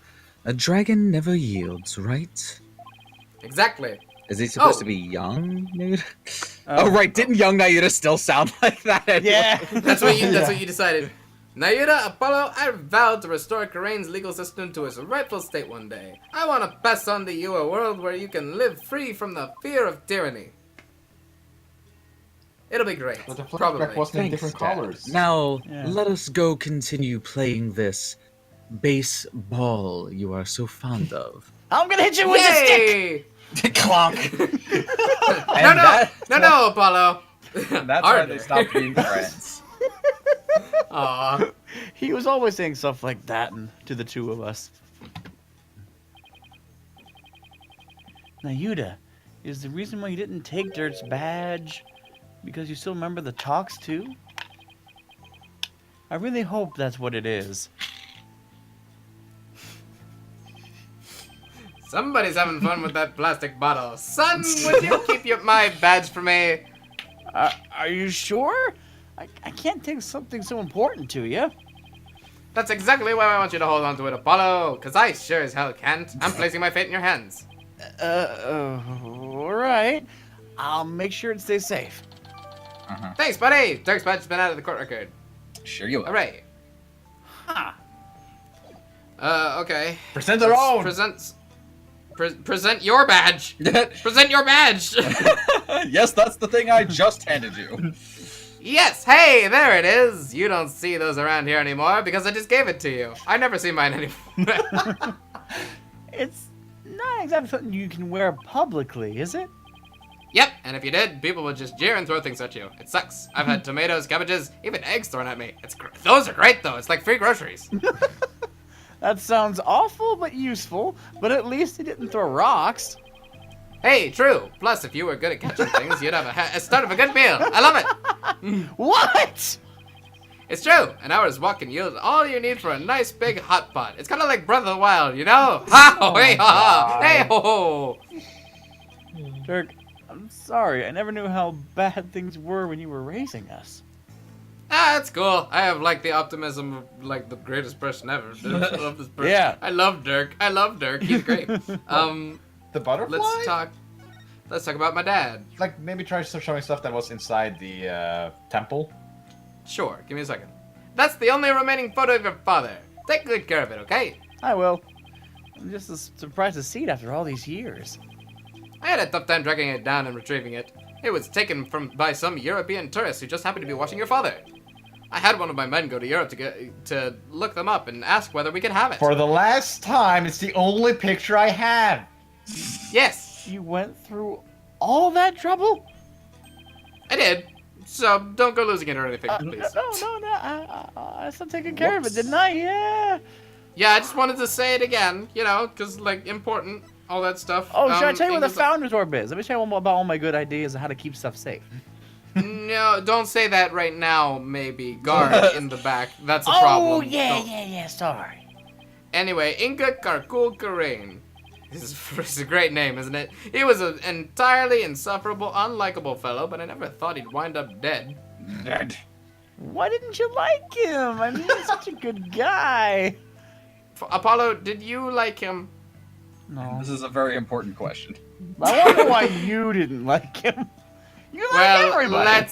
A dragon never yields, right? Exactly. Is he supposed Oh. to be young, Nayuda? Oh, right. Didn't young Nayuda still sound like that? Anyway? Yeah. That's what you decided. Nayuda, Apollo, I vowed to restore Karain's legal system to its rightful state one day. I want to pass on to you a world where you can live free from the fear of tyranny. It'll be great. But the Probably. flashback wasn't in Thanks, different Dad. colors. Now, Yeah. let us go continue playing this baseball you are so fond of. I'm gonna hit you with a stick! Yay! Clonk! No, Apollo. That's why Harder. they stopped being friends. Aw. He was always saying stuff like that to the two of us. Now, Yuda, is the reason why you didn't take Dirt's badge because you still remember the talks too? I really hope that's what it is. Somebody's having fun with that plastic bottle. Son, would you keep my badge for me? Are you sure? I can't take something so important to you. That's exactly why I want you to hold on to it, Apollo. Because I sure as hell can't. I'm placing my fate in your hands. Alright. I'll make sure it stays safe. Thanks, buddy. Dirk's badge has been out of the court record. Sure you will. Hooray. Huh. Okay. Present their own. Present your badge. Present your badge. Yes, that's the thing I just handed you. Yes, hey, there it is. You don't see those around here anymore because I just gave it to you. I never see mine anymore. It's not exactly something you can wear publicly, is it? Yep, and if you did, people would just jeer and throw things at you. It sucks. I've had tomatoes, cabbages, even eggs thrown at me. Those are great though. It's like free groceries. That sounds awful but useful, but at least he didn't throw rocks. Hey, true. Plus, if you were good at catching things, you'd have a start of a good meal. I love it. What? It's true. An hour's walk can yield all you need for a nice big hot pot. It's kind of like Breath of the Wild, you know? Ha! Ho, hey, ha, ha! Hey, ho, ho! Dirk, I'm sorry. I never knew how bad things were when you were raising us. Ah, that's cool. I have like the optimism of like the greatest person ever. I love this person. Yeah. I love Dirk. He's great. The butterfly? Let's talk about my dad. Like, maybe try showing stuff that was inside the temple. Sure, give me a second. That's the only remaining photo of your father. Take good care of it, okay? I will. I'm just as surprised to see it after all these years. I had a tough time tracking it down and retrieving it. It was taken by some European tourists who just happened to be watching your father. I had one of my men go to Europe to look them up and ask whether we could have it. For the last time, it's the only picture I have. Yes, You went through all that trouble? I did. So don't go losing it or anything, No, please. I still taking care of it, didn't I? Yeah. Yeah, I just wanted to say it again, you know, because, like, important, all that stuff. Oh, should I tell you where the English- Founders Orb is? Let me tell you about all my good ideas on how to keep stuff safe. No, don't say that right now, maybe. Guard in the back. That's a problem. Oh, yeah, Don't. yeah, sorry. Anyway, Inga Karkul Karain. This is a great name, isn't it? He was an entirely insufferable, unlikable fellow, but I never thought he'd wind up dead. Dead. Why didn't you like him? I mean, he's such a good guy. Apollo, did you like him? No. This is a very important question. I wonder why you didn't like him. You like Well, everybody.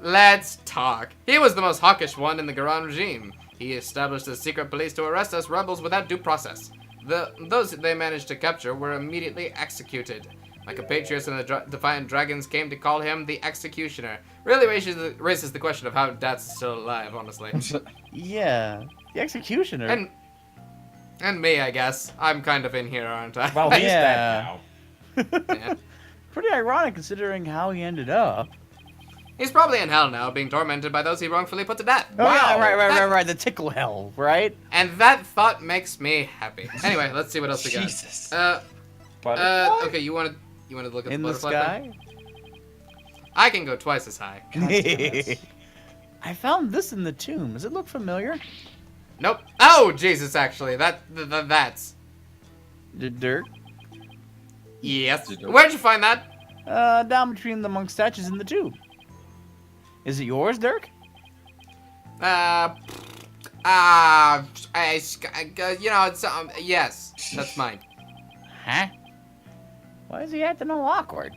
let's talk. He was the most hawkish one in the Garan regime. He established a secret police to arrest us rebels without due process. Those they managed to capture were immediately executed. My compatriots and the Defiant Dragons came to call him the Executioner. Really raises the question of how Dad's still alive, honestly. Yeah, the executioner. And me, I guess. I'm kind of in here, aren't I? Well, he's Yeah. dead now. Yeah. Pretty ironic considering how he ended up. He's probably in hell now, being tormented by those he wrongfully put to death. Oh, yeah, That- right. The tickle hell, right? And that thought makes me happy. Anyway, let's see what else we got. Jesus. Butterfly? Okay, you wanted to look at In the the butterfly thing? sky. I can go twice as high. I found this in the tomb. Does it look familiar? Nope. Oh, Jesus, actually. That's... Dirk? Yes. Dirk. Where'd you find that? Down between the monk statues in the tomb. Is it yours, Dirk? It's, yes, that's mine. Huh? Why is he acting all awkward?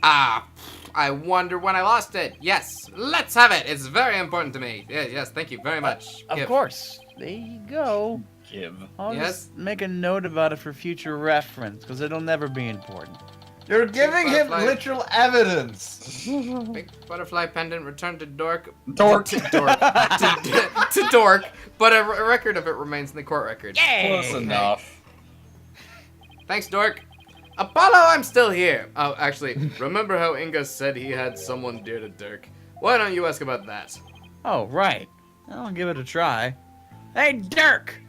I wonder when I lost it. Yes, let's have it. It's very important to me. Yes, thank you very much. Of Give. course. There you go. Give. I'll Yes? just make a note about it for future reference, because it'll never be important. You're giving him Butterfly. literal evidence. Big butterfly pendant returned to Dork. Dork. To Dork. to Dork, but a record of it remains in the court record. Close enough. Thanks, Dork. Apollo, I'm still here. Oh, actually, remember how Inga said he had someone dear to Dirk? Why don't you ask about that? Oh, right. I'll give it a try. Hey, Dirk!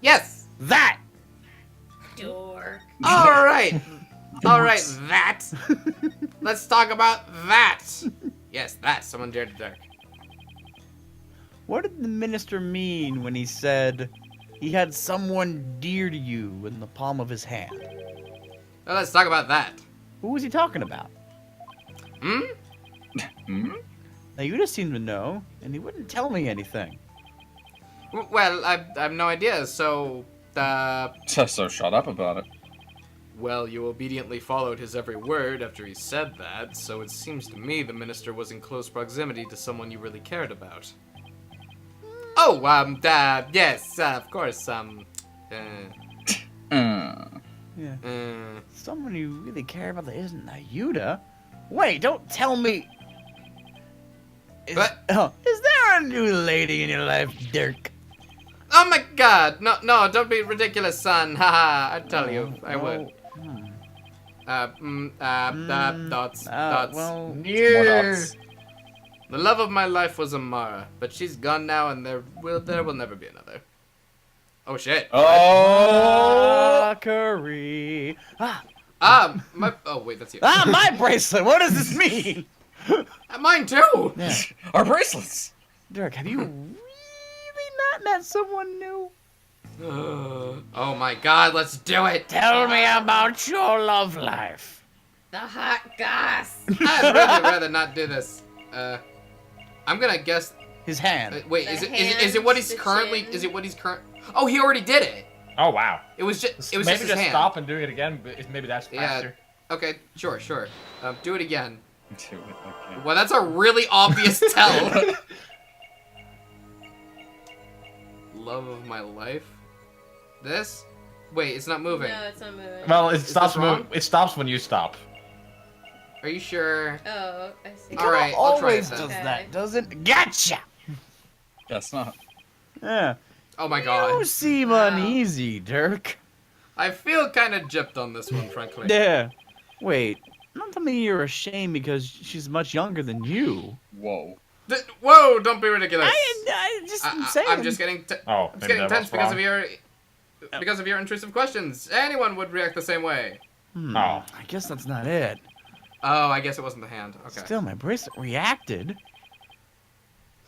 Yes. That! Dork. All right. All right, that. Let's talk about that. Yes, that. Someone dear to Dirk. What did the minister mean when he said he had someone dear to you in the palm of his hand? Well, let's talk about that. Who was he talking about? Hmm? Hmm? Now, you just seem to know, and he wouldn't tell me anything. Well, I have no idea, so, So shut up about it. Well, you obediently followed his every word after he said that, so it seems to me the minister was in close proximity to someone you really cared about. Oh, yes, of course, Yeah. uh, Someone you really care about that isn't Ayuda? Wait, don't tell me... Is, What? Is there a new lady in your life, Dirk? oh my god, no, don't be ridiculous, son, haha, I tell you, I would. Dots. Well... More dots. The love of my life was Amara, but she's gone now, and there will never be another. Oh shit. Oh! Curry. Oh wait, that's you. My bracelet. What does this mean? Mine too. Yeah. Our bracelets! Dirk, have you really not met someone new? Oh my god, let's do it. Tell me about your love life. The hot goss. I'd really rather not do this. I'm gonna guess. His hand. Wait, The is hand, it what he's the currently? chin. Is it what he's current? Oh, he already did it. Oh wow. It was just. It was Maybe just his just hand. stop and do it again. But maybe that's Yeah. faster. Okay, sure. Do it again. Do it, okay. Well, that's a really obvious tell. Love of my life. This? Wait, it's not moving. No, it's not moving. Well, it this stops. wrong? It stops when you stop. Are you sure? Oh, I see. All right, I'll try always it then. does Okay. that, doesn't? Gotcha. Guess not. Yeah. Oh my You god. seem Wow. uneasy, Dirk. I feel kind of gypped on this one, frankly. Yeah. Wait. Don't tell me you're ashamed because she's much younger than you. Whoa. Whoa! Don't be ridiculous. I just am saying. I'm just getting. Oh, I'm just maybe getting that tense was because wrong. of your intrusive questions. Anyone would react the same way. Hmm, Oh. I guess that's not it. Oh, I guess it wasn't the hand. Okay. Still, my bracelet reacted.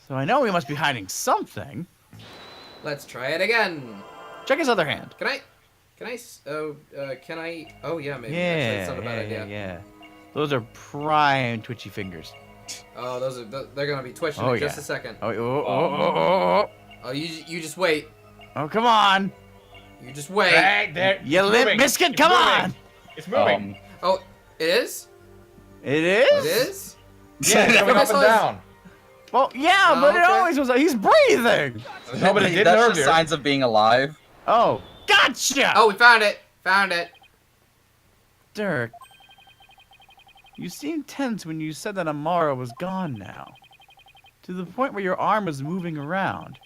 So I know he must be hiding something. Let's try it again. Check his other hand. Can I? Can I? Oh yeah, maybe. Actually, Yeah, it's not a bad idea. yeah. Those are prime twitchy fingers. Oh, they're gonna be twitching Oh, in just yeah. a second. Oh, You just wait. oh, come on. You just wait. Hey, there. You it's limp moving. biscuit, It's come moving. on. It's moving. Oh, it is. It is? It is. Yeah, it's going I up saw and his- down. Well, yeah, Oh, but it okay. always was. He's breathing. No, but it did That's earlier. just signs of being alive. Oh, gotcha. Oh, we found it. Found it. Dirk, you seemed tense when you said that Amara was gone now. To the point where your arm was moving around.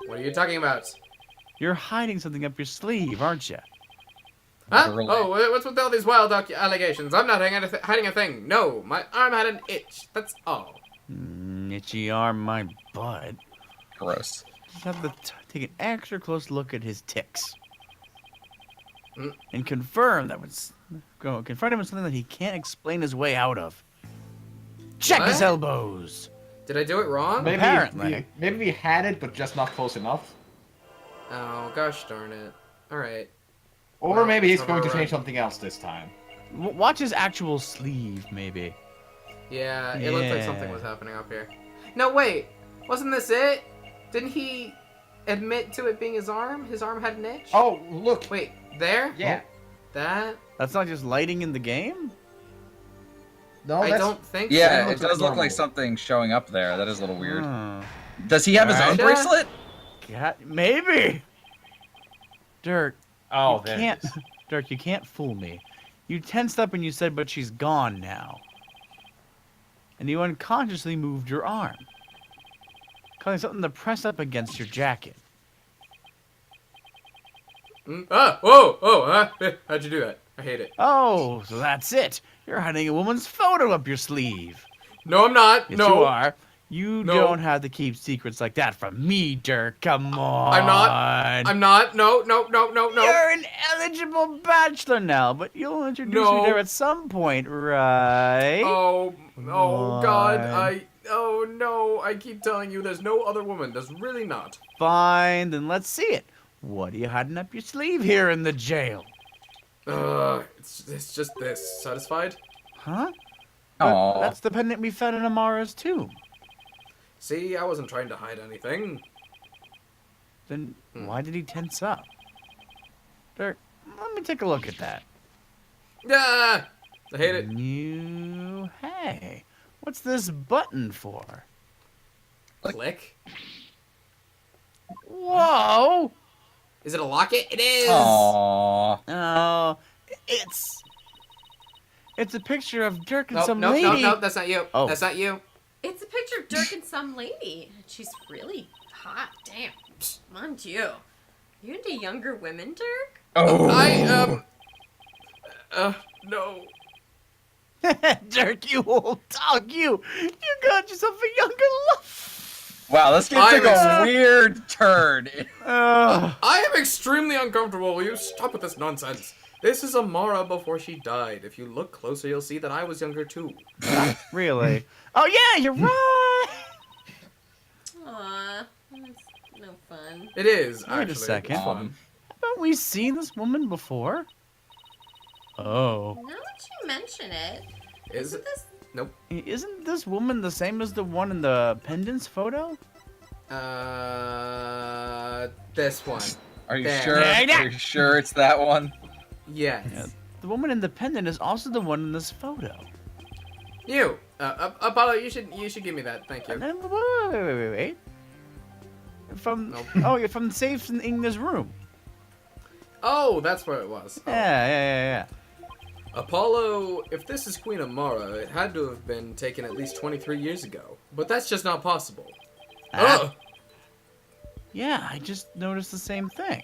What are you talking about? You're hiding something up your sleeve, aren't you? Huh? Really? Oh, what's with all these wild allegations? I'm not hiding a thing. No, my arm had an itch. That's all. Itchy arm, my butt. Gross. Just have to take an extra close look at his ticks. Mm. And confirm that confront him with something that he can't explain his way out of. Check his What? elbows. Did I do it wrong? Maybe Apparently. maybe we had it, but just not close enough. Oh, gosh darn it. Alright. Or Well, maybe he's it's going to overrun. change something else this time. Watch his actual sleeve, maybe. Yeah, it looked like something Yeah. was happening up here. No, wait. Wasn't this it? Didn't he admit to it being his arm? His arm had an itch? Oh, look. Wait, there? Yeah. That? That's not just lighting in the game? No, I that's... don't think Yeah, so. it looks does like look like normal. something showing up there. That is a little weird. Huh. Does he have his own Alright. bracelet? Maybe. Dirk, Oh, you there can't. it is. Dirk, you can't fool me. You tensed up and you said, "But she's gone now." And you unconsciously moved your arm, causing something to press up against your jacket. How'd you do that? I hate it. Oh, so that's it. You're hiding a woman's photo up your sleeve. No, I'm not. Yes, no. you are. You No. don't have to keep secrets like that from me, Dirk. Come on. I'm not. I'm not. No. You're an eligible bachelor now, but you'll introduce No. me there at some point, right? Oh, God. Why? Oh, no. I keep telling you there's no other woman. There's really not. Fine, then let's see it. What are you hiding up your sleeve here in the jail? It's just this. Satisfied? Huh? But Aw. that's the pendant we found in Amara's tomb. See, I wasn't trying to hide anything. Then why did he tense up? Dirk, let me take a look at that. Ah! I hate it. Hey, what's this button for? Click. Whoa! Is it a locket? It is! Aww. Oh, it's a picture of Dirk and Nope, some nope, lady. nope, that's not you. Oh. That's not you. It's a picture of Dirk and some lady. She's really hot. Damn. Mind you. You into younger women, Dirk? Oh. No. Dirk, you old dog, you got yourself a younger love. Wow, this game took a weird turn. I am extremely uncomfortable. Will you stop with this nonsense? This is Amara before she died. If you look closer, you'll see that I was younger too. Really? Oh yeah, you're right. Aw, that's no fun. It is, Wait a actually. second. It's fun. Haven't we seen this woman before? Oh. Now that you mention it, Is it? this Nope. Isn't this woman the same as the one in the pendants photo? This one. Are you There. sure? Are you sure it's that one? Yes. Yeah. The woman in the pendant is also the one in this photo. You. Apollo, you should give me that. Thank And you. then, wait. From Nope. oh, you're from the safe in Inga's room. Oh, that's where it was. Oh. Yeah. Apollo, if this is Queen Amara, it had to have been taken at least 23 years ago. But that's just not possible. Ugh. Yeah, I just noticed the same thing.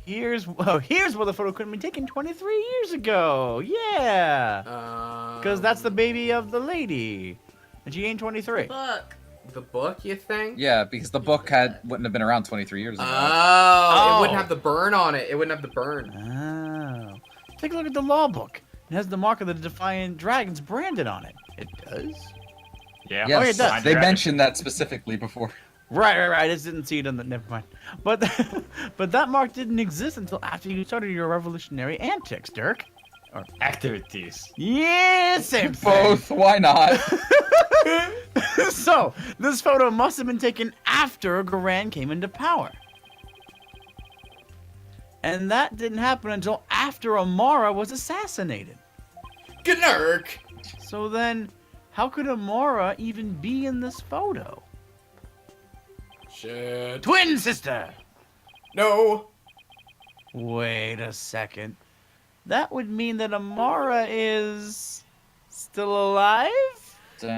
Here's where the photo could have been taken 23 years ago. Yeah. Because that's the baby of the lady. And she ain't 23. book. The book, you think? Yeah, because the book wouldn't have been around 23 years ago. Oh, it wouldn't have the burn on it. It wouldn't have the burn. Oh. Take a look at the law book. It has the mark of the Defiant Dragons branded on it. It does? Yeah. Yes, Oh, it does. they mentioned that specifically before. Right. I just didn't see it on the. Never mind. But that mark didn't exist until after you started your revolutionary antics, Dirk. Activities. Yeah, same thing. Both, why not? So, this photo must have been taken after Garan came into power. And that didn't happen until after Amara was assassinated. Gnurk! So then, how could Amara even be in this photo? Shit. Twin sister! No. Wait a second. That would mean that Amara is still alive?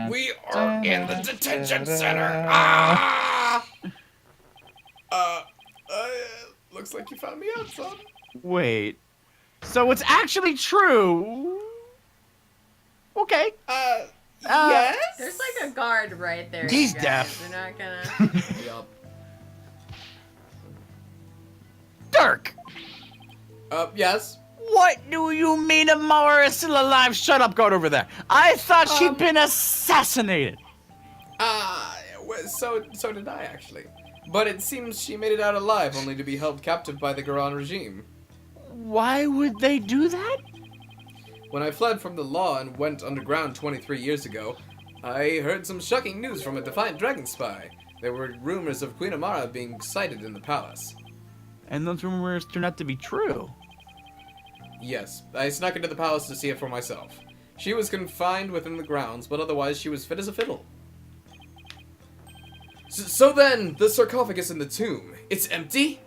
We are in the detention center. Ah! Looks like you found me out, son. Wait. So it's actually true? Okay. Yes? There's like a guard right there. He's you guys. deaf. They're not gonna. Yup. Dirk! Yes? What do you mean Amara is still alive? Shut up, guard over there. I thought she'd been assassinated. So did I, actually. But it seems she made it out alive, only to be held captive by the Garan regime. Why would they do that? When I fled from the law and went underground 23 years ago, I heard some shocking news from a defiant dragon spy. There were rumors of Queen Amara being sighted in the palace. And those rumors turned out to be true. Yes, I snuck into the palace to see it for myself. She was confined within the grounds, but otherwise she was fit as a fiddle. So then, the sarcophagus in the tomb, it's empty?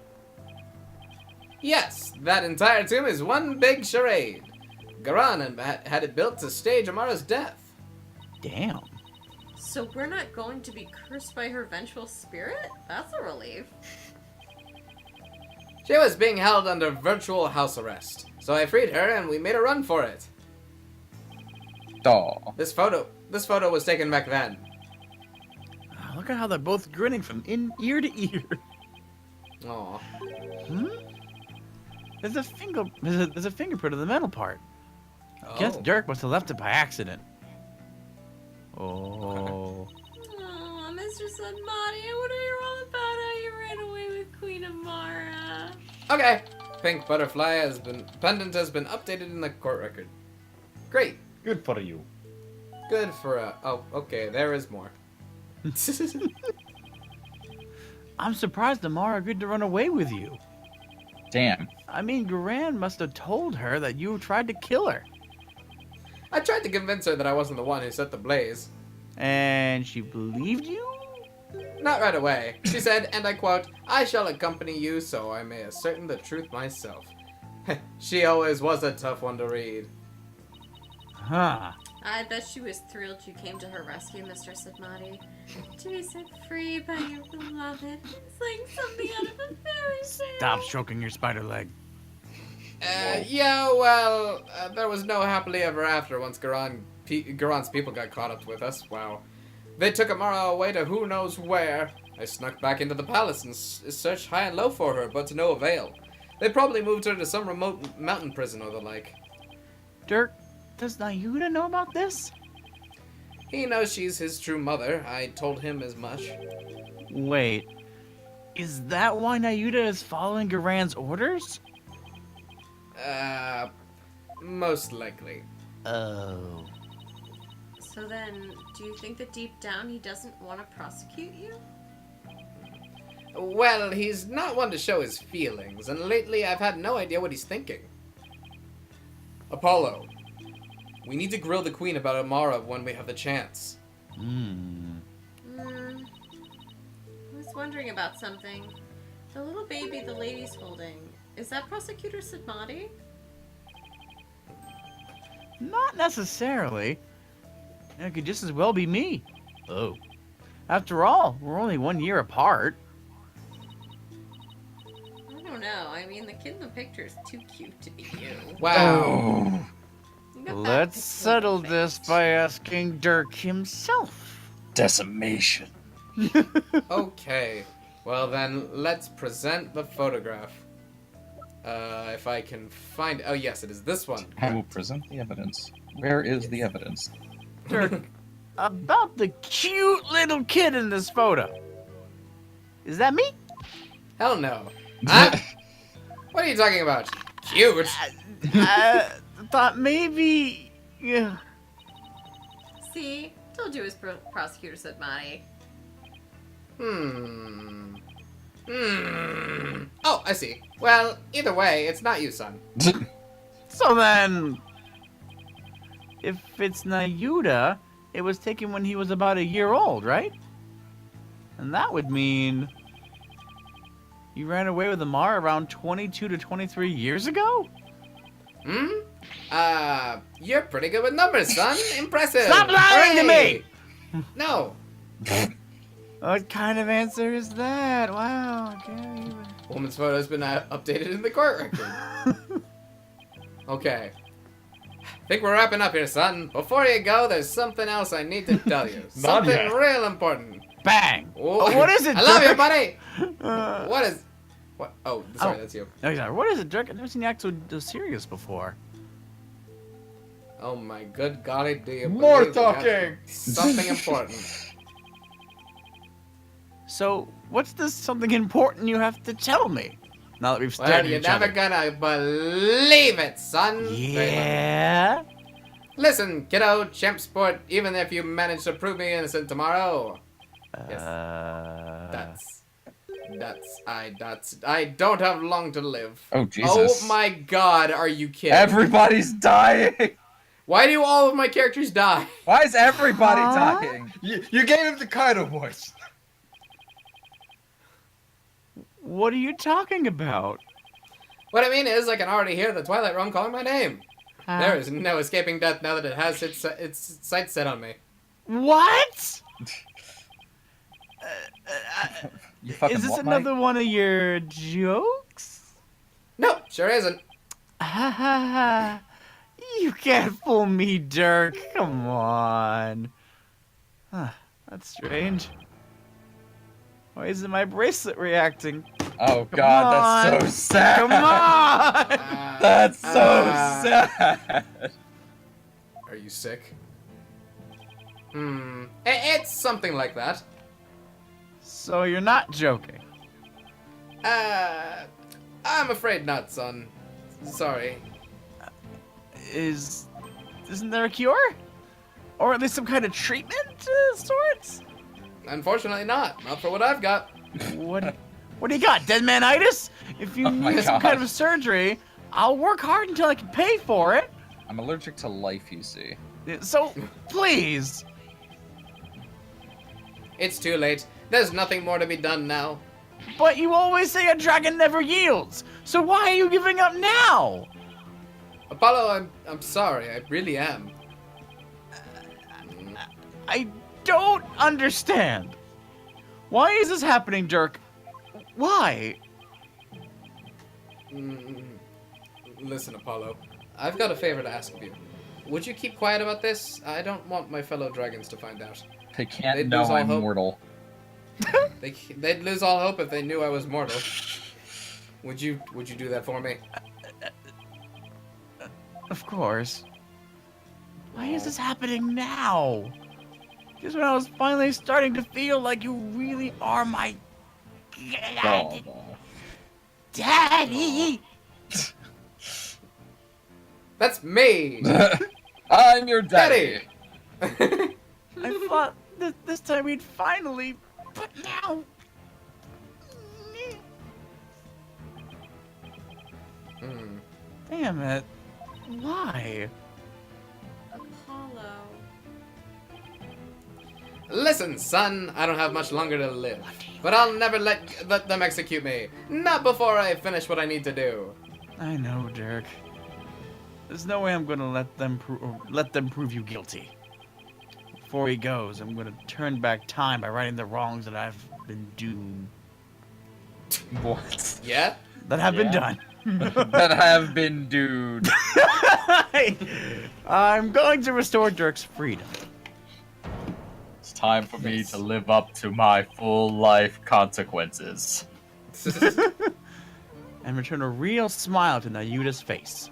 Yes, that entire tomb is one big charade. Garan had it built to stage Amara's death. Damn. So we're not going to be cursed by her vengeful spirit? That's a relief. She was being held under virtual house arrest, so I freed her and we made a run for it. Aw. This photo was taken back then. Look at how they're both grinning from ear to ear. Aw. There's a fingerprint of the metal part. Guess Oh. Dirk must have left it by accident. Oh. Oh, Mr. Sunmati, I want to hear all about how you ran away with Queen Amara. Okay. Pink butterfly pendant has been updated in the court record. Great. Good for you. Good for oh, okay, there is more. I'm surprised Amara agreed to run away with you. Damn. I mean, Garan must have told her that you tried to kill her. I tried to convince her that I wasn't the one who set the blaze. And she believed you? Not right away. She said, and I quote, "I shall accompany you so I may ascertain the truth myself." She always was a tough one to read. Huh. I bet she was thrilled you came to her rescue, Mr. Sidmati. To be set free by your beloved. It's like something out of a fairy tale. Stop stroking your spider leg. Yeah, well, there was no happily ever after once Garon's people got caught up with us. Wow. They took Amara away to who knows where. I snuck back into the palace and searched high and low for her, but to no avail. They probably moved her to some remote mountain prison or the like. Dirk, does Nayuda know about this? He knows she's his true mother. I told him as much. Wait, is that why Nayuda is following Garan's orders? Most likely. Oh. So then, do you think that deep down he doesn't want to prosecute you? Well, he's not one to show his feelings, and lately I've had no idea what he's thinking. Apollo, we need to grill the queen about Amara when we have the chance. I was wondering about something. The little baby the lady's holding, is that Prosecutor Sidmati? Not necessarily. It could just as well be me. Oh. After all, we're only 1 year apart. I don't know. I mean, the kid in the picture is too cute to be you. Wow. You got that Let's pixelated settle face. this by asking Dirk himself. Decimation. Okay. Well then, let's present the photograph. If I can find... Oh yes, it is this one. I will present the evidence. Where is the evidence? Dirk, about the cute little kid in this photo. Is that me? Hell no. Huh? What are you talking about? Cute? Thought maybe... Yeah. See? Told you it was Prosecutor Sidmati. Oh, I see. Well, either way, it's not you, son. So then... If it's Nayuda, it was taken when he was about 1 year old, right? And that would mean... You ran away with Amara around 22 to 23 years ago? You're pretty good with numbers, son. Impressive. Stop lying to Hooray! No. What kind of answer is that? Wow, I can't even... Woman's photo has been updated in the court record. Okay. Think we're wrapping up here, son. Before you go, there's something else I need to tell you. Something yet. real important. Bang! Oh, What is it, I love you, Dirk? buddy. What is... What? Oh, sorry, Oh. that's you. No, he's not. What is it, Dirk? I've never seen you act so serious before. Oh my good golly, do you More believe we have talking! something important? So, what's this something important you have to tell me? Now that we've stared Well, at you're each never other. gonna believe it, son. Very well. Yeah? Listen, kiddo, champ sport, even if you manage to prove me innocent tomorrow. Yes. I don't have long to live. Oh, Jesus. Oh my god, are you kidding? Everybody's dying. Why do all of my characters die? Why is everybody Huh? dying? You gave him the Kaido voice. What are you talking about? What I mean is, I can already hear the Twilight Realm calling my name. There is no escaping death now that it has its sights set on me. What? You fucking Is this what, Mike? another one of your jokes? No, sure isn't. Ha ha ha. You can't fool me, Dirk. Come on. Huh, that's strange. Why isn't my bracelet reacting? Oh God, that's so sad. Come on! That's so sad. Are you sick? It's something like that. So you're not joking. I'm afraid not, son. Sorry. Isn't there a cure? Or at least some kind of treatment of sorts? Unfortunately not. Not for what I've got. What do you got? Dead manitis? If you Oh my need some kind God. of surgery, I'll work hard until I can pay for it. I'm allergic to life, you see. So, please. It's too late. There's nothing more to be done now. But you always say a dragon never yields. So why are you giving up now? Apollo, I'm sorry. I really am. I don't understand. Why is this happening, Dirk? Why? Listen, Apollo. I've got a favor to ask of you. Would you keep quiet about this? I don't want my fellow dragons to find out. They can't They'd know lose all I'm hope. mortal. They'd lose all hope if they knew I was mortal. Would you do that for me? Of course. Why is this happening now? Just when I was finally starting to feel like you really are my Oh, daddy. That's me! I'm your daddy. Daddy! I thought this time we'd finally, but now. Damn it. Why? Apollo. Listen, son, I don't have much longer to live. But I'll never let them execute me. Not before I finish what I need to do. I know, Dirk. There's no way I'm gonna let them prove you guilty. Before he goes, I'm gonna turn back time by righting the wrongs that I've been doing. What? Yeah? That have been done. That have been dude. I'm going to restore Dirk's freedom. It's time for me to live up to my full life consequences. And return a real smile to Nayuta's face.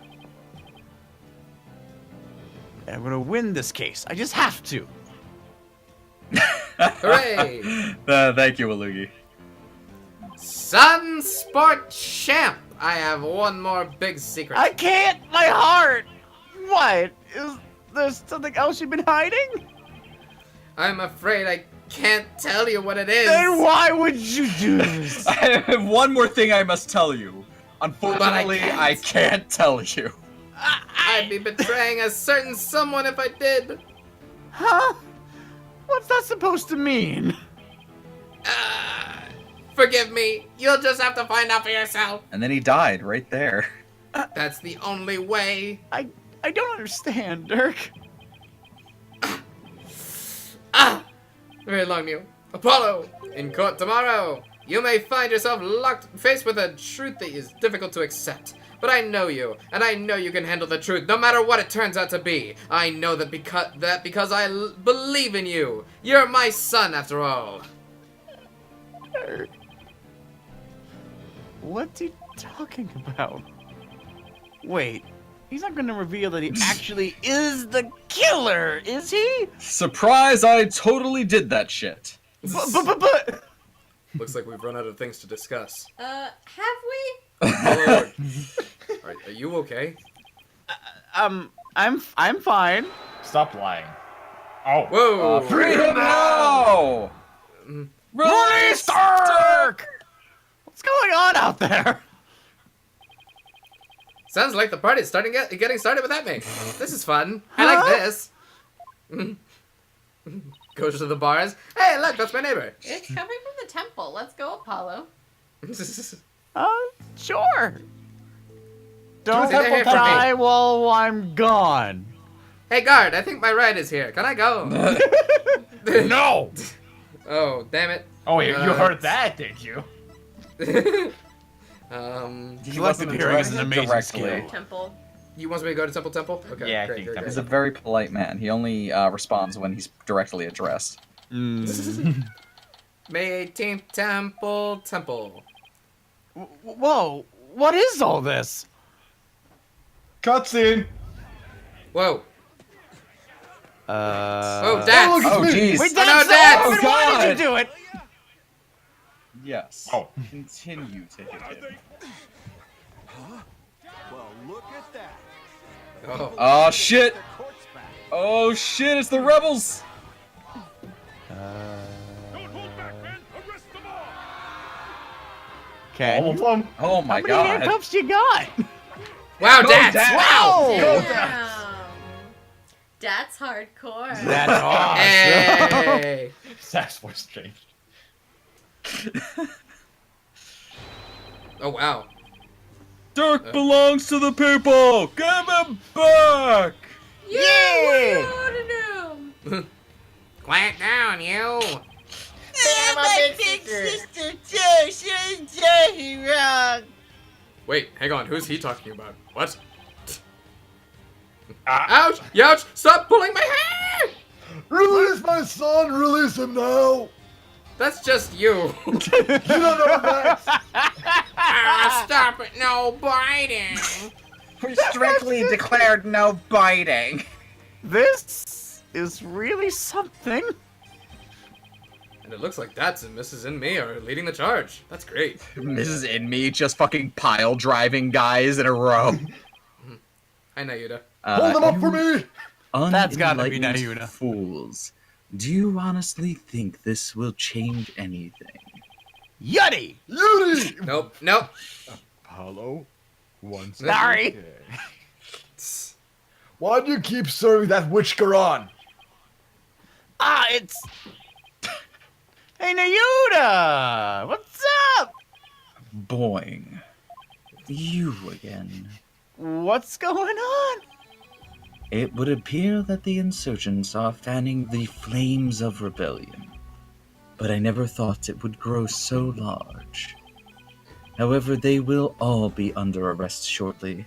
And I'm gonna win this case. I just have to. Hooray! Thank you, Alugi. Sun Sport Champ! I have one more big secret. I can't! My heart! What? Is there something else you've been hiding? I'm afraid I can't tell you what it is. Then why would you do this? I have one more thing I must tell you. Unfortunately, can't. I can't tell you. I'd be betraying a certain someone if I did. Huh? What's that supposed to mean? Forgive me. You'll just have to find out for yourself. And then he died right there. That's the only way. I don't understand, Dirk. Very long new. Apollo, in court tomorrow, you may find yourself faced with a truth that is difficult to accept. But I know you, and I know you can handle the truth, no matter what it turns out to be. I know that because I believe in you. You're my son, after all. Dirk. What's he talking about? Wait, he's not gonna reveal that he actually is the killer, is he? Surprise, I totally did that shit. But. Looks like we've run out of things to discuss. Have we? Oh, are you okay? I'm fine. Stop lying. Oh. Whoa! Free him now! Release Dirk! What's going on out there? Sounds like the party's getting started without me. This is fun. I like this. Goes to the bars. Hey, look, that's my neighbor. It's coming from the temple. Let's go, Apollo. Sure. Don't They're here for die me. while I'm gone. Hey, guard, I think my ride is here. Can I go? No! Oh, damn it. Oh, you heard that, did you? He wasn't appearing is an addressed amazing directly. skill. Temple. You want me to go to Temple? Okay, Yeah, I great, think great, Temple. great. He's a very polite man. He only responds when he's directly addressed. May 18th Temple. Whoa, what is all this? Cutscene. Whoa. Oh, Dad. Oh, look, Oh, it's me. jeez. Wait, Oh, no, that's Dad! Why God! did you do it? Yes. Oh. Continue to hit him. Well, look at that. Oh. Oh, shit! The court's back. Oh, shit, it's the rebels! Ken, All of them? Oh my how many god. handcuffs you got? Wow, Go, Dad! Dad. Wow! Damn. That's hardcore. That's awesome. Hey! Sass voice changed. Oh, wow. Dirk belongs to the people! Give him back! Yeah! Quiet down, you! Wait, hang on, who's he talking about? What? Ouch! Youch! Stop pulling my hair! Release my son! Release him now! That's just you. You don't know Max! Stop it! No biting! We strictly declared no biting. This is really something. And it looks like Dats and Mrs. and me are leading the charge. That's great. Mrs. and me just fucking pile driving guys in a row. Hi, Nayuda. Hold them up for me! That's gotta be Unenlightened Nayuda. Fools. Do you honestly think this will change anything? Yuddy! Yuri! Nope, nope. Apollo? Once Sorry. again. Why do you keep serving that witch Quran? Ah, it's... Hey, Nayuda! What's up? Boing. You again. What's going on? It would appear that the insurgents are fanning the flames of rebellion, but I never thought it would grow so large. However, they will all be under arrest shortly.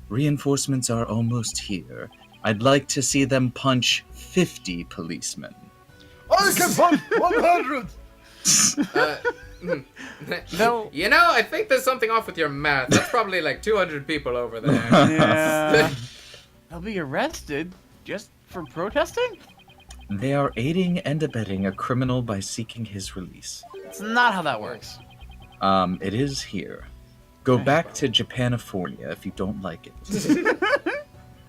Reinforcements are almost here. I'd like to see them punch 50 policemen. I can punch 100! No. You know, I think there's something off with your math. That's probably like 200 people over there. Yeah. They'll be arrested just for protesting? They are aiding and abetting a criminal by seeking his release. It's not how that works. It is here. Go back to Japanifornia if you don't like it.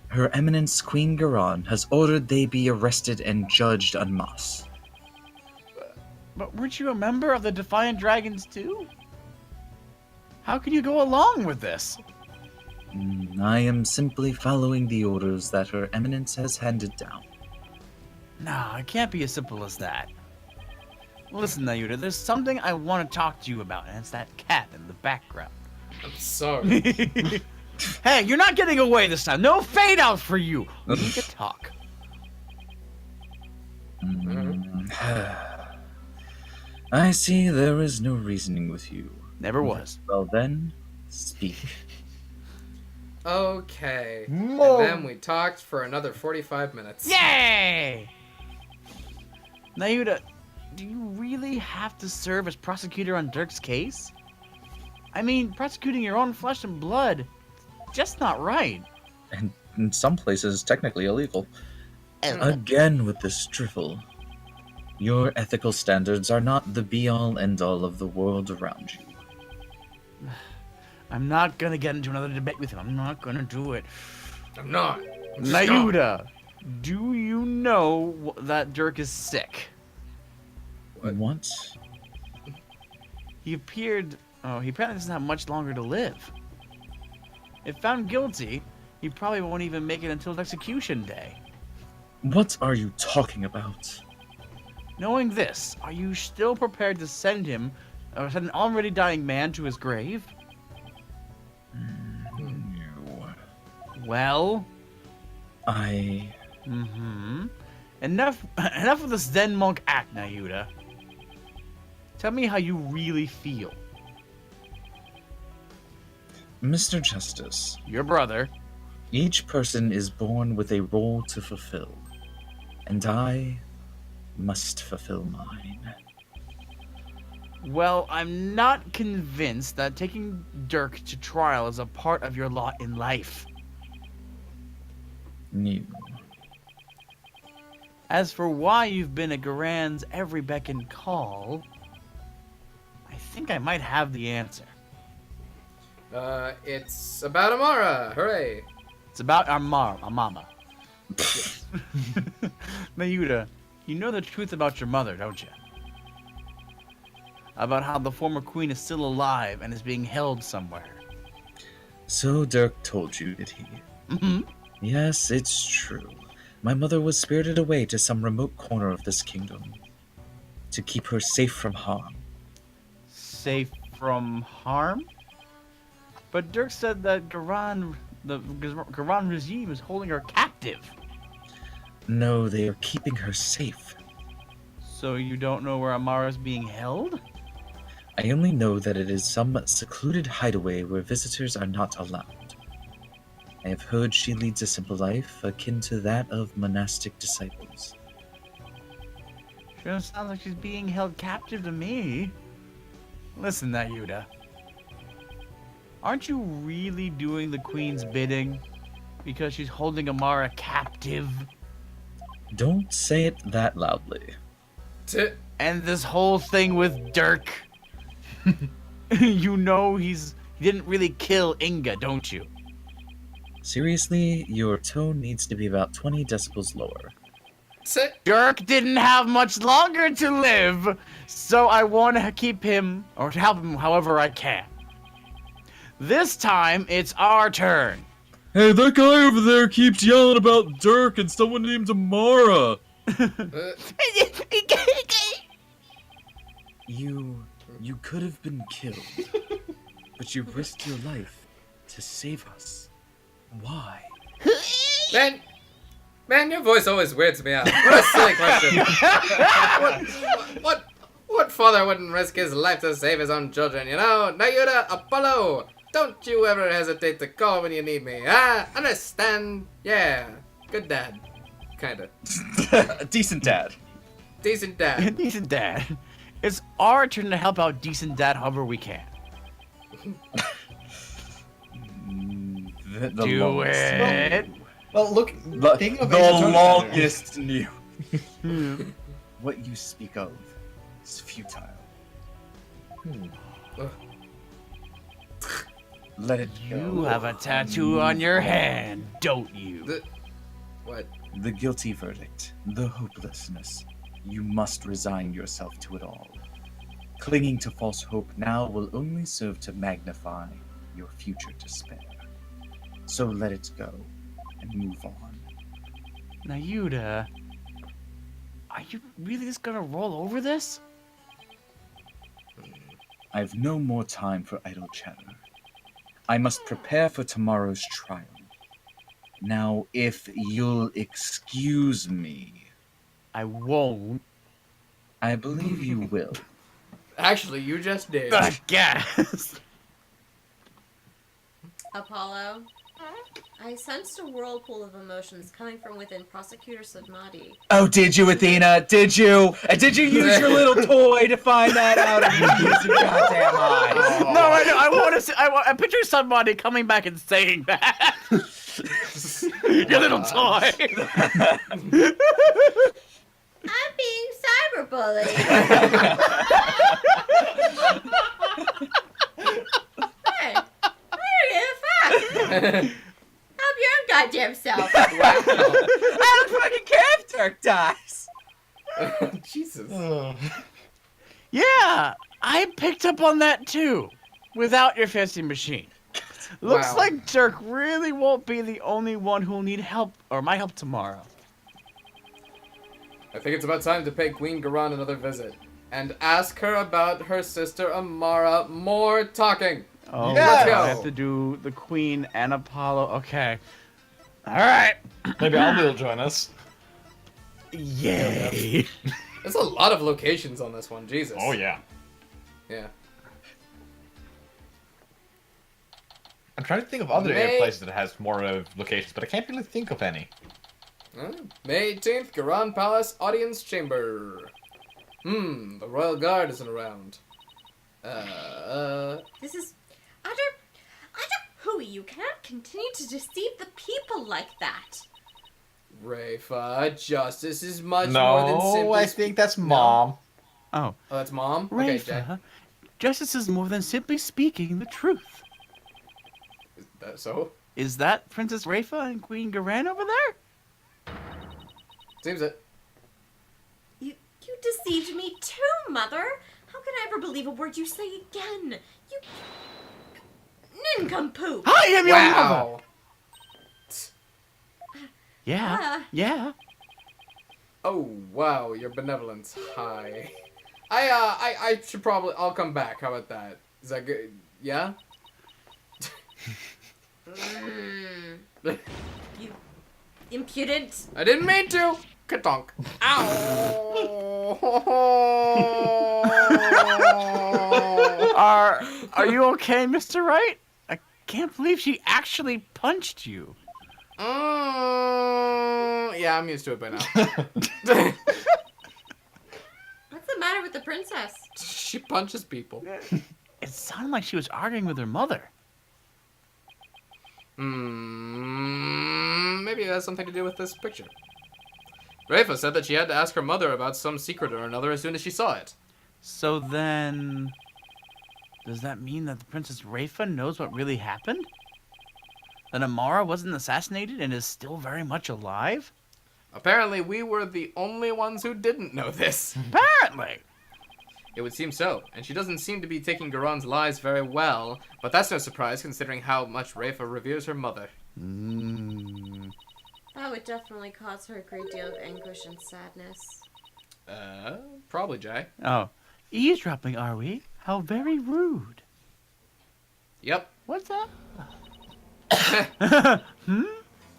Her Eminence Queen Garan has ordered they be arrested and judged en masse. But weren't you a member of the Defiant Dragons too? How can you go along with this? I am simply following the orders that Her Eminence has handed down. No, it can't be as simple as that. Listen, Nayuda, there's something I want to talk to you about, and it's that cat in the background. I'm sorry. Hey, you're not getting away this time. No fade out for you. We need to talk. I see there is no reasoning with you. Never was. Well then, speak. Okay. Mom. And then we talked for another 45 minutes. Yay! Nayuda, do you really have to serve as prosecutor on Dirk's case? I mean, prosecuting your own flesh and blood, just not right. And in some places, technically illegal. Again with this drivel. Your ethical standards are not the be-all end-all of the world around you. I'm not gonna get into another debate with him. I'm not gonna do it. I'm not. I'm just not. Nayuda, do you know that Dirk is sick? What? He appeared. Oh, he apparently doesn't have much longer to live. If found guilty, he probably won't even make it until his execution day. What are you talking about? Knowing this, are you still prepared to send him, or send an already dying man to his grave? No. Well, I... Enough of the Zen monk act, Nayuda. Tell me how you really feel. Mr. Justice, Your brother. each person is born with a role to fulfill, and I must fulfill mine. Well, I'm not convinced that taking Dirk to trial is a part of your lot in life. New. As for why you've been at Garan's every beck and call, I think I might have the answer. It's about Amara. Hooray. It's about our mama. Nayuda, you know the truth about your mother, don't you? About how the former queen is still alive and is being held somewhere. So Dirk told you, did he? Mm-hmm. Yes, it's true. My mother was spirited away to some remote corner of this kingdom to keep her safe from harm. Safe from harm? But Dirk said that the Garan regime is holding her captive. No, they are keeping her safe. So you don't know where Amara's being held? I only know that it is some secluded hideaway where visitors are not allowed. I have heard she leads a simple life akin to that of monastic disciples. Sure sounds like she's being held captive to me. Listen, Nayuda. Aren't you really doing the queen's bidding? Because she's holding Amara captive? Don't say it that loudly. And this whole thing with Dirk. You know he didn't really kill Inga, don't you? Seriously, your tone needs to be about 20 decibels lower. Dirk didn't have much longer to live, so I want to keep him, or to help him however I can. This time, it's our turn. Hey, that guy over there keeps yelling about Dirk and someone named Amara. You could have been killed, but you risked your life to save us. Why? Man, your voice always weirds me out. What a silly question. What father wouldn't risk his life to save his own children, you know? Nayuda, Apollo, don't you ever hesitate to call when you need me, Understand? Yeah, good dad. Kinda. Decent dad. Decent dad. Decent dad. It's our turn to help out decent dad however we can. The Do longest. it. Well, look, The, thinking of the Ace Attorney longest knew. What you speak of is futile. Let it You go. have a tattoo on your hand, don't you? What? The guilty verdict, the hopelessness. You must resign yourself to it all. Clinging to false hope now will only serve to magnify your future despair. So let it go and move on. Nayuda, are you really just gonna roll over this? I've no more time for idle chatter. I must prepare for tomorrow's trial. Now, if you'll excuse me, I won't. I believe you will. Actually, you just did. I guess. Apollo, I sensed a whirlpool of emotions coming from within Prosecutor Sudmati. Oh, did you, Athena? Did you? And did you use your little toy to find that out? Or did you use your goddamn eyes? No, I want to see. I picture somebody coming back and saying that. Your little toy. I'm being cyberbullied. Hey, I don't give a fuck. Help your own goddamn self. I don't fucking care if Dirk dies. Jesus. Yeah, I picked up on that too. Without your fancy machine. Looks Wow. like Dirk really won't be the only one who'll need help or my help tomorrow. I think it's about time to pay Queen Garan another visit. And ask her about her sister Amara. More talking. Oh, Let's go. I have to do the Queen and Apollo. Okay. All right. Maybe Albie will join us. Yay. There's a lot of locations on this one. Jesus. Oh yeah. Yeah. I'm trying to think of other May- places that has more locations, but I can't really think of any. May 18th, Garan Palace Audience Chamber. The Royal Guard isn't around. This is utter hooey. You cannot continue to deceive the people like that. Rafa, justice is much more than No, simply... I think that's Mom. Oh, Oh, that's Mom? Okay, Jay. Rafa, justice is more than simply speaking the truth. Is that so? Is that Princess Rafa and Queen Garan over there? Seems it. You deceived me too, Mother. How can I ever believe a word you say again? You nincompoop. I am your mother. Wow. Yeah, yeah. Oh, wow, your benevolence high. I should probably... I'll come back. How about that? Is that good? Yeah? You impudent. I didn't mean to! Katonk. Ow! Are you okay, Mr. Wright? I can't believe she actually punched you. Yeah, I'm used to it by now. What's the matter with the princess? She punches people. It sounded like she was arguing with her mother. Maybe it has something to do with this picture. Rafa said that she had to ask her mother about some secret or another as soon as she saw it. So then, does that mean that the Princess Rafa knows what really happened? That Amara wasn't assassinated and is still very much alive? Apparently, we were the only ones who didn't know this. Apparently. It would seem so, and she doesn't seem to be taking Garon's lies very well, but that's no surprise considering how much Rafa reveres her mother. That would definitely cause her a great deal of anguish and sadness. Probably, Jay. Oh, eavesdropping, are we? How very rude. Yep. What's that?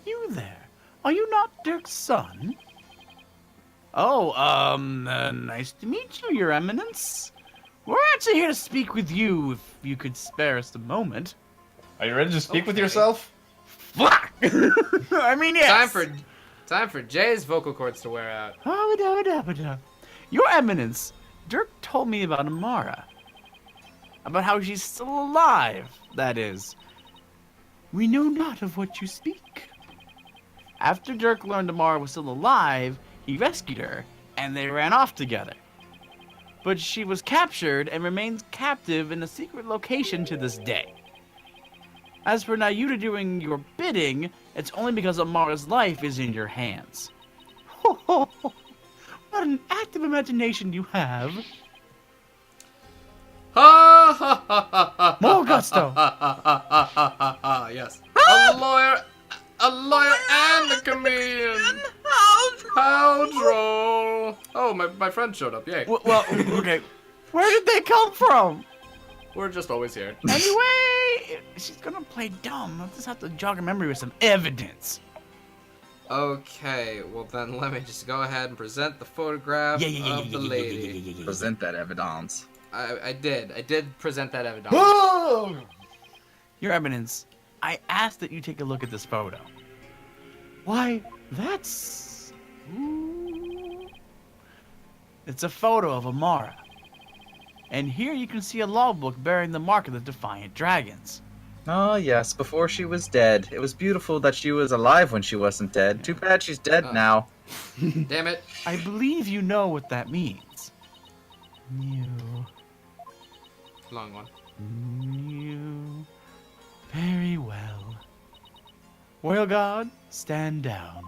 You there. Are you not Dirk's son? Oh, nice to meet you, Your Eminence. We're actually here to speak with you, if you could spare us a moment. Are you ready to speak with Okay. yourself? Fuck! I mean, yes. Time for Jay's vocal cords to wear out. Your Eminence, Dirk told me about Amara. About how she's still alive, that is. We know not of what you speak. After Dirk learned Amara was still alive, he rescued her, and they ran off together. But she was captured and remains captive in a secret location to this day. As for Nayuta doing your bidding, it's only because Amara's life is in your hands. What an active imagination you have. Ha ha ha ha ha. More gusto. Yes. A lawyer and a comedian. How droll. Oh, my friend showed up. Yay. Well, okay. Where did they come from? We're just always here. Anyway, she's gonna play dumb. I'll just have to jog her memory with some evidence. Okay, well then let me just go ahead and present the photograph of the lady. Present that evidence. I did present that evidence. Whoa! Your Eminence, I ask that you take a look at this photo. Why, that's... Ooh. It's a photo of Amara. And here you can see a logbook bearing the mark of the Defiant Dragons. Oh, yes, before she was dead. It was beautiful that she was alive when she wasn't dead. Too bad she's dead now. Damn it. I believe you know what that means. You... Long one. You... Very well. Royal Guard, stand down.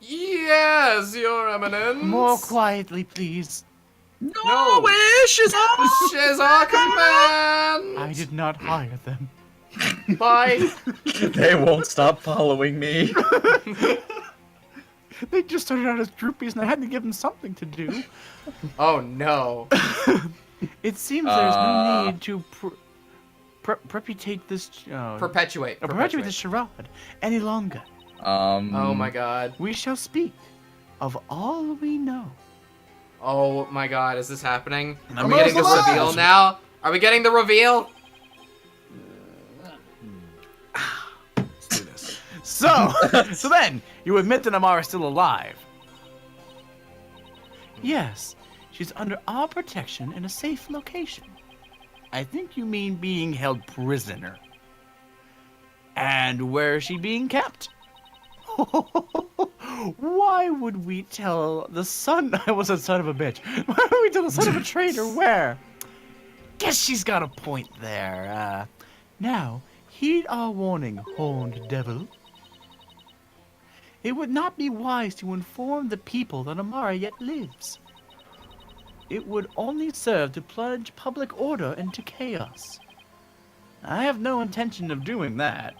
Yes, Your Eminence. More quietly, please. No. wishes! Wishes are command. I did not hire them. Bye. They won't stop following me. They just started out as groupies and I had to give them something to do. Oh no. It seems there's no need to perpetuate this... Perpetuate. perpetuate this charade any longer. Oh my god. We shall speak of all we know. Oh my god, is this happening? Are we Where's getting the the last? reveal now? Are we getting the reveal? Let's do this. So then, you admit that Amara's still alive. Yes, she's under our protection in a safe location. I think you mean being held prisoner. And where is she being kept? Why would we tell the son... I was a son of a bitch. Why would we tell the son of a traitor where? Guess she's got a point there. Now, heed our warning, horned devil. It would not be wise to inform the people that Amara yet lives. It would only serve to plunge public order into chaos. I have no intention of doing that.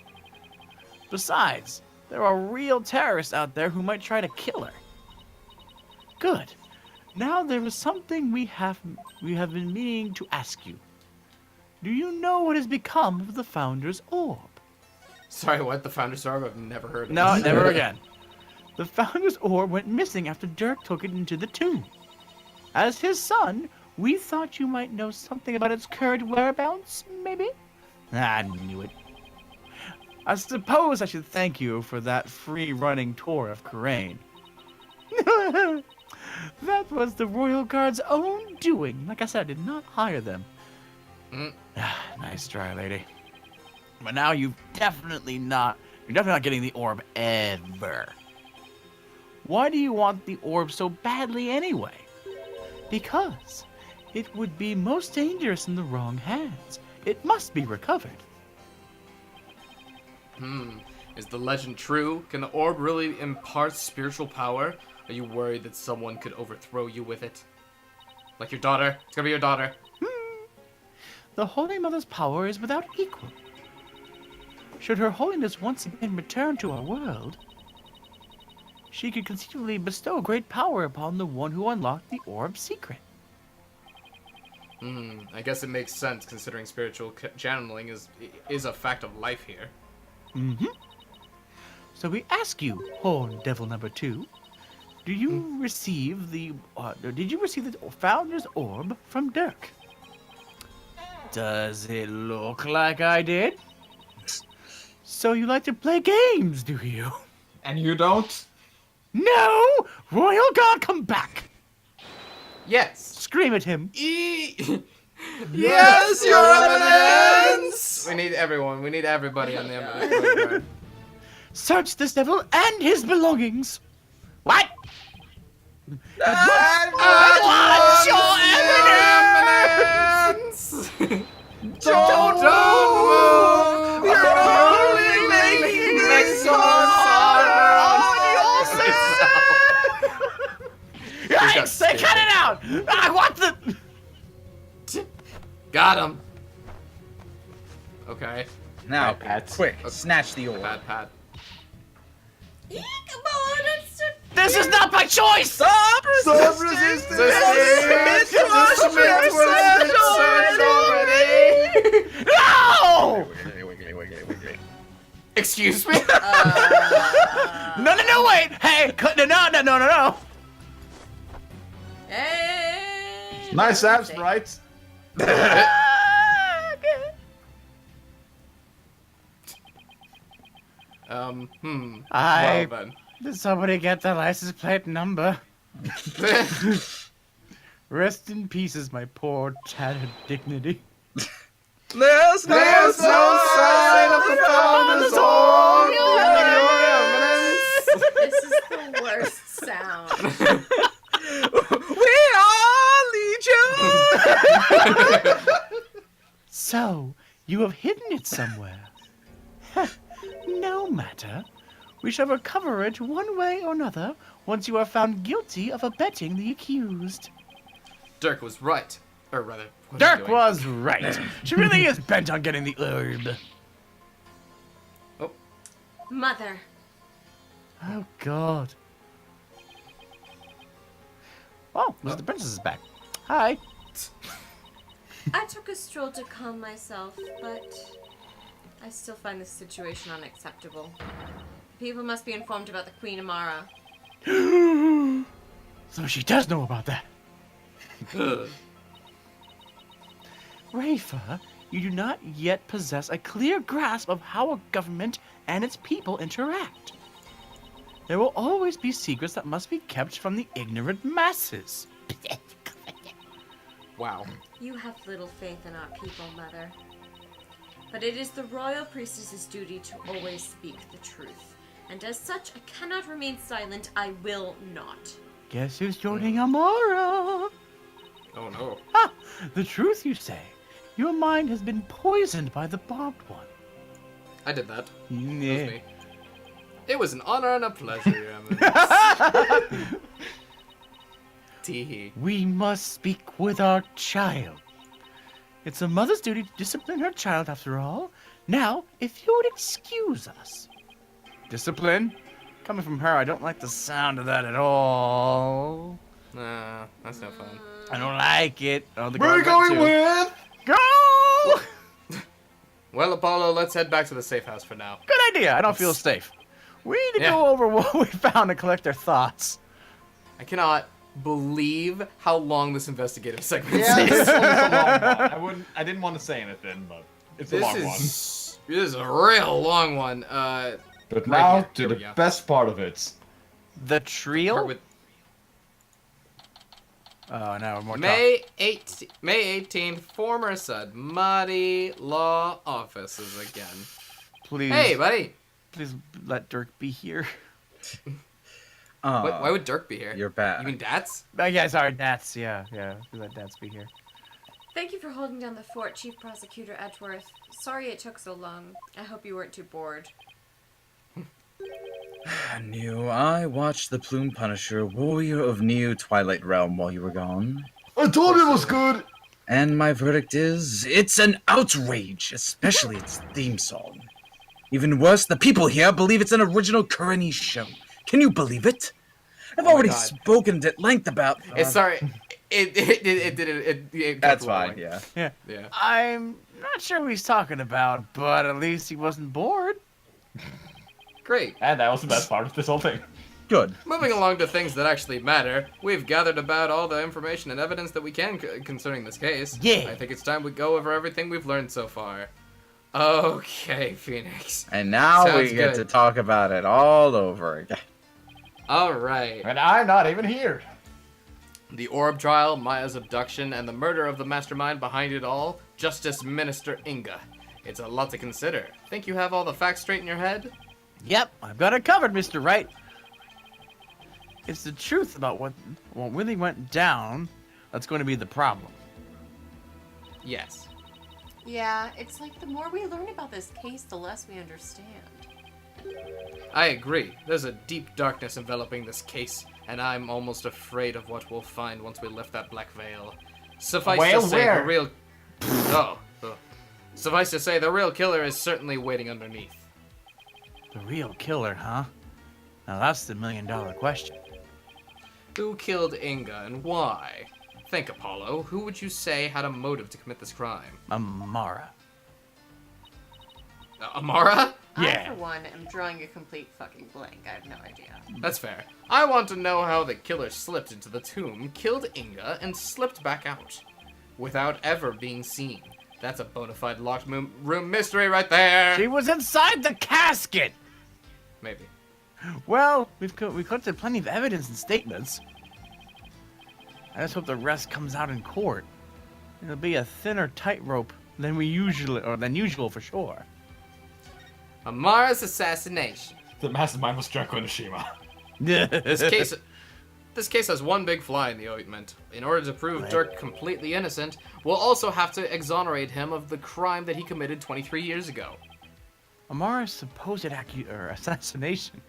Besides, there are real terrorists out there who might try to kill her. Good. Now there is something we have been meaning to ask you. Do you know what has become of the Founder's Orb? Sorry, what? The Founder's Orb? I've never heard of No, this. never again. The Founder's Orb went missing after Dirk took it into the tomb. As his son, we thought you might know something about its current whereabouts, maybe? I knew it. I suppose I should thank you for that free-running tour of Karain. That was the Royal Guard's own doing. Like I said, I did not hire them. Nice try, lady. But now you're definitely not getting the orb ever. Why do you want the orb so badly anyway? Because it would be most dangerous in the wrong hands. It must be recovered. Is the legend true? Can the orb really impart spiritual power? Are you worried that someone could overthrow you with it? Like your daughter? It's gonna be your daughter. The Holy Mother's power is without equal. Should Her Holiness once again return to our world, she could conceivably bestow great power upon the one who unlocked the orb's secret. I guess it makes sense considering spiritual channeling is a fact of life here. So we ask you, Horn Devil number 2, did you receive the Founder's Orb from Dirk? Does it look like I did? So you like to play games, do you? And you don't? No! Royal Guard, come back! Yes! Scream at him. Yes, Your Eminence! We need everyone. We need everybody on the Eminence. Search this devil and his belongings. What? What's Your Eminence? Don't move! You're only making me sorrow. Yikes! They cut it out! What the? Got him. Okay. Now, Pat. quick, snatch the orb. Pat. Come on, it's This is not my choice! Stop resisting! No! Excuse me? No, wait! Hey, no. Hey! Nice abs, right? Well I... then. Did somebody get the license plate number? Rest in pieces, my poor tattered dignity. There's no sign of the founder's horn. This is the worst sound. We are Legion. So, you have hidden it somewhere. No matter. We shall recover it one way or another once you are found guilty of abetting the accused. Dirk was right. Or rather, what are you Dirk doing? was right. She really is bent on getting the herb. Mother. Oh, God. Oh, the princess is back. Hi. I took a stroll to calm myself, but I still find this situation unacceptable. People must be informed about the Queen Amara. So she does know about that. Rafa, you do not yet possess a clear grasp of how a government and its people interact. There will always be secrets that must be kept from the ignorant masses. Wow. You have little faith in our people, Mother. But it is the royal priestess's duty to always speak the truth. And as such, I cannot remain silent. I will not. Guess who's joining Amara? Oh no. Ah, the truth you say. Your mind has been poisoned by the barbed one. I did that. That was Yeah. me. It was an honor and a pleasure, Your Eminence. Teehee. We must speak with our child. It's a mother's duty to discipline her child, after all. Now, if you would excuse us. Discipline? Coming from her, I don't like the sound of that at all. Nah, that's no fun. I don't like it. I don't think Where are I you want going to. with? Go! Well, Apollo, let's head back to the safe house for now. Good idea. I don't feel safe. We need to Yeah. go over what we found and collect our thoughts. I cannot believe how long this investigative segment Yeah, is. this one is a long one. I didn't want to say anything, but it's a This long is a real long one. one. But right now here. to Here the we go. best part of it. The Start trio? with Oh, no, more talk. May 18th, former Sadmati Law Offices again. Please, Hey, buddy. please let Dirk be here. Why would Dirk be here? You're back. You mean Dats? Oh, yeah, sorry, Dats. Yeah. Let Dats be here. Thank you for holding down the fort, Chief Prosecutor Edgeworth. Sorry it took so long. I hope you weren't too bored. I watched the Plume Punisher, Warrior of Neo Twilight Realm while you were gone. I told you it was good. And my verdict is, it's an outrage, especially its theme song. Even worse, the people here believe it's an original Kurani show. Can you believe it? I've Oh my already God. spoken at length about... It's sorry. It kept That's rolling. fine, yeah. Yeah. I'm not sure what he's talking about, but at least he wasn't bored. Great. And that was the best part of this whole thing. Good. Moving along to things that actually matter, we've gathered about all the information and evidence that we can concerning this case. Yeah. I think it's time we go over everything we've learned so far. Okay, Phoenix. And now Sounds we get good. to talk about it all over again. All right. And I'm not even here. The Orb trial, Maya's abduction, and the murder of the mastermind behind it all, Justice Minister Inga. It's a lot to consider. Think you have all the facts straight in your head? Yep, I've got it covered, Mr. Wright. It's the truth about what really went down that's going to be the problem. Yes. Yeah, it's like the more we learn about this case, the less we understand. I agree. There's a deep darkness enveloping this case, and I'm almost afraid of what we'll find once we lift that black veil. Suffice Well, to say, where? the real... Oh. Suffice to say, the real killer is certainly waiting underneath. The real killer, huh? Now that's the million-dollar question. Who killed Inga and why? Think, Apollo. Who would you say had a motive to commit this crime? Amara. Amara? I, Yeah. for one, am drawing a complete fucking blank. I have no idea. That's fair. I want to know how the killer slipped into the tomb, killed Inga, and slipped back out. Without ever being seen. That's a bona fide locked room mystery right there! She was inside the casket! maybe. Well, we collected plenty of evidence and statements. I just hope the rest comes out in court. It'll be a thinner tightrope than usual for sure. Amara's assassination. The mastermind was Draco Nishima. This case has one big fly in the ointment. In order to prove Dirk completely innocent, we'll also have to exonerate him of the crime that he committed 23 years ago. Amara's supposed assassination.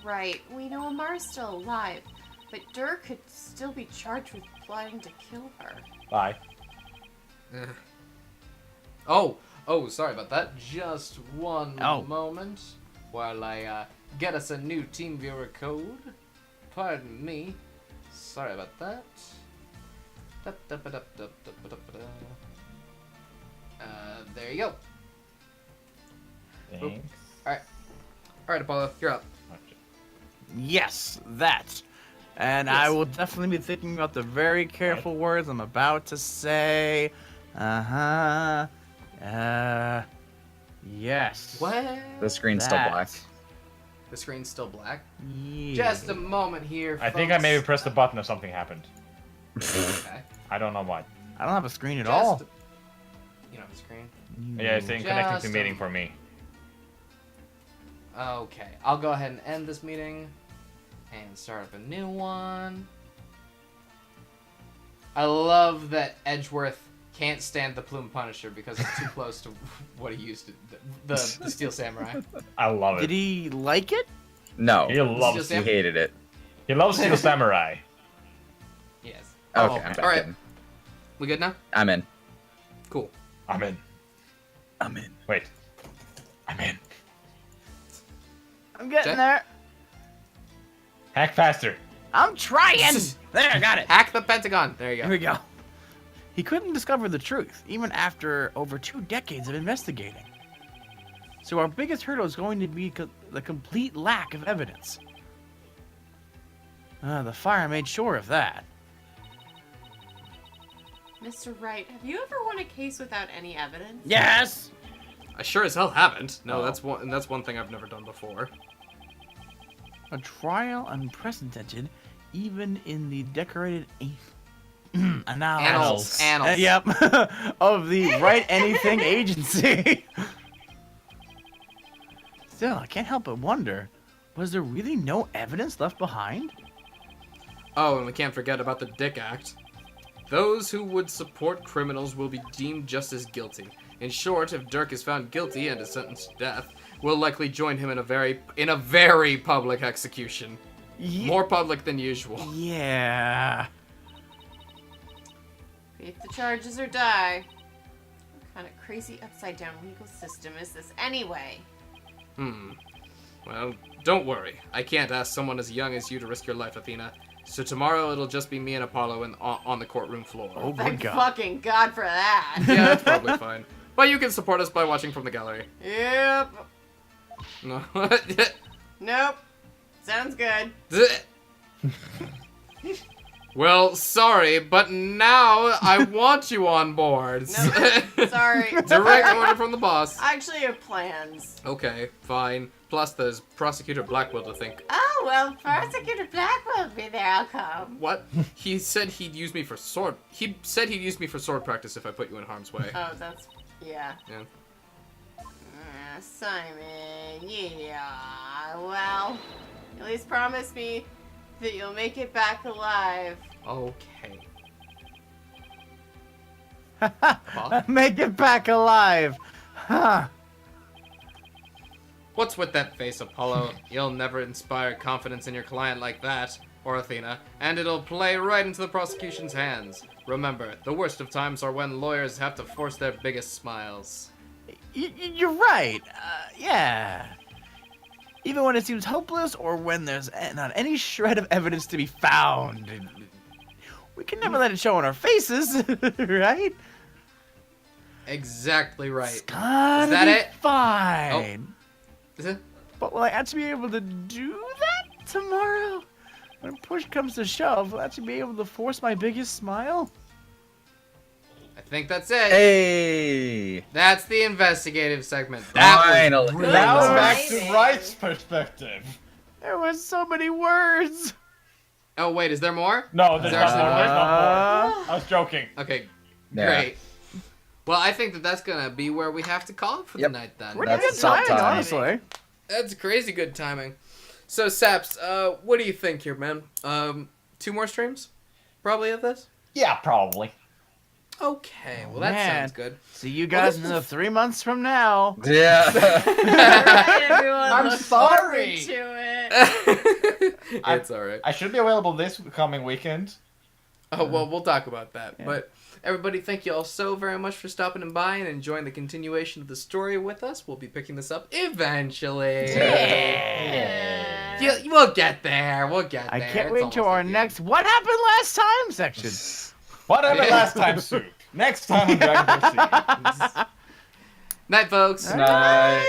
Right, we know Amara's still alive, but Dirk could still be charged with plotting to kill her. Bye. Oh, sorry about that. Just one moment while I get us a new TeamViewer code. Pardon me. Sorry about that. There you go. Thanks. Alright, Apollo, you're up. Yes, that. And I Yes. will definitely be thinking about the very careful words I'm about to say. Yes. What? The screen's still black. The screen's still black? Yeah. Just a moment here, I think I folks. maybe pressed the button if something happened. Okay. I don't know what. I don't have a screen at Just all. You don't have a screen? Yeah, it's saying connecting Just to a- meeting for me. Okay, I'll go ahead and end this meeting and start up a new one. I love that Edgeworth can't stand the Plume Punisher because it's too close to what he used to the Steel Samurai. I love Did it. he like it? No, He loves Just- he hated it. He loves Steel Samurai. Yes. Okay, okay. I'm back Alright. in. We good now? I'm in. Cool. I'm in. I'm in. Wait. I'm in. I'm getting Okay. there. Hack faster. I'm trying. There, I got it. Hack the Pentagon. There you Here go. we go. He couldn't discover the truth, even after over 2 decades of investigating. So our biggest hurdle is going to be the complete lack of evidence. The fire made sure of that. Mr. Wright, have you ever won a case without any evidence? Yes! I sure as hell haven't. No, Oh. that's one thing I've never done before. A trial unprecedented, even in the decorated Annals. Yep, of the Write Anything Agency. Still, I can't help but wonder, was there really no evidence left behind? Oh, and we can't forget about the Dick Act. Those who would support criminals will be deemed just as guilty. In short, if Dirk is found guilty and is sentenced to death, we'll likely join him in a very public execution. More public than usual. Yeah. Beat the charges or die. What kind of crazy upside-down legal system is this anyway? Well, don't worry. I can't ask someone as young as you to risk your life, Athena. So tomorrow it'll just be me and Apollo on the courtroom floor. Oh, good Thank God. fucking God for that. Yeah, that's probably fine. But you can support us by watching from the gallery. Yep. No. Nope. Sounds good. Well, sorry, but now I want you on board. Nope. Sorry. Direct order from the boss. I actually have plans. Okay, fine. Plus, there's Prosecutor Blackwell to think. Oh, well, Prosecutor Blackwell will be there. I'll come. What? He said he'd use me for sword. He said he'd use me for sword practice if I put you in harm's way. Oh, that's... Yeah. Yeah. Simon, yeah. Well, at least promise me that you'll make it back alive. Okay. Make it back alive. Huh. What's with that face, Apollo? You'll never inspire confidence in your client like that, or Athena, and it'll play right into the prosecution's hands. Remember, the worst of times are when lawyers have to force their biggest smiles. You're right. Yeah. Even when it seems hopeless or when there's not any shred of evidence to be found. We can never let it show on our faces, right? Exactly right. It's gotta Is that be it? fine. Is it? But will I actually be able to do that tomorrow? When push comes to shove, will I actually be able to force my biggest smile? I think that's it. Hey! That's the investigative segment. That Finally. was really Now good. back to Amazing. Wright's perspective. There was so many words. Oh wait, is there more? No, there's Is there not actually more. more? There's not more. I was joking. Okay, Yeah. great. Well, I think that's gonna be where we have to call it for Yep. the night then. Pretty That's good the top timing, time. honestly. That's crazy good timing. So, Saps, what do you think here, man? 2 more streams? Probably of this? Yeah, probably. Okay, well that Man. sounds good. See you guys this in the 3 months from now. Yeah. Alright, everyone. I'm look sorry. forward to it. It's alright. I should be available this coming weekend. Oh, well, we'll talk about that. Yeah. But, everybody, thank you all so very much for stopping by and enjoying the continuation of the story with us. We'll be picking this up eventually. Yeah. We'll get there. We'll get there. I can't It's wait till almost our like next What Happened Last Time section. What happened last time, Soup? Next time on Dragon Ball Z. Night, folks. Night. Bye.